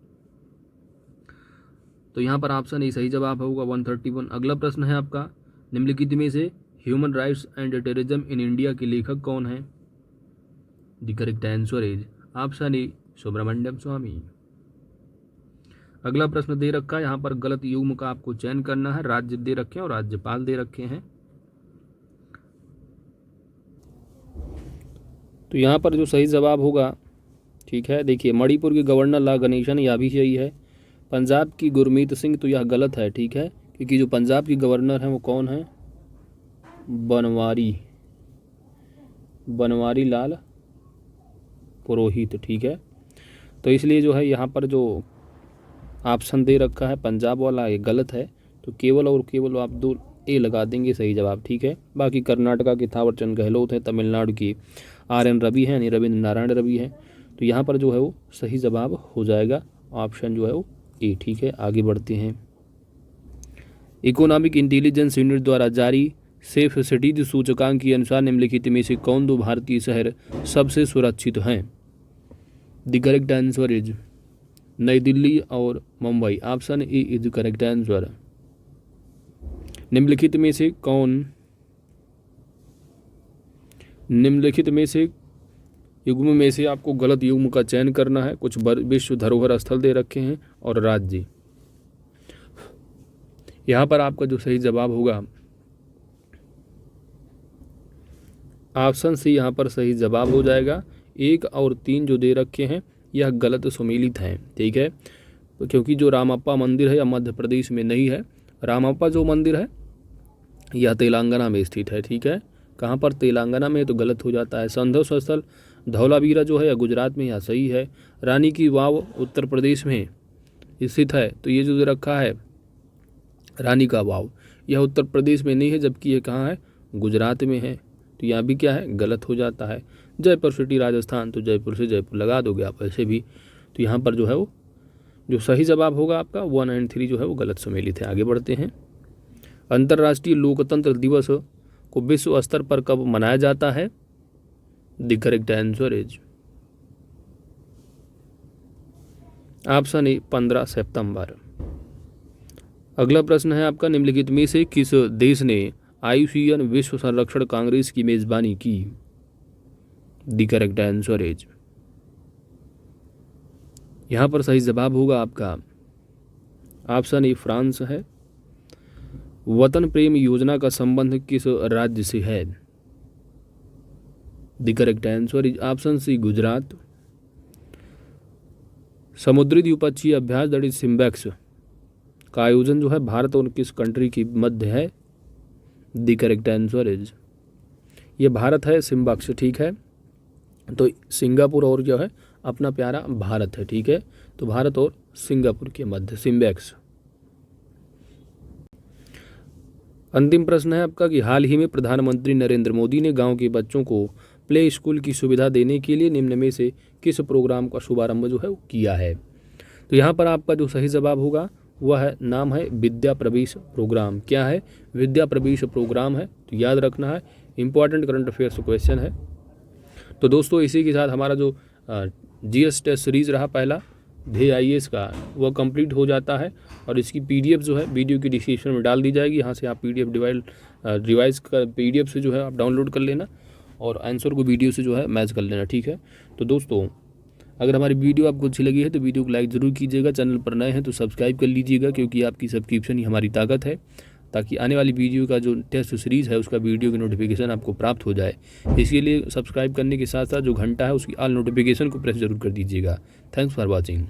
तो यहाँ पर ऑप्शन ए सही जवाब होगा 131। अगला प्रश्न है आपका, निम्नलिखित में से human rights and terrorism in India के लेखक कौन है? The correct answer is, option A Subramanian Swamy. अगला प्रश्न दे रखा है यहाँ पर, गलत युग्म का आपको चयन करना है। राज्य दे रखे हैं और राज्यपाल दे रखे हैं। तो यहाँ पर जो सही जवाब होगा, ठीक है, देखिए मणिपुर के गवर्नर ला गणेशन, यह भी सही है। पंजाब की गुरमीत सिंह, तो यह गलत है। ठीक है, क्योंकि जो पंजाब की गवर्नर हैं वो कौन है? बनवारी लाल पुरोहित। ठीक है, तो इसलिए जो है यहाँ पर जो ऑप्शन दे रखा है पंजाब वाला ये गलत है। तो केवल और केवल आप दो ए लगा देंगे सही जवाब। ठीक है, बाकी कर्नाटका के थावरचंद गहलोत है, तमिलनाडु की RN रवि है, यानी रविंद्र नारायण रवि है। तो यहाँ पर जो है वो सही जवाब हो जाएगा ऑप्शन जो है वो ए। ठीक है, आगे बढ़ते हैं, इकोनॉमिक इंटेलिजेंस यूनिट द्वारा जारी सेफ सिटीज सूचकांक के अनुसार निम्नलिखित में से कौन दो भारतीय शहर सबसे सुरक्षित हैं? द करेक्ट आंसर इज नई दिल्ली और Mumbai, option A is correct answer. निम्नलिखित में से युग्म में से आपको गलत युग्म का चयन करना है। कुछ विश्व धरोहर स्थल दे रखे हैं और राज्य। यहाँ पर आपका जो सही जवाब होगा ऑप्शन सी यहाँ पर सही जवाब हो जाएगा। 1 और 3 जो दे रखे हैं यह गलत सुमेलित हैं। ठीक है, तो क्योंकि जो रामप्पा मंदिर है यह मध्य प्रदेश में नहीं है। रामप्पा जो मंदिर है यह तेलंगाना में स्थित है। ठीक है, कहाँ पर? तेलंगाना में, तो गलत हो जाता है। संतोष स्थल धौलावीरा जो है यह गुजरात में, यह सही है। रानी की वाव उत्तर प्रदेश में स्थित है, तो ये जो दे रखा है रानी का वाव यह उत्तर प्रदेश में नहीं है, जबकि ये कहाँ है? गुजरात में है। तो यहाँ भी क्या है? गलत हो जाता है। जयपुर सिटी राजस्थान, तो जयपुर से जयपुर लगा दोगे आप ऐसे भी। तो यहाँ पर जो है वो जो सही जवाब होगा आपका 1 और 3 जो है वो गलत सुमेलित है। आगे बढ़ते हैं, अंतर्राष्ट्रीय लोकतंत्र दिवस को विश्व स्तर पर कब मनाया जाता है? The correct answer is option ए 15 सितंबर। अगला प्रश्न है आपका, निम्नलिखित में से किस देश ने IUCN विश्व संरक्षण कांग्रेस की मेजबानी की? द करेक्ट आंसर इज, यहाँ पर सही जवाब होगा आपका ऑप्शन ए फ्रांस है। वतन प्रेम योजना का संबंध किस राज्य से है? The correct answer is option C Gujarat. समुद्री द्विपक्षीय अभ्यास दैट इज सिम्बैक्स का आयोजन जो है भारत और किस कंट्री की मध्य है? द करेक्ट आंसर इज, ये भारत है सिम्बैक्स। ठीक है, तो सिंगापुर और जो है अपना प्यारा भारत है। ठीक है, तो भारत और सिंगापुर के मध्य सिम्बैक्स। अंतिम प्रश्न है आपका कि हाल ही में प्रधानमंत्री नरेंद्र मोदी ने गांव के बच्चों को प्ले स्कूल की सुविधा देने के लिए निम्न में से किस प्रोग्राम का शुभारंभ जो है वो किया है। तो यहाँ पर आपका जो सही जवाब होगा वह है नाम है विद्या प्रवेश प्रोग्राम। क्या है? विद्या प्रवेश प्रोग्राम है। तो याद रखना है, इंपॉर्टेंट करंट अफेयर्स क्वेश्चन है। तो दोस्तों इसी के साथ हमारा जो जीएस टेस्ट सीरीज़ रहा पहला ध्येय आईएएस का वह कंप्लीट हो जाता है और इसकी पीडीएफ जो है वीडियो की डिस्क्रिप्शन में डाल दी जाएगी। यहाँ से आप पीडीएफ रिवाइज कर पीडीएफ से जो है आप डाउनलोड कर लेना और आंसर को वीडियो से जो है मैच कर लेना। ठीक है। तो दोस्तों अगर हमारी वीडियो आपको अच्छी लगी है तो वीडियो को लाइक ज़रूर कीजिएगा। चैनल पर नए हैं तो सब्सक्राइब कर लीजिएगा, क्योंकि आपकी सब्सक्रिप्शन ही हमारी ताकत है, ताकि आने वाली वीडियो का जो टेस्ट सीरीज़ है उसका वीडियो की नोटिफिकेशन आपको प्राप्त हो जाए। इसके लिए सब्सक्राइब करने के साथ साथ जो घंटा है उसकी ऑल नोटिफिकेशन को प्रेस जरूर कर दीजिएगा। Thanks for watching.